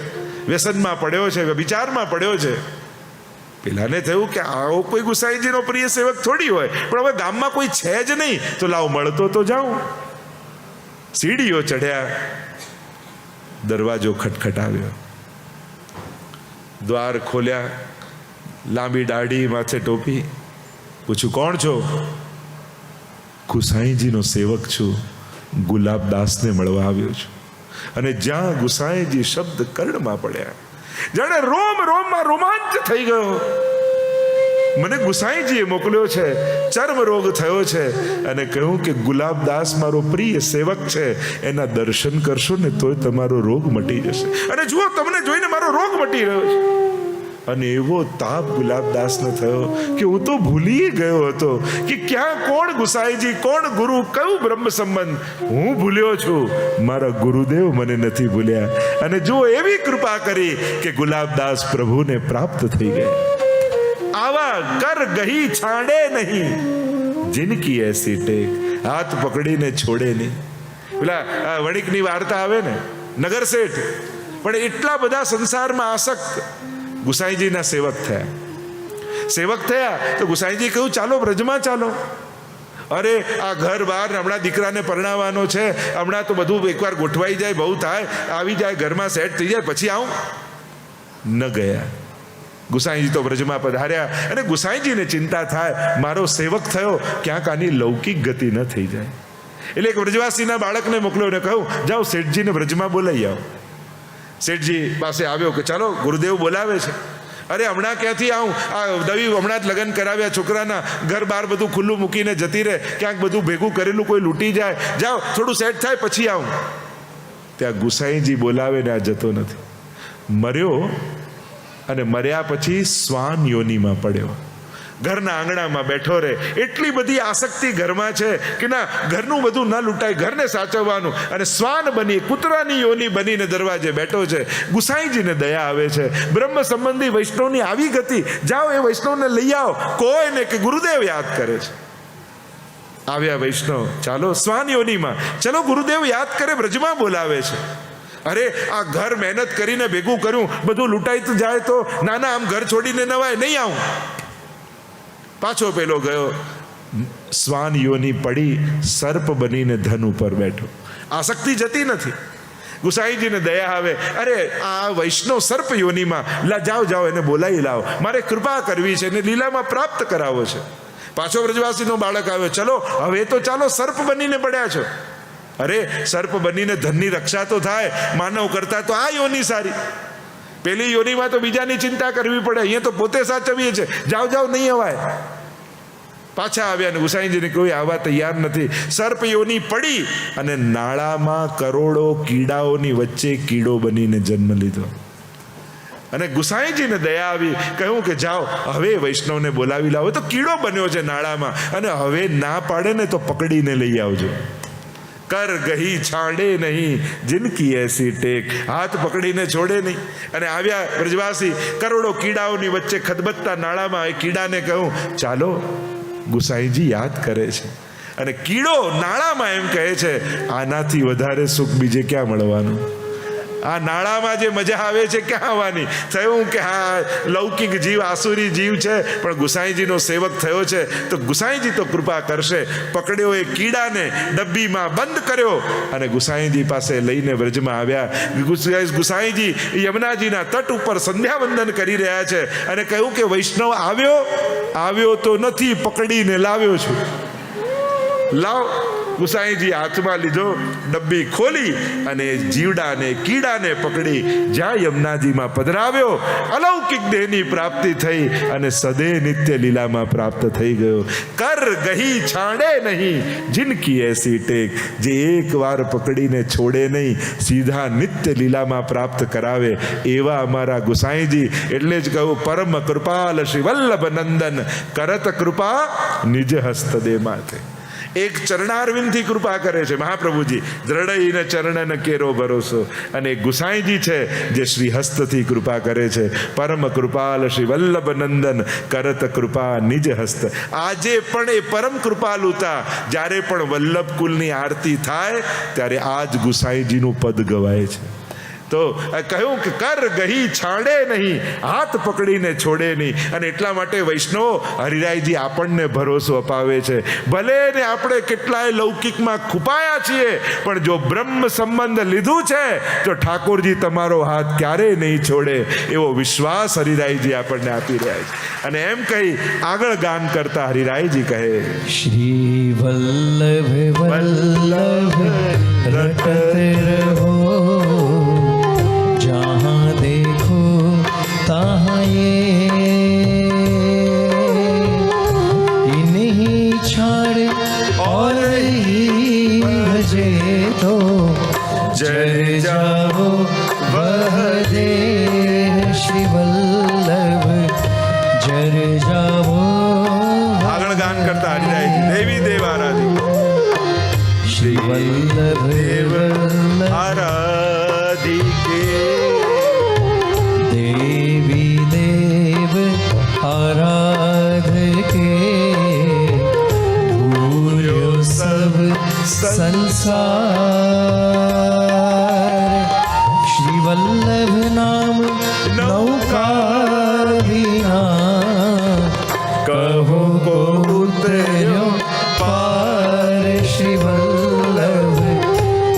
વ્યસનમાં પડ્યો છે, વિચારમાં પડ્યો છે. પેલાને થયું કે આવો કોઈ ગુસાઈજીનો પ્રિય સેવક થોડી હોય, પણ હવે ગામમાં કોઈ છે જ નહીં, તો લાવ મળતો તો જાઉં. સીડીઓ ચડ્યા, દરવાજો ખટખટાવ્યો, દ્વાર ખોલ્યા, લાંબી દાઢી, માથે ટોપી. પૂછું, કોણ છો? ગુસાઈજીનો સેવક છું, ગુલાબદાસને મળવા આવ્યો છું. અને જ્યાં ગુસાઈજી શબ્દ કર્ણમાં પડ્યા, જાણે રોમમાં રોમાંચ થઈ ગયો. મને ગુસાઈજીએ મોકલ્યો છે, ચર્મ રોગ થયો છે અને કહ્યું કે ગુલાબદાસ મારો પ્રિય સેવક છે, એના દર્શન કરશો ને તોય તમારો રોગ મટી જશે. અને જુઓ, તમને જોઈને મારો રોગ મટી રહ્યો છે. અને એવો તાપ ગુલાબદાસને થયો કે હું તો ભૂલી ગયો હતો કે ક્યાં કોણ ગુસાઈજી, કોણ ગુરુ, કયું બ્રહ્મ સંબંધ. હું ભૂલ્યો છું, મારા ગુરુદેવ મને નથી ભૂલ્યા. અને જો એવી કૃપા કરી કે ગુલાબદાસ પ્રભુને પ્રાપ્ત થઈ ગયા. આવા કર ગહી છાંડે નહીં જિનકી એસી ટેક. હાથ પકડીને છોડે નહીં. પેલા વણિકની વાર્તા આવે ને, નગર શેઠ પણ એટલા બધા સંસારમાં આસક્ત. ગુસાઈજીના સેવક થયા તો ગુસાઈજી કહ્યું, ચાલો બ્રજમાં ચાલો. અરે આ ઘર બહાર, હમણાં દીકરાને પરણાવવાનો છે, હમણાં તો બધું એકવાર ગોઠવાઈ જાય, બહુ થાય, આવી જાય, ઘરમાં સેટ થઈ જાય, પછી આવું. ન ગયા. ગુસાઈજી તો બ્રજમાં પધાર્યા અને ગુસાઈજીને ચિંતા થાય, મારો સેવક થયો, ક્યાંક આની લૌકિક ગતિ ન થઈ જાય. એટલે એક બ્રજવાસીના બાળકને મોકલ્યો ને કહ્યું, જાઓ શેઠજીને બ્રજમાં બોલાવી આવો. શેઠજી પાસે આવ્યો કે ચાલો ગુરુદેવ બોલાવે છે. અરે હમણાં ક્યાંથી આવું, આ દવી હમણાં જ લગ્ન કરાવ્યા છોકરાના, ઘર બહાર બધું ખુલ્લું મૂકીને જતી રહે, ક્યાંક બધું ભેગું કરેલું કોઈ લૂંટી જાય, જાઓ થોડું સેટ થાય પછી આવું. ત્યાં ગુસાઈજી બોલાવે ને આ જતો નથી. મર્યો અને મર્યા પછી શ્વાન યોનીમાં પડ્યો, ઘરના આંગણામાં બેઠો રહે. એટલી બધી આસક્તિ ઘરમાં છે કે ના, ઘરનું બધું ના લૂંટાય, ઘરને સાચવવાનું. અને શ્વાન બની, કૂતરાની યોની બનીને દરવાજે બેઠો છે. ગુસાઈજીને દયા આવે છે. બ્રહ્મ સંબંધી વૈષ્ણવની આવી ગતિ, જાઓ એ વૈષ્ણવને લઈ આવો. કોઈને કે ગુરુદેવ યાદ કરે છે. આવ્યા વૈષ્ણવ, ચાલો શ્વાન યોનીમાં, ચલો ગુરુદેવ યાદ કરે, બ્રજમાં બોલાવે છે. અરે આ ઘર મહેનત કરીને ભેગું કર્યું, બધું લૂંટાઈ તો જાય તો નાના, આમ ઘર છોડીને નવાય નહીં. આવું પાછો પેલો ગયો, શ્વાન યોની પડી, સર્પ બનીને ધન ઉપર બેઠો. આસક્તિ જતી નથી. ગુસાઈજીને દયા આવે, અરે આ વૈષ્ણવ સર્પ યોનીમાં, જાઓ એને બોલાવી લાવો, મારે કૃપા કરવી છે, એને લીલામાં પ્રાપ્ત કરાવો છે. પાછો બ્રજવાસીનો બાળક આવ્યો, ચલો હવે તો ચાલો, સર્પ બનીને પડ્યા છો. અરે સર્પ બનીને ધનની રક્ષા તો થાય, માનવ કરતા તો આ યોની સારી. પેલી યોનીમાં તો બીજાની ચિંતા કરવી પડે, અહીંયા તો પોતે સાચવીએ છે. જાઓ નહીં અવાય. પાછા આવ્યા અને ગુસાઈજીને કોઈ આવવા તૈયાર નથી. સર્પ યોની પડી અને નાળામાં કરોડો કીડાઓની વચ્ચે કીડો બનીને જન્મ લીધો. અને ગુસાઈજીને દયા આવી, કહ્યું કે જાઓ હવે વૈષ્ણવને બોલાવી લાવો. તો કીડો બન્યો છે નાળામાં, અને હવે ના પાડે ને તો પકડીને લઈ આવજો. કર ગહી છાંડે નહીં જિનકી એસી ટેક, હાથ પકડીને છોડે નહીં. અને આવ્યા બ્રજવાસી, કરોડો કીડાઓની વચ્ચે ખદબદતા નાળામાં. એ કીડાને કહું ચાલો, ગુસાઈજી યાદ કરે છે. અને કીડો નાળામાં એમ કહે છે, આનાથી વધારે સુખ બીજે ક્યાં મળવાનું? આ નાળામાં જે મજા આવે છે ક્યાં આવવાની? થયું કે હા લૌકિક જીવ, આસુરી જીવ છે, પણ ગુસાઈજીનો સેવક થયો છે તો ગુસાઈજી તો કૃપા કરશે. પકડ્યો એ કીડાને, ડબ્બીમાં બંધ કર્યો અને ગુસાઈજી પાસે લઈને વ્રજમાં આવ્યા. ગુસાઈજી યમુનાજીના તટ ઉપર સંધ્યાવંદન કરી રહ્યા છે અને કહ્યું કે વૈષ્ણવ આવ્યો તો નથી, પકડીને લાવ્યો છું. લાવ. ગુસાઈજી હાથમાં લીધો, ડબ્બી ખોલી અને જીવડાને કીડાને પકડી જ્યાં યમુનાજીમાં પધરાવ્યો. અલૌકિક દેહની પ્રાપ્તિ થઈ અને સદે નિત્ય લીલામાં પ્રાપ્ત થઈ ગયો. કર ગહી છાંડે નહીં જિનકી એસી ટેક, જે એક વાર પકડીને છોડે નહીં, સીધા નિત્ય લીલામાં પ્રાપ્ત કરાવે એવા અમારા ગુસાઈજી. એટલે જ કહું, પરમ કૃપાલ શ્રી વલ્લભ નંદન કરત કૃપા નિજ હસ્ત દે માથે. એક ચરણારવિંદથી કૃપા કરે છે મહાપ્રભુજી. દ્રઢઈને ચરણન કેરો ભરોસો. અને ગુસાઈજી છે જે શ્રી હસ્તથી કૃપા કરે છે. પરમ કૃપાલ શ્રી વલ્લભ નંદન કરત કૃપા નિજ હસ્ત. આજે પણ એ પરમ કૃપાલુતા, જ્યારે પણ વલ્લભ કુલની આરતી થાય ત્યારે આજ ગુસાઈજીનું પદ ગવાય છે. તો કહ્યું કે કર ગહી છાંડે નહીં, હાથ પકડીને છોડે નહીં. અને એટલા માટે વૈષ્ણવો, હરિરાયજી આપણને ભરોસો અપાવે છે. ભલે ને આપણે કેટલાય લૌકિકમાં ખૂપાયા છીએ, પણ જો બ્રહ્મ સંબંધ લીધું છે તો ઠાકોરજી તમારો હાથ ક્યારેય નહીં છોડે, એવો વિશ્વાસ હરિરાયજી આપણને આપી રહ્યા છે. અને એમ કહી આગળ ગાન કરતા હરિરાયજી કહે, શ્રી વલ્લભ વલ્લભ રટતે રહો, जहाँ देखो तहाँ ये इन्हीं छाड़ और ही भजे तो जर जाओ वह दे श्री वल्लभ जर जाओ. આગળ ગાન કરતા હરિરાયજી દેવી દેવ આરાધી श्री वल्लभ वल्लभ આરાધિકે देवी देव आराध के भूल्यो सब संसार. श्री वल्लभ नाम नौका बिना कहो को उतर्यो पार. श्री वल्लभ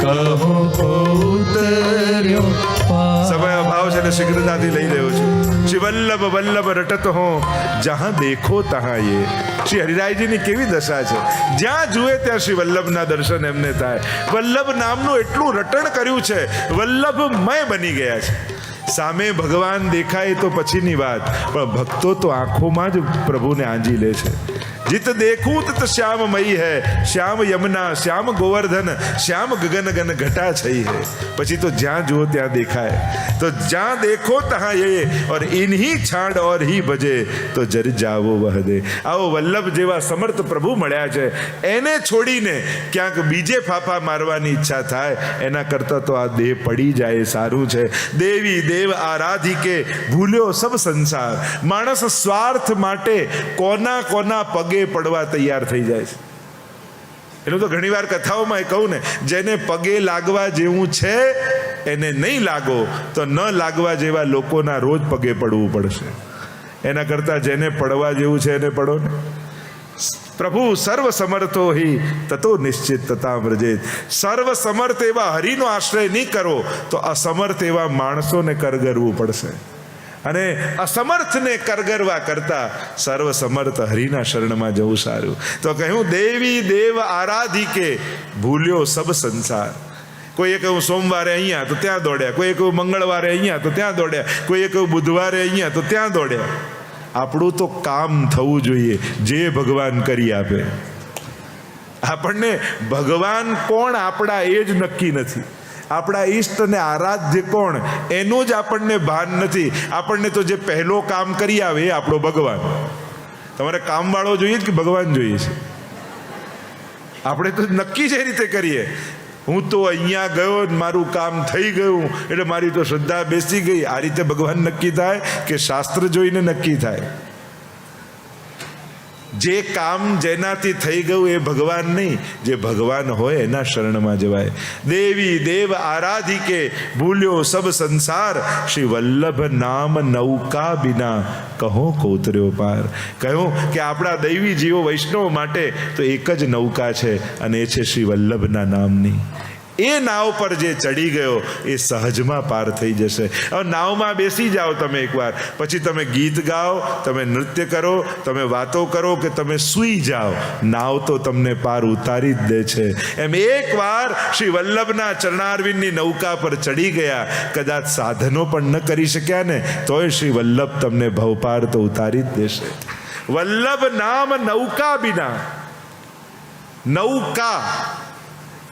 कहो को उतर्यो पार. સમય અભાવ છે એટલે શીઘ્રતાથી લઈ રહ્યો છું. શ્રી વલ્લભ વલ્લભ રટત હો જહાં દેખો તહાં યે. શ્રી હરિરાયજીની કેવી દશા છે, જ્યાં જુએ ત્યાં શ્રી વલ્લભના દર્શન એમને થાય. વલ્લભ નામનું એટલું રટણ કર્યું છે, વલ્લભમય બની ગયા છે. સામે ભગવાન દેખાય તો પછીની વાત, પણ ભક્તો તો આંખોમાં જ પ્રભુને આંજી લે છે. जित देखूं तत श्याममयी है, श्याम यमुना श्याम गोवर्धन श्याम गगन गन घटा छई है. પછી તો જ્યાં જુઓ ત્યાં દેખાય. તો જ્યાં દેખો તહાં ये और इन्हीं छाड़ और ही भजे तो जर जावो वह दे. આવો વલ્લભ જેવા સમર્થ પ્રભુ મળ્યા છે, એને છોડીને ક્યાંક બીજે ફાફા મારવાની ઈચ્છા થાય એના કરતાં તો આ દેહ પડી જાય સારું છે. દેવી દેવ આરાધિકે ભૂલ્યો સબ સંસાર. માણસ સ્વાર્થ માટે કોના કોના પગે પડવા તૈયાર થઈ જાય છે. એનું તો ઘણીવાર કથાઓમાં કહું ને, જેને પગે લાગવા જેવું છે એને નહીં લાગો તો ન લાગવા જેવા લોકોના રોજ પગે પડવું પડશે. એના કરતાં જેને પડવા જેવું છે એને પડો ને. પ્રભુ સર્વ સમર્થો હિ તતો નિશ્ચિત તથા વ્રજેત. સર્વ સમર્થ એવા હરિનો આશ્રય નહીં કરો તો અસમર્થ એવા માણસોને કરગરવું પડશે. અને અસમર્થને કરગરવા કરતા સર્વ સમર્થ હરિના શરણમાં જવું સારું. તો કહ્યું દેવી દેવ આરાધિકે ભૂલ્યો સબ સંસાર. કોઈએ કહ્યું સોમવારે અહીંયા તો ત્યાં દોડ્યા, કોઈએ કહ્યું મંગળવારે અહીંયા તો ત્યાં દોડ્યા, કોઈએ કહ્યું બુધવારે અહીંયા તો ત્યાં દોડ્યા. આપણું તો કામ થવું જોઈએ, જે ભગવાન કરી આપે. આપણને ભગવાન કોણ આપણા એ જ નક્કી નથી. આપણા ઈષ્ટ અને આરાધ્ય કોણ એનું જ આપણને ભાન નથી. આપણને તો જે પહેલો કામ કરી આવે એ આપણો ભગવાન. તમારે કામવાળો જોઈએ કે ભગવાન જોઈએ છે? આપણે તો નક્કી જ એ રીતે કરીએ, હું તો અહીંયા ગયો, મારું કામ થઈ ગયું એટલે મારી તો શ્રદ્ધા બેસી ગઈ. આ રીતે ભગવાન નક્કી થાય કે શાસ્ત્ર જોઈને નક્કી થાય? જે કામ જેનાથી થઈ ગયું એ ભગવાન નહીં, જે ભગવાન હોય એના શરણમાં જવાય. દેવી દેવ આરાધિકે ભૂલ્યો સબ સંસાર, શ્રી વલ્લભ નામ નૌકા બિના કહો કોતર્યો પાર. કહ્યું કે આપણા દૈવી જીવો વૈષ્ણવ માટે તો એક જ નૌકા છે, અને એ છે શ્રી વલ્લભના નામની. એ નાવ પર જે ચડી ગયો એ સહજમાં પાર થઈ જશે. હવે નાવમાં બેસી જાઓ તમે એકવાર, પછી તમે ગીત ગાઓ, તમે નૃત્ય કરો, તમે વાતો કરો કે તમે સૂઈ જાઓ, નાવ તો તમને પાર ઉતારી જ દે છે. એમ એકવાર શ્રી વલ્લભના ચરણારવિંદની નૌકા પર ચડી ગયા, કદાચ સાધનો પણ ન કરી શક્યા ને તોય શ્રી વલ્લભ તમને ભવપાર તો ઉતારી જ દેશે. વલ્લભ નામ નૌકા બિના. નૌકા,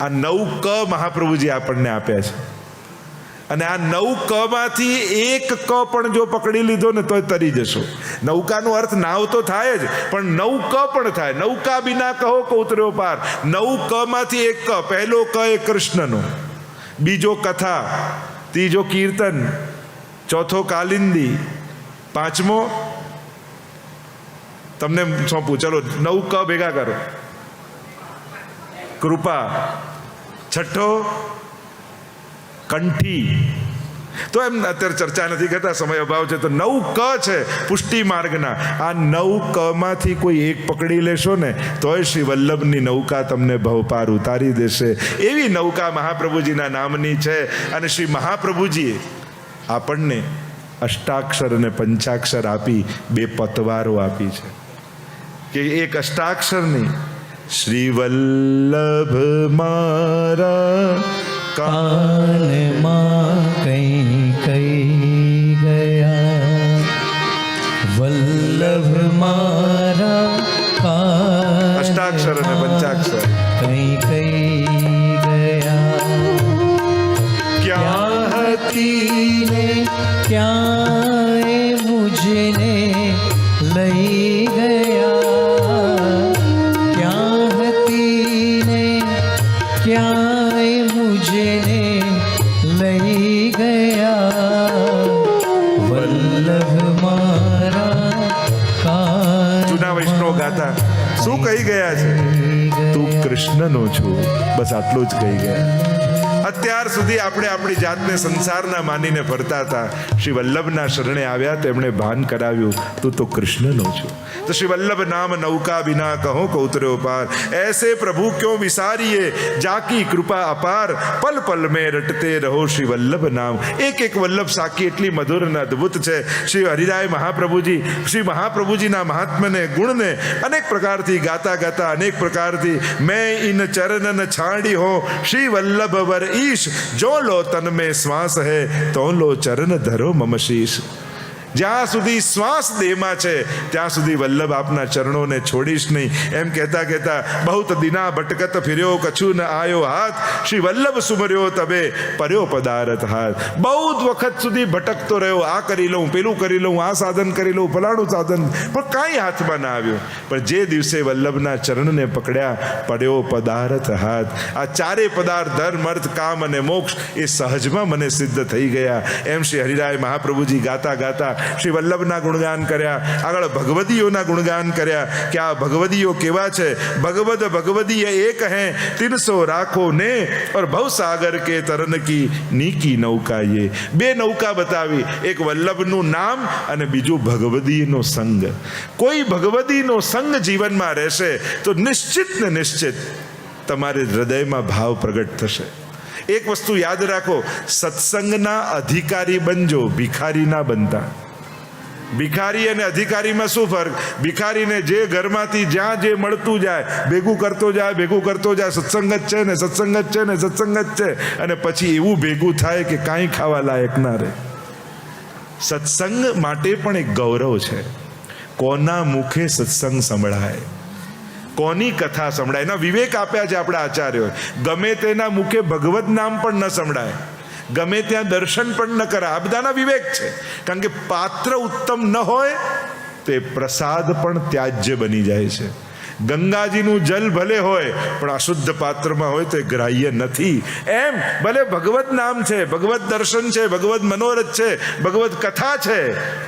આ 9 ક મહાપ્રભુજી આપણને આપ્યા છે, અને આ 9 ક માંથી એક ક પણ જો પકડી લીધો ને તોય તરી જશો. નૌકાનો અર્થ નાવ તો થાય જ, પણ 9 ક પણ થાય. નૌકા બિના કહો કોતર્યો પાર. 9 ક માંથી એક ક. પહેલો ક એ કૃષ્ણનો, બીજો કથા, ત્રીજો કીર્તન, ચોથો કાલિંદી, પાંચમો તમને સોંપું, ચલો 9 ક ભેગા કરો. કૃપા, છઠ્ઠો કંઠી. તો એમ અત્યારે ચર્ચા નથી કરતા, સમય અભાવ છે. તો 9 ક છે પુષ્ટિ માર્ગના. આ 9 ક માંથી કોઈ એક પકડી લેશો ને તોય શ્રી વલ્લભની નૌકા તમને ભવપાર ઉતારી દેશે. એવી નૌકા મહાપ્રભુજીના નામની છે. અને શ્રી મહાપ્રભુજીએ આપણને અષ્ટાક્ષર અને પંચાક્ષર આપી, 2 પતવારો આપી છે. કે એક અષ્ટાક્ષરની શ્રી વલ્લભ મારા કાનમાં કઈ કઈ ગયા, વલ્લભ મારા કાન. અષ્ટાક્ષર અને પંચાક્ષર કઈ કઈ ગયા. ક્યાં હતી ને ક્યાંય મુझने લઈ ગયા, ક્યાંય મુझने લઈ ગયા, વલ્લભ મારા કાન. જૂના વૈષ્ણવ ગાતા શું કહી ગયા છે? તું કૃષ્ણનો છું, બસ આટલું જ કહી ગયા. અત્યાર સુધી આપણે આપણી જાતને સંસારના માનીને ફરતા હતા. શ્રી વલ્લભના શરણે આવ્યા, તેમણે ભાન કરાવ્યું તું તો કૃષ્ણનો છું. તો શ્રી વલ્લભ નામ નૌકા બિના કહો કોતર્યો પાર. ऐसे प्रभु क्यों विसारिए जाकी कृपा अपार, पल पल में रटते रहो श्री वल्लभ नाम. एक एक वल्लभ साकी એટલી મધુર અને અદ્ભુત છે. શ્રી હરિરાય મહાપ્રભુજી શ્રી મહાપ્રભુજીના મહાત્મ્યને ગુણને અનેક પ્રકારથી ગાતા ગાતા, અનેક પ્રકારથી મેં ઇન ચરણન છાડી હો શ્રી વલ્લભ વર ઈશ, જો લો તન में શ્વાસ है તો લો ચરણ ધરો મમ શીશ. જ્યાં સુધી શ્વાસ દેહમાં છે ત્યાં સુધી વલ્લભ આપના ચરણોને છોડીશ નહીં. એમ કહેતા કહેતા બહુત દિના ભટકત ફિર્યો કછું ન આયો હાથ, શ્રી વલ્લભ સુમર્યો તબે પર્યો પદારથ હાથ. બહુ જ વખત સુધી ભટકતો રહ્યો, આ કરી લઉં, પેલું કરી લઉં, આ સાધન કરી લઉં, ફલાણું સાધન, પણ કાંઈ હાથમાં ના આવ્યું. પણ જે દિવસે વલ્લભના ચરણને પકડ્યા, પડ્યો પદારથ હાથ. આ ચારે પદાર્થ ધર્મ અર્થ કામ અને મોક્ષ એ સહજમાં મને સિદ્ધ થઈ ગયા. એમ શ્રી હરિરાય મહાપ્રભુજી ગાતા ગાતા શ્રી વલ્લભના ગુણગાન કર્યા. આગળ ભગવદીઓના ગુણગાન કર્યા કે આ ભગવદીઓ કેવા છે. ભગવદ ભગવદીય એક હૈ, 300 રાખો ને और ભવસાગર કે તરન કી નીકી નૌકા. ये 2 નૌકા બતાવી, એક વલ્લભનું નામ અને બીજું ભગવદીનો સંગ. કોઈ ભગવદીનો સંગ જીવનમાં રહેશે તો નિશ્ચિત ને નિશ્ચિત તમારે હૃદયમાં ભાવ પ્રગટ થશે. એક વસ્તુ યાદ રાખો, સત્સંગના અધિકારી બનજો, ભિખારી ના બનતા. ભિખારી અને અધિકારીમાં શું ફરક? ભિખારીને જે ઘરમાંથી જ્યાં જે મળતું જાય ભેગું કરતો જાય, ભેગું કરતો જાય, સત્સંગ જ છે ને સત્સંગ જ છે ને સત્સંગ જ છે, અને પછી એવું ભેગું થાય કે કાંઈ ખાવા લાયક ના રહે. સત્સંગ માટે પણ એક ગૌરવ છે. કોના મુખે સત્સંગ સંભળાય, કોની કથા સંભળાય. એના વિવેક આપ્યા છે આપણા આચાર્યો. ગમે તેના મુખે ભગવત નામ પણ ન સંભળાય, ગમે ત્યાં દર્શન પણ ન કરાય. આ બધાના વિવેક છે. કારણ કે પાત્ર ઉત્તમ ન હોય તો એ પ્રસાદ પણ ત્યાજ્ય બની જાય છે. ગંગાજીનું જલ ભલે હોય પણ અશુદ્ધ પાત્રમાં હોય તો એ ગ્રાહ્ય નથી. એમ ભલે ભગવત નામ છે, ભગવત દર્શન છે, ભગવત મનોરથ છે, ભગવત કથા છે,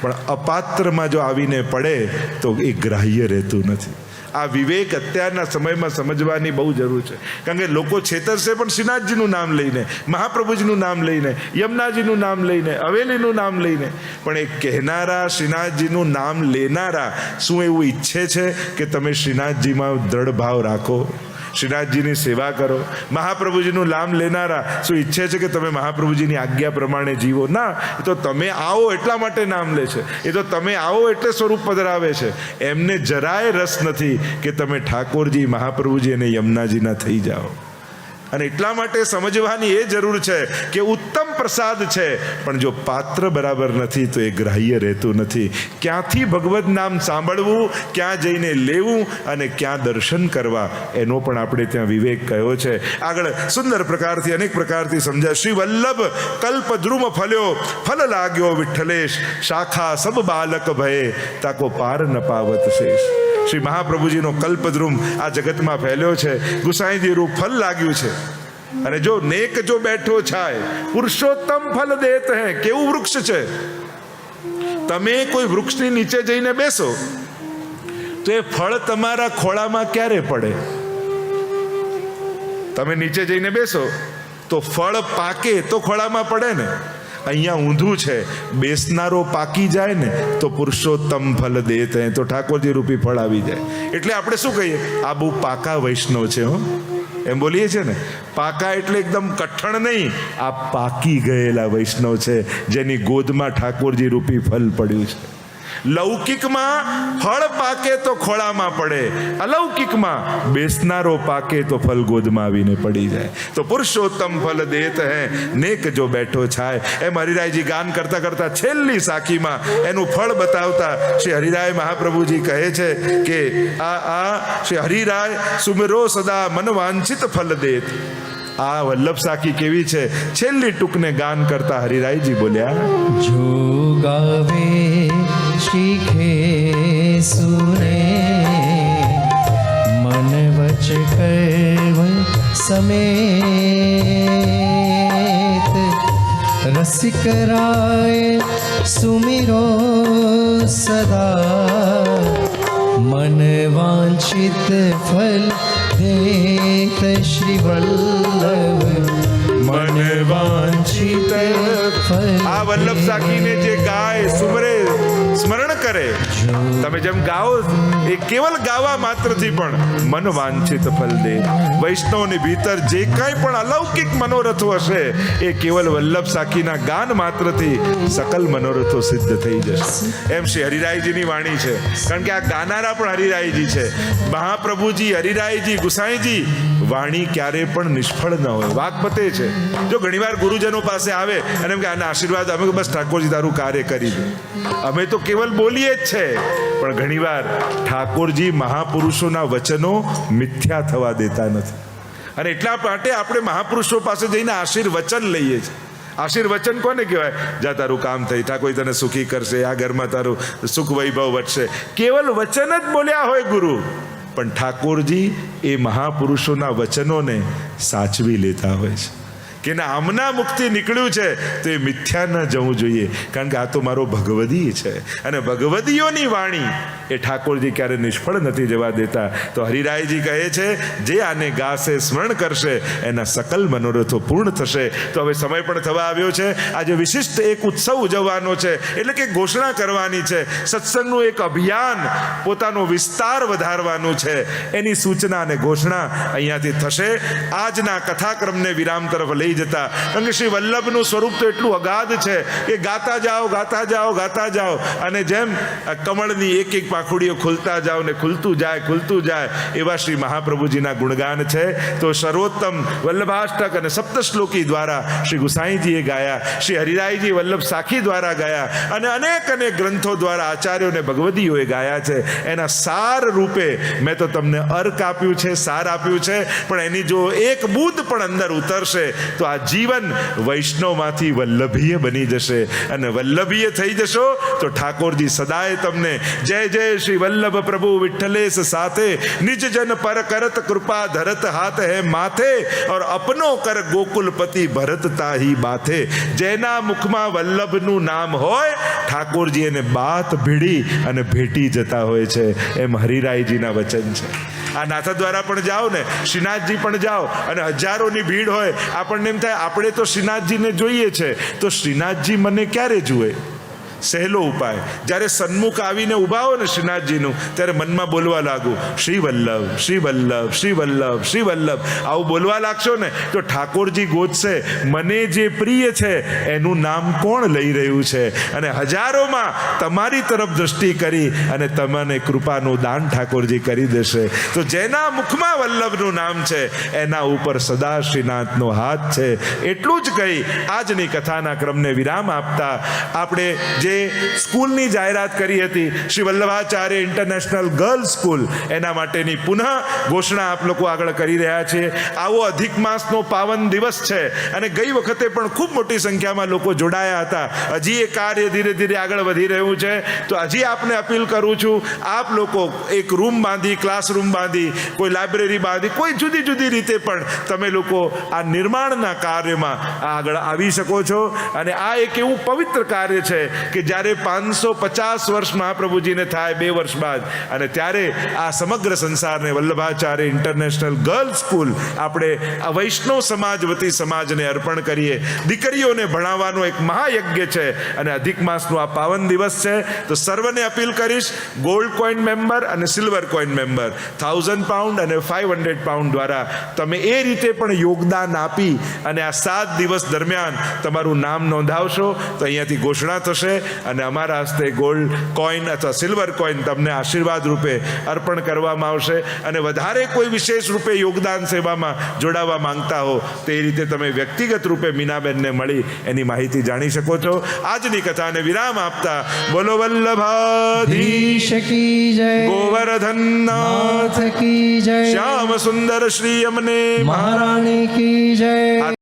પણ અપાત્રમાં જો આવીને પડે તો એ ગ્રાહ્ય રહેતું નથી. આ વિવેક અત્યારના સમયમાં સમજવાની બહુ જરૂર છે. કારણ કે લોકો છેતરશે પણ શ્રીનાથજીનું નામ લઈને, મહાપ્રભુજીનું નામ લઈને, યમુનાજીનું નામ લઈને, હવેલીનું નામ લઈને. પણ એ કહેનારા, શ્રીનાથજીનું નામ લેનારા શું એવું ઈચ્છે છે કે તમે શ્રીનાથજીમાં દ્રઢ ભાવ રાખો, શ્રીનાથજીની સેવા કરો? મહાપ્રભુજીનું નામ લેનારા શું ઈચ્છે છે કે તમે મહાપ્રભુજીની આજ્ઞા પ્રમાણે જીવો? ના, એ તો તમે આવો એટલા માટે નામ લે છે, એ તો તમે આવો એટલે સ્વરૂપ પધરાવે છે. એમને જરાય રસ નથી કે તમે ઠાકોરજી, મહાપ્રભુજી અને યમુનાજીના થઈ જાઓ. અને એટલા માટે સમજવાની એ જરૂર છે કે ઉત્તમ પ્રસાદ છે, પણ જો પાત્ર બરાબર નથી તો એ ગ્રાહ્ય રહેતું નથી. ક્યાંથી ભગવત નામ સાંભળવું, ક્યાં જઈને લેવું અને ક્યાં દર્શન કરવા, એનો પણ આપણે ત્યાં વિવેક કયો છે. આગળ સુંદર પ્રકારથી, અનેક પ્રકારથી સમજાય. શ્રી વલ્લભ કલ્પ ધ્રુમ ફલ્યો, ફલ લાગ્યો વિઠ્ઠલેશ, શાખા સબ બાલક ભયે, તાકો પાર ન પાવત શેષ. શ્રી મહાપ્રભુજીનો કલ્પદ્રુમ આ જગતમાં ફેલ્યો છે. ગુસાઈજી રૂપ ફલ લાગ્યું છે. અને જો નેક જો બેઠો છાય, પુરુષોત્તમ ફલ દેત હૈ. કેવું વૃક્ષ છે! તમે કોઈ વૃક્ષની નીચે જઈને બેસો તો એ ફળ તમારા ખોળામાં ક્યારે પડે? તમે નીચે જઈને બેસો તો ફળ પાકે તો ખોળામાં પડે ને. અહીંયા ઊંધું છે, બેસનારો પાકી જાય ને તો પુરુષોત્તમ ફલ દેત હૈ, તો ઠાકોરજી રૂપી ફળ આવી જાય. એટલે આપણે શું કહીએ? આ બહુ પાકા વૈષ્ણવ છે હો, એમ બોલીએ છે ને. પાકા એટલે એકદમ કઠણ નહીં, આ પાકી ગયેલા વૈષ્ણવ છે જેની ગોદમાં ઠાકોરજી રૂપી ફલ પડ્યું છે. લૌકિકમાં ફળ પાકે તો ખોળામાં પડે, અલૌકિકમાં બેસનારો પાકે તો ફલ ગોદમાં આવીને પડી જાય. તો પુરુષોત્તમ ફલ દેત હૈ, નેક જો બેઠો છાય. એમ હરિરાયજી ગાન કરતા કરતા છેલ્લી સાખીમાં એનું ફળ બતાવતા શ્રી હરિરાય મહાપ્રભુજી કહે છે કે આ શ્રી હરિરાય સુમિરો સદા મન વાંછિત ફલ દેત. આ વલ્લભ સાખી કેવી છે? છેલ્લી ટૂંકને ગાન કરતા હરિરાયજી બોલ્યા, જો ગાવે શીખે સુરે, મન વચ કર્મ સમેત, રસિક રાય સુમિરો સદા, મન વાંછિત ફલ દેત. શ્રી વલ્લભ મન વાંછિત ફલ. આ વલ્લભ સાખીને જે ગાય, સુમરે, સ્મરણ કરે, તમે જેમ ગાઓ એ કેવલ ગાવા માત્રથી પણ મન વાંછિત ફલ દે. વૈષ્ણવની ભીતર જે કાંઈ પણ અલૌકિક મનોરથો હશે એ કેવલ વલ્લભ સાખીના ગાન માત્રથી સકલ મનોરથો સિદ્ધ થઈ જશે. એમ શ્રી હરિરાયજીની વાણી છે. કારણ કે આ ગાનારા પણ હરિરાયજી છે. મહાપ્રભુજી, હરિરાયજી, ગુસાઈજી વાણી ક્યારે પણ નિષ્ફળ ન હોય, વાકપતે છે. જો ઘણીવાર ગુરુજનો પાસે આવે અને એમ કે આના આશીર્વાદ, અમે બસ ઠાકોરજી તારું કાર્ય કરી દે, અમે તો કેવલ બોલીએ જ છે. પણ ઘણીવાર ઠાકોરજી મહાપુરુષોના વચનો મિથ્યા થવા દેતા નથી. અને એટલા માટે આપણે મહાપુરુષો પાસે જઈને આશીર્વચન લઈએ છીએ. આશીર્વચન કોને કહેવાય? જા તારું કામ થઈ, ઠાકોર તને સુખી કરશે, આ ઘરમાં તારું સુખ વૈભવ વધશે. કેવલ વચન જ બોલ્યા હોય ગુરુ, પણ ઠાકોરજી એ મહાપુરુષોના વચનોને સાચવી લેતા હોય છે. કે ના, આમના મુખથી નીકળ્યું છે તો એ મિથ્યા ન જવું જોઈએ. કારણ કે આ તો મારો ભગવદી છે, અને ભગવદીઓની વાણી એ ઠાકોરજી ક્યારે નિષ્ફળ નથી જવા દેતા. તો હરિરાયજી કહે છે, જે આને ગાશે, સ્મરણ કરશે, એના સકલ મનોરથો પૂર્ણ થશે. તો હવે સમય પણ થવા આવ્યો છે. આજે વિશિષ્ટ એક ઉત્સવ ઉજવવાનો છે, એટલે કે ઘોષણા કરવાની છે. સત્સંગનું એક અભિયાન, પોતાનો વિસ્તાર વધારવાનું છે. એની સૂચના અને ઘોષણા અહીંયાથી થશે. આજના કથાક્રમને વિરામ તરફ લઈ થઈ જતા. કારણ કે શ્રી વલ્લભનું સ્વરૂપ તો એટલું અગાધ છે કે ગાતા જાઓ ગાતા જાઓ ગાતા જાઓ, અને જેમ કમળની એક એક પાંખુડીઓ ખુલતા જાઓ ને ખુલતું જાય એવા શ્રી મહાપ્રભુજીના ગુણગાન છે. તો સર્વોત્તમ વલ્લભાષ્ટક અને સપ્તશ્લોકી દ્વારા શ્રી ગુસાઈજીએ ગાયા, શ્રી હરિરાયજી વલ્લભ સાખી દ્વારા ગાયા, અને અનેક ગ્રંથો દ્વારા આચાર્યો અને ભગવદીઓએ ગાયા છે. એના સાર રૂપે મેં તો તમને અર્ક આપ્યું છે, સાર આપ્યું છે, પણ એની જો એક બૂંદ પણ અંદર ઉતરશે તો આ જીવન વૈષ્ણવમાંથી વલ્લભીય બની જશે, અને વલ્લભીય થઈ જશો તો ઠાકોરજી સદાય તમને જય જય શ્રી વલ્લભ પ્રભુ વિઠ્ઠલેશ સાથે નિજ જન પર કરત કૃપા ધરત હાથ હે માથે और अपनो कर गोकुलपति भरत ताही बाथे. જેના મુખમાં વલ્લભનું નામ હોય ઠાકોરજી એને બાત ભીડી અને ભેટી જતા હોય છે, એમ હરિરાયજીના વચન છે. આ નાથા દ્વારા પણ જાઓ ને, શ્રીનાથજી પણ જાઓ અને હજારોની ભીડ હોય, આપણને એમ થાય આપણે તો શ્રીનાથજીને જોઈએ છે, તો શ્રીનાથજી મને ક્યારે જુએ? સહેલો ઉપાય, જ્યારે સન્મુખ આવીને ઊભા હો ને શ્રીનાથજીનું, ત્યારે મનમાં બોલવા લાગુ શ્રી વલ્લભ શ્રી વલ્લભ શ્રી વલ્લભ શ્રી વલ્લભ. આવું બોલવા લાગશો ને તો ઠાકોરજી ગોતશે મને જે પ્રિય છે એનું નામ કોણ લઈ રહ્યું છે, અને હજારોમાં તમારી તરફ દ્રષ્ટિ કરી અને તમને કૃપાનું દાન ઠાકોરજી કરી દેશે. તો જેના મુખમાં વલ્લભનું નામ છે એના ઉપર સદા શ્રીનાથનો હાથ છે. એટલું જ કહી આજની કથાના ક્રમને વિરામ આપતા આપણે જે સ્કૂલની જાહેરાત કરી હતી, Shri Vallabhacharya international girls school, એના માટેની પુનઃ ઘોષણા આપ લોકો આગળ કરી રહ્યા છીએ. આવો અધિક માસનો પાવન દિવસ છે, અને ગઈ વખતે પણ ખૂબ મોટી સંખ્યામાં લોકો જોડાયા હતા. હજી એ કાર્ય ધીરે ધીરે આગળ વધી રહ્યું છે. તો હજી આપને અપીલ કરું છું, આપ લોકો એક રૂમ બાંધી, ક્લાસરૂમ બાંધી, કોઈ લાઇબ્રેરી બાંધી, કોઈ જુદી જુદી રીતે પણ તમે લોકો આ નિર્માણના કાર્યમાં આગળ આવી શકો છો. અને આ એક એવું પવિત્ર કાર્ય છે કે જ્યારે 550 વર્ષ મહાપ્રભુજીને થાય 2 વર્ષ બાદ, અને ત્યારે આ સમગ્ર સંસારને વલ્લભાચાર્ય ઇન્ટરનેશનલ ગર્લ્સ સ્કૂલ આપણે આ વૈષ્ણવ સમાજ વતી સમાજને અર્પણ કરીએ. દીકરીઓને ભણાવવાનો એક મહાયજ્ઞ છે, અને અધિક માસનો આ પાવન દિવસ છે. તો સર્વને અપીલ કરીશ, ગોલ્ડ કોઈન મેમ્બર અને સિલ્વર કોઈન મેમ્બર £1000 અને £500 દ્વારા તમે એ રીતે પણ યોગદાન આપી અને આ 7 દિવસ દરમિયાન તમારું નામ નોંધાવશો તો અહીંયાથી ઘોષણા થશે, અને અમારા હસ્તે ગોલ્ડ કોઈન અથવા સિલ્વર કોઈન તમને આશીર્વાદ રૂપે અર્પણ કરવામાં આવશે. અને વધારે કોઈ વિશેષ રૂપે યોગદાન સેવામાં જોડાવા માંગતા હો તો એ રીતે તમે વ્યક્તિગત રૂપે મીનાબેનને મળી એની માહિતી જાણી શકો છો. આજની કથાને વિરામ આપતા બોલો વલ્લભાધીશ કી જય, ગોવર્ધન નાથ કી જય, શ્યામ સુંદર શ્રી અમને મહારાણી કી જય.